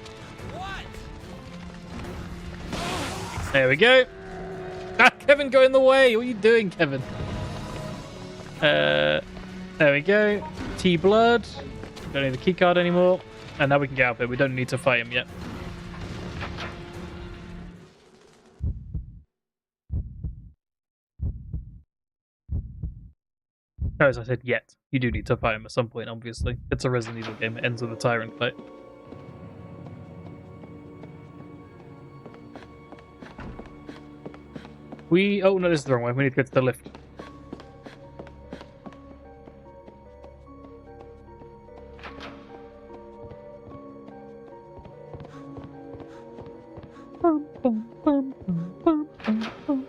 There we go. Ah, Kevin, go in the way. What are you doing, Kevin? There we go. T-Blood. Don't need the keycard anymore. And now we can get out of it. We don't need to fight him yet. No, as I said, yet. You do need to fight him at some point, obviously. It's a Resident Evil game. It ends with a tyrant fight. Oh, no, this is the wrong way. We need to get to the lift. Bum, bum, bum, bum, bum, bum, bum.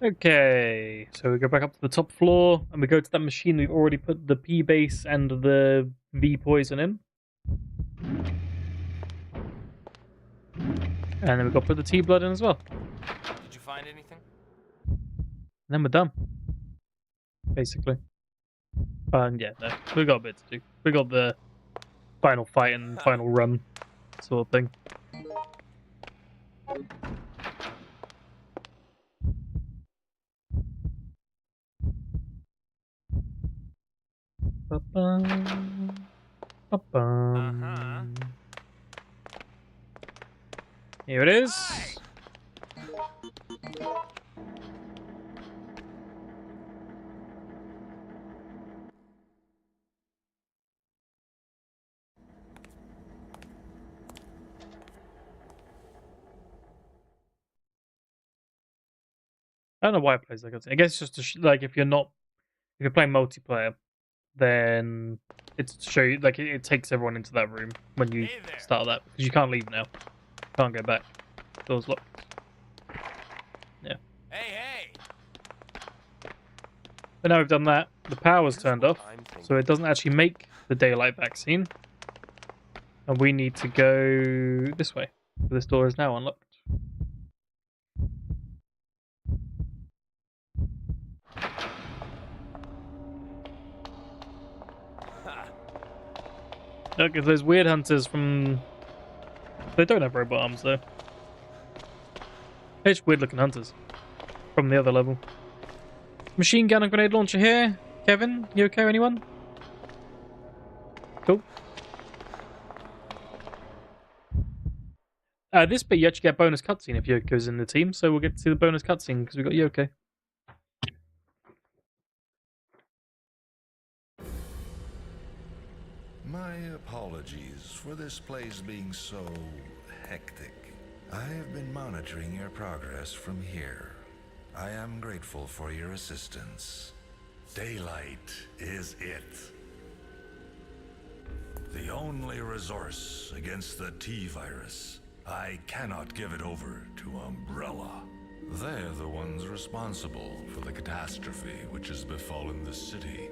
Okay, so we go back up to the top floor and we go to that machine we've already put the P base and the V poison in. And then we've got to put the T blood in as well. Did you find anything? And then we're done. Basically. Yeah, no, we got a bit to do. We got the final fight and final run sort of thing. Ba-bum, ba-bum. Here it is. I don't know why it plays like that. I guess it's just to like if you're playing multiplayer, then it's to show you like it takes everyone into that room when you start that because you can't leave now, can't go back. Doors locked. Yeah. Hey! But now we've done that, the power's turned off, so it doesn't actually make the daylight vaccine, and we need to go this way. This door is now unlocked. Look, if those weird hunters from... They don't have robot arms, though. They're just weird-looking hunters. From the other level. Machine gun and grenade launcher here. Kevin, you okay, anyone? Cool. This bit, you actually get a bonus cutscene if Yoko's in the team, so we'll get to see the bonus cutscene, because we've got Yoko. My apologies for this place being so hectic. I have been monitoring your progress from here. I am grateful for your assistance. Daylight is it. The only resource against the T-virus. I cannot give it over to Umbrella. They're the ones responsible for the catastrophe which has befallen the city.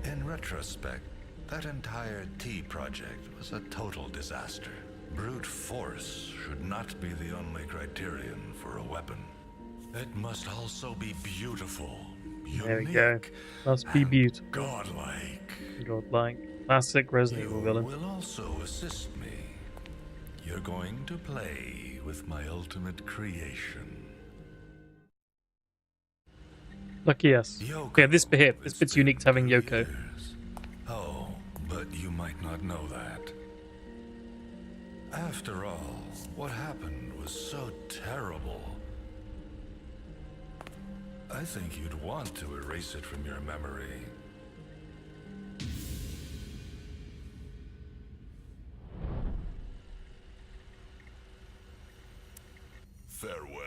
In retrospect, that entire T project was a total disaster. Brute force should not be the only criterion for a weapon. It must also be beautiful, there we go. Must be beautiful. Godlike. Godlike. Classic Resident Evil villain. You will also assist me. You're going to play with my ultimate creation. Lucky us. Yoko Yeah, this bit here. This bit's unique to having Yoko. Oh, but you might not know that. After all, what happened was so terrible. I think you'd want to erase it from your memory. Farewell.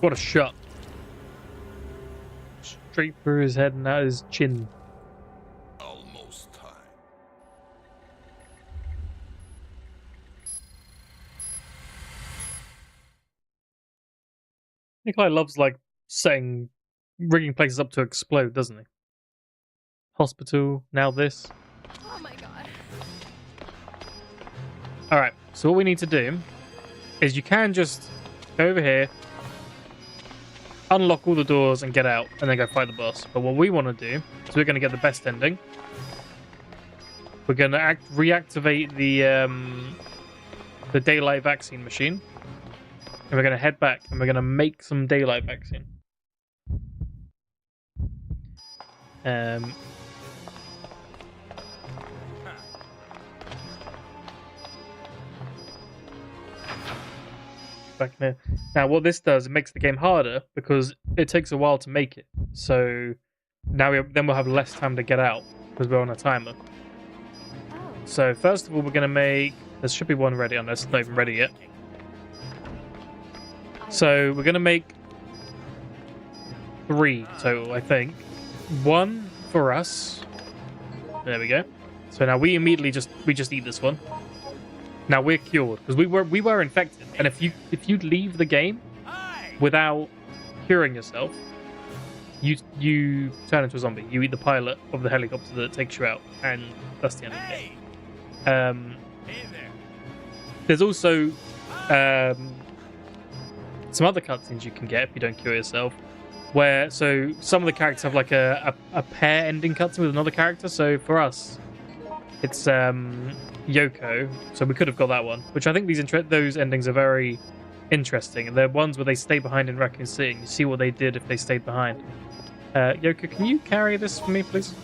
What a shot. Straight through his head and out his chin. Almost time. Nikolai loves like rigging places up to explode, doesn't he? Hospital, now this. Oh my god. Alright, so what we need to do is you can just go over here, unlock all the doors and get out, and then go fight the boss. But what we want to do is we're going to get the best ending. We're going to reactivate the daylight vaccine machine. And we're going to head back and we're going to make some daylight vaccine. Back there. Now, what this does, it makes the game harder because it takes a while to make it. So now we'll have less time to get out because we're on a timer. Oh. So first of all, we're going to make... There should be one ready, unless it's not even ready yet. So we're going to make 3 total, I think. 1 for us. There we go. So now we immediately just eat this one. Now we're cured because we were infected, and if you leave the game without curing yourself, you turn into a zombie. You eat the pilot of the helicopter that takes you out, and that's the end of the game. There's also some other cutscenes you can get if you don't cure yourself. where so some of the characters have like a pair ending cutscene with another character. So for us, it's Yoko. So we could have got that one, which I think those endings are very interesting. And they're ones where they stay behind in Raccoon City. And you see what they did if they stayed behind. Yoko, can you carry this for me, please?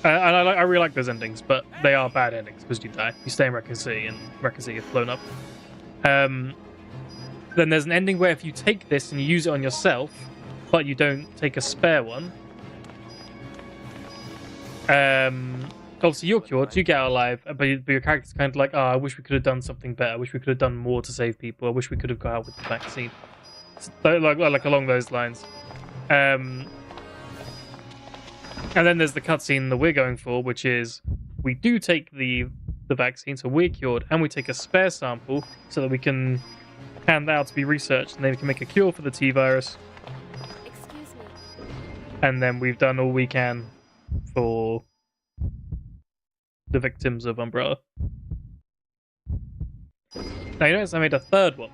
I really like those endings, but they are bad endings because you die. You stay in Raccoon City, and Raccoon City gets blown up. Then there's an ending where if you take this and you use it on yourself, but you don't take a spare one, obviously you're cured, you get out alive, but your character's kind of like, oh, I wish we could have done something better. I wish we could have done more to save people. I wish we could have got out with the vaccine. So, like along those lines. And then there's the cutscene that we're going for, which is we do take the vaccine, so we're cured, and we take a spare sample so that we can hand that out to be researched, and then we can make a cure for the T virus. Excuse me. And then we've done all we can for the victims of Umbrella. Now you notice I made a third one.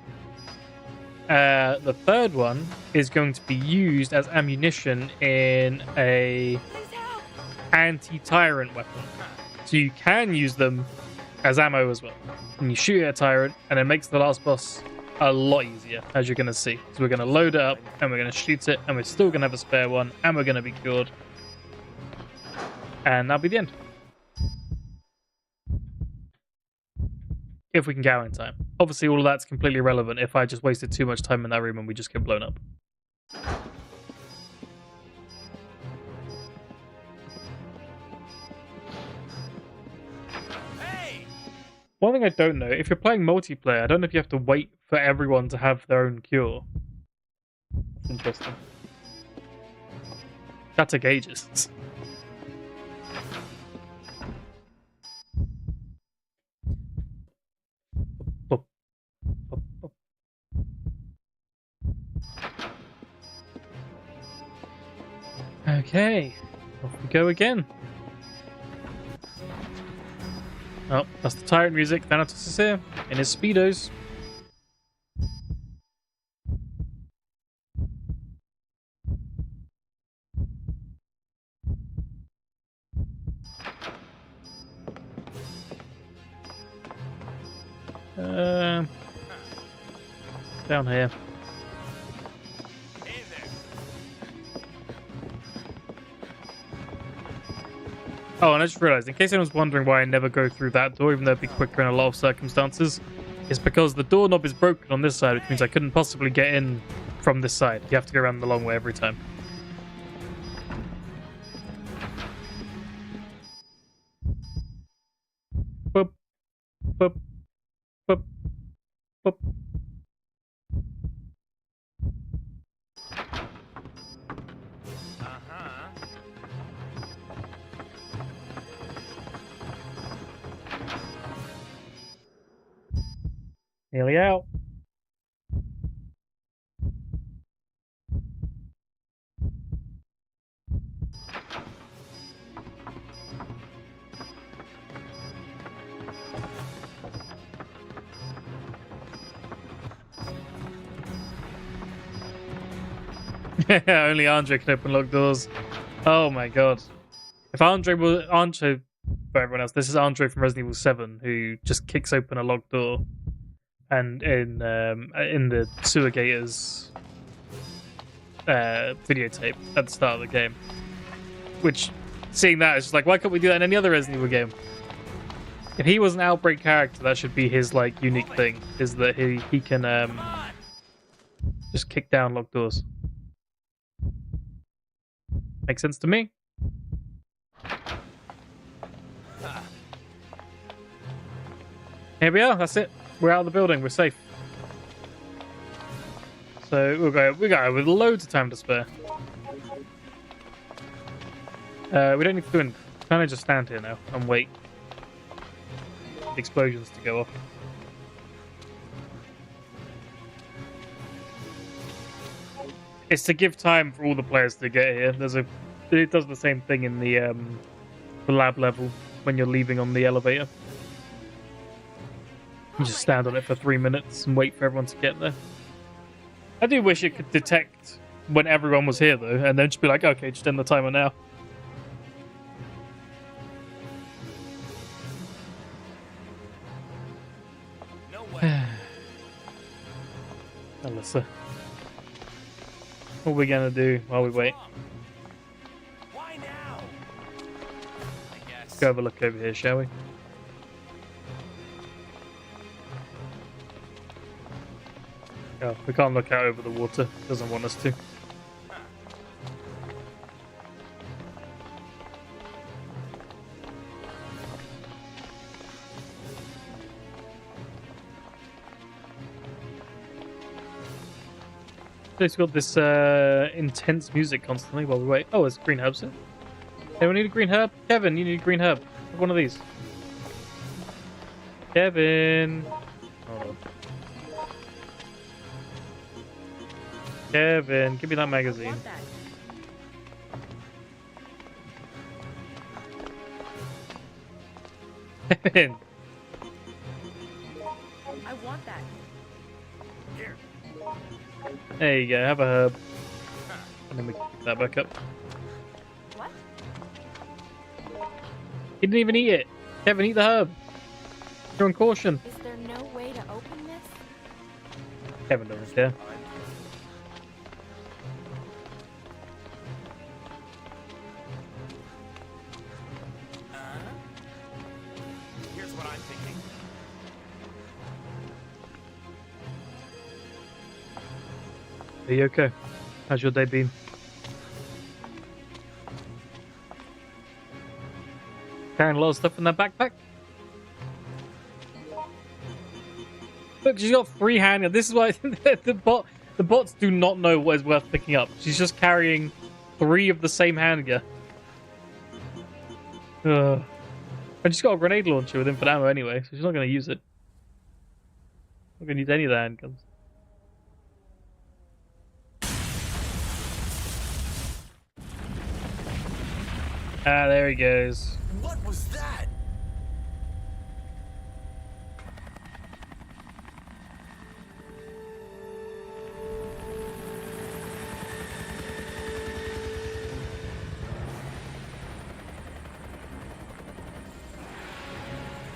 The third one is going to be used as ammunition in a anti-tyrant weapon. So you can use them as ammo as well. And you shoot at a tyrant, and it makes the last boss a lot easier, as you're going to see. So we're going to load it up, and we're going to shoot it, and we're still going to have a spare one, and we're going to be cured. And that'll be the end. If we can get out in time. Obviously, all of that's completely irrelevant if I just wasted too much time in that room and we just get blown up. Hey! One thing I don't know, if you're playing multiplayer, I don't know if you have to wait for everyone to have their own cure. That's interesting. That took ages. Okay, off we go again. Oh, that's the tyrant music. Thanatos is here in his speedos. Down here. Hey there. Oh, and I just realized, in case anyone's wondering why I never go through that door, even though it'd be quicker in a lot of circumstances, it's because the doorknob is broken on this side, which means I couldn't possibly get in from this side. You have to go around the long way every time. Boop. Boop. Boop. Boop. Nearly out. Only Andre can open locked doors. Oh my god. If Andre for everyone else, this is Andre from Resident Evil 7 who just kicks open a locked door. And in the sewer gators videotape at the start of the game, which seeing that is just like, why can't we do that in any other Resident Evil game? If he was an Outbreak character, that should be his like unique thing, is that he can just kick down locked doors. Makes sense to me. Here we are. That's it. We're out of the building. We're safe. So we go with loads of time to spare. We don't need to do anything. Kind of just stand here now and wait for the explosions to go off. It's to give time for all the players to get here. It does the same thing in the lab level when you're leaving on the elevator. You just stand on it for 3 minutes and wait for everyone to get there. I do wish it could detect when everyone was here, though, and then just be like, okay, just end the timer now. No way. Alyssa. What are we gonna do while we wait? Why now? I guess. Go have a look over here, shall we? Oh, we can't look out over the water. Doesn't want us to. It's got this intense music constantly while we wait. Oh, there's green herbs here. Hey, we need a green herb. Kevin, you need a green herb. Have one of these. Kevin. Hold on. Kevin, give me that magazine. Kevin. I want that. Here. There you go, have a herb. And then we can pick that back up. What? He didn't even eat it. Kevin, eat the herb. You're on caution. Is there no way to open this? Kevin doesn't care. Here's what I'm thinking. Are you okay? How's your day been? Carrying a lot of stuff in that backpack? Look, she's got 3 handguns. This is why the bots do not know what is worth picking up. She's just carrying 3 of the same handgun. And she's got a grenade launcher with infinite ammo anyway, so she's not going to use it. Not going to use any of the handguns. Ah, there he goes. What was that?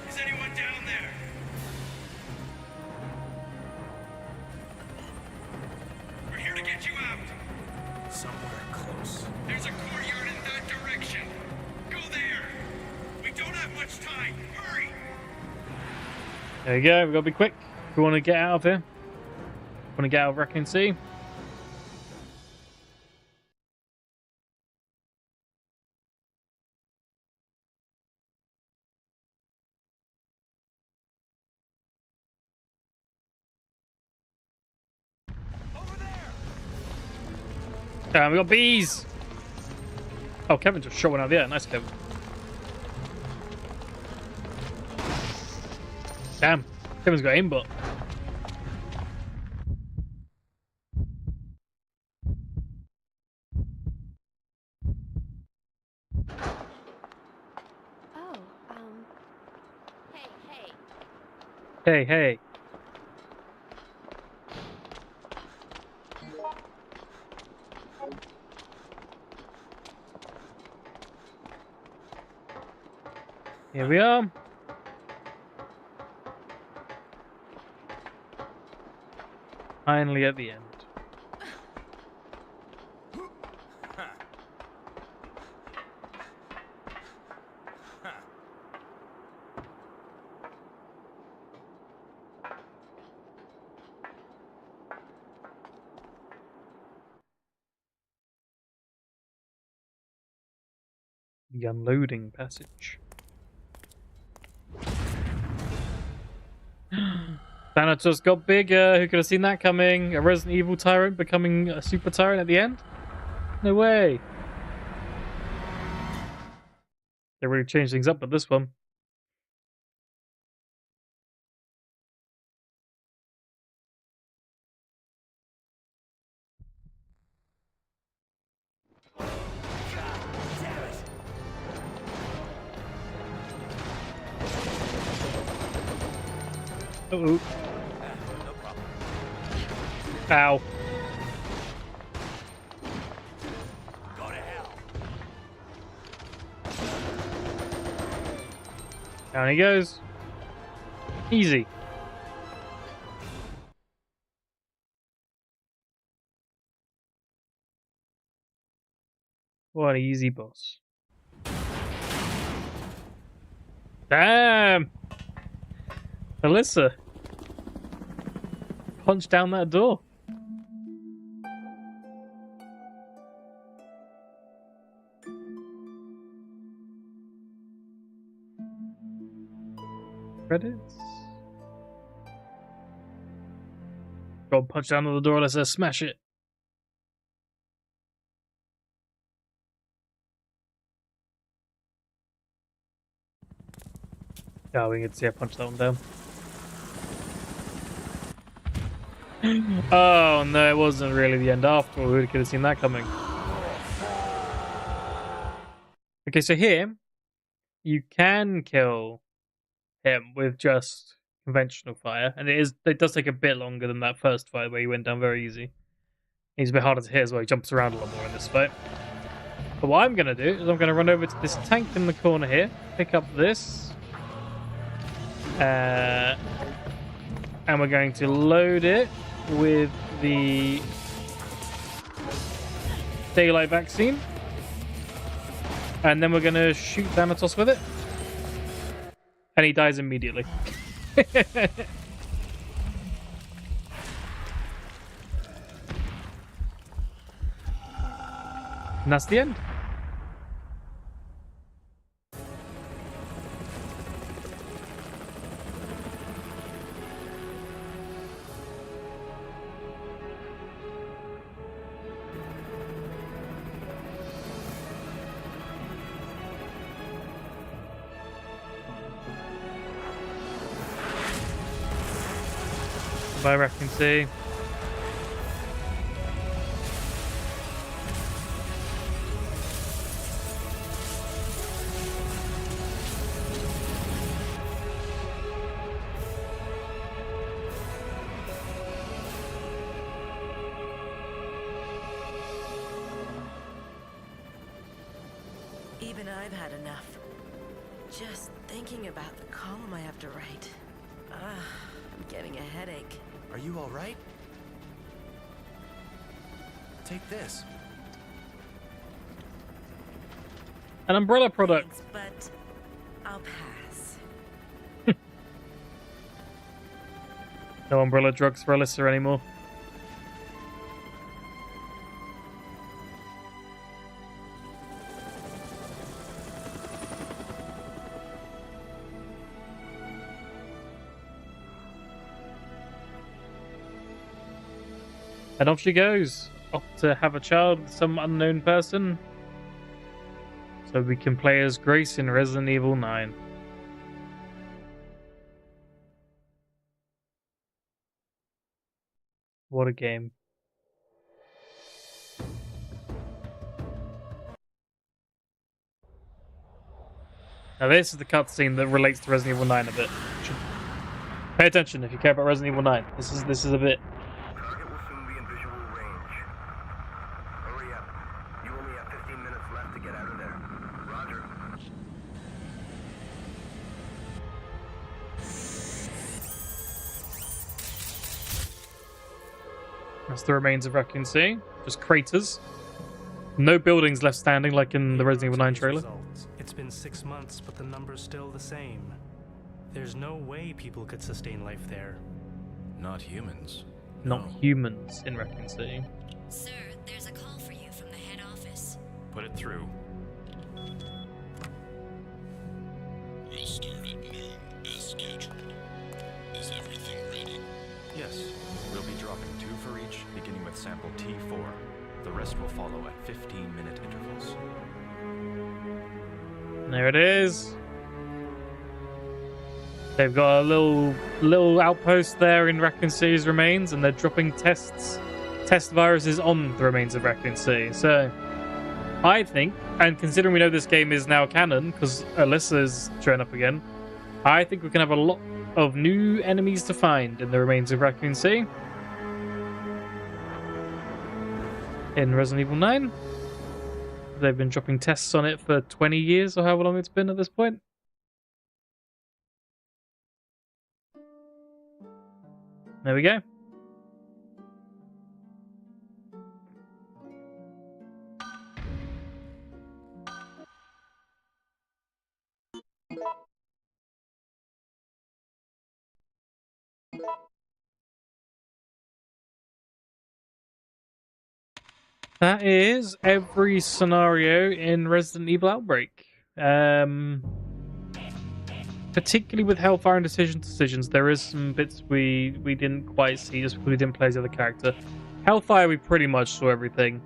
Is anyone down there? We're here to get you out. Somewhere close. There's a courtyard in that direction. Go there. We don't have much time. Hurry. There you go, we've got to be quick. If we want to get out of here. Want to get out of Raccoon City. We got bees! Oh, Kevin just shot one out of the air. Nice, Kevin. Damn. Kevin's got aimbot. Oh, hey. Hey, hey. Here we are. Finally at the end. The unloading passage. Thanatos got bigger. Who could have seen that coming? A Resident Evil tyrant becoming a super tyrant at the end? No way. They really changed things up with this one. Uh-oh. No problem. Ow. Go to hell. Down he goes. Easy. What an easy boss. Damn! Alyssa. Punch down that door. Credits. Go punch down on the door, Alyssa. Smash it. Oh, we can see I punch that one down. Oh no, it wasn't really the end after all. We could have seen that coming. Okay, so here you can kill him with just conventional fire, and it does take a bit longer than that first fight where he went down very easy. He's a bit harder to hit as well. He jumps around a lot more in this fight. But what I'm gonna do is I'm gonna run over to this tank in the corner here, pick up this, and we're going to load it with the daylight vaccine, and then we're going to shoot Thanatos with it, and he dies immediately. And that's the end. I reckon, see. Even I've had enough. Just thinking about the column I have to write. I'm getting a headache. Are you all right? Take this. An umbrella product. Thanks, but I'll pass. No umbrella drugs for Alyssa anymore. And off she goes, off to have a child with some unknown person, so we can play as Grace in Resident Evil 9. What a game. Now this is the cutscene that relates to Resident Evil 9 a bit. Pay attention if you care about Resident Evil 9. This is a bit. Target will soon be in visual range. Hurry up. You only have 15 minutes left to get out of there. Roger. That's the remains of Raccoon City. Just craters. No buildings left standing like in the Resident Evil 9 trailer. Results. It's been 6 months, but the number's still the same. There's no way people could sustain life there. Not humans. Not humans in Raccoon City. Sir, there's a call for you from the head office. Put it through. We'll start at noon, as scheduled. Is everything ready? Yes. We'll be dropping 2 for each, beginning with sample T4. The rest will follow at 15-minute intervals. There it is. They've got a little outpost there in Raccoon City's remains, and they're dropping test viruses on the remains of Raccoon City. So, I think, and considering we know this game is now canon because Alyssa's showing up again, I think we can have a lot of new enemies to find in the remains of Raccoon City. In Resident Evil 9. They've been dropping tests on it for 20 years or however long it's been at this point. There we go. That is every scenario in Resident Evil Outbreak. Particularly with Hellfire and Decisions, there is some bits we didn't quite see just because we didn't play as the other character. Hellfire, we pretty much saw everything.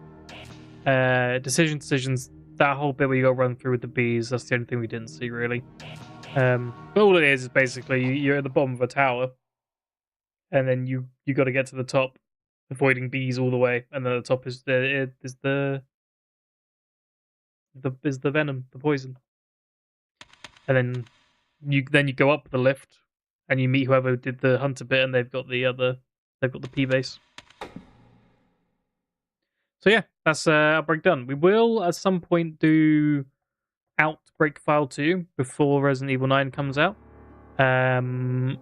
Decisions, that whole bit where you go run through with the bees, that's the only thing we didn't see really. But all it is basically you're at the bottom of a tower, and then you got to get to the top, avoiding bees all the way, and then at the top is the venom, the poison, and then you go up the lift, and you meet whoever did the hunter bit, and they've got the P base. So yeah, that's Outbreak done. We will at some point do Outbreak File 2 before Resident Evil 9 comes out. But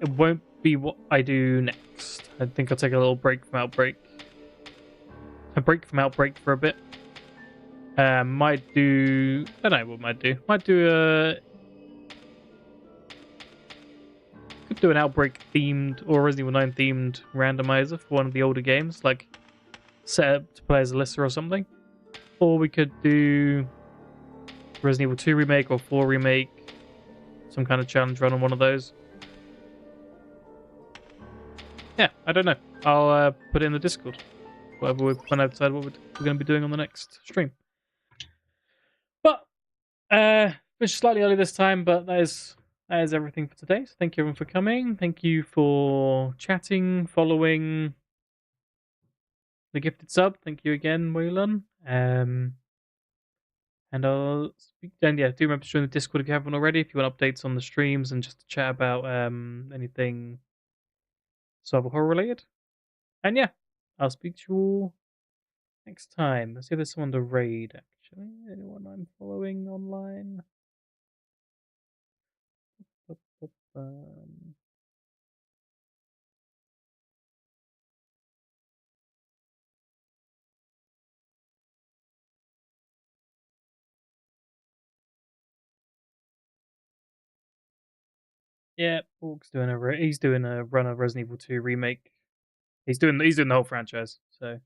it won't be what I do next. I think I'll take a little break from Outbreak. A break from Outbreak for a bit. Might do... I don't know what might do. Might do a... Could do an Outbreak themed or Resident Evil 9 themed randomizer for one of the older games. Like set up to play as Alyssa or something. Or we could do Resident Evil 2 remake or 4 remake. Some kind of challenge run on one of those. Yeah, I don't know. I'll put it in the Discord. When I decide what we're going to be doing on the next stream. But it's slightly early this time, but that is everything for today. So thank you everyone for coming. Thank you for chatting, following the gifted sub. Thank you again, Waylon. And I'll speak. And yeah, do remember to join the Discord if you haven't already. If you want updates on the streams and just to chat about anything survival horror related. And yeah, I'll speak to you all next time. Let's see if there's someone to raid, actually. Anyone I'm following online? Yeah, Borg's doing he's doing a run of Resident Evil 2 remake. He's doing the whole franchise, so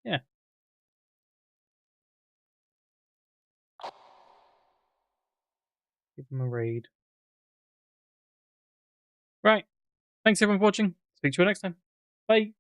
yeah. Give him a raid. Right. Thanks everyone for watching. Speak to you next time. Bye.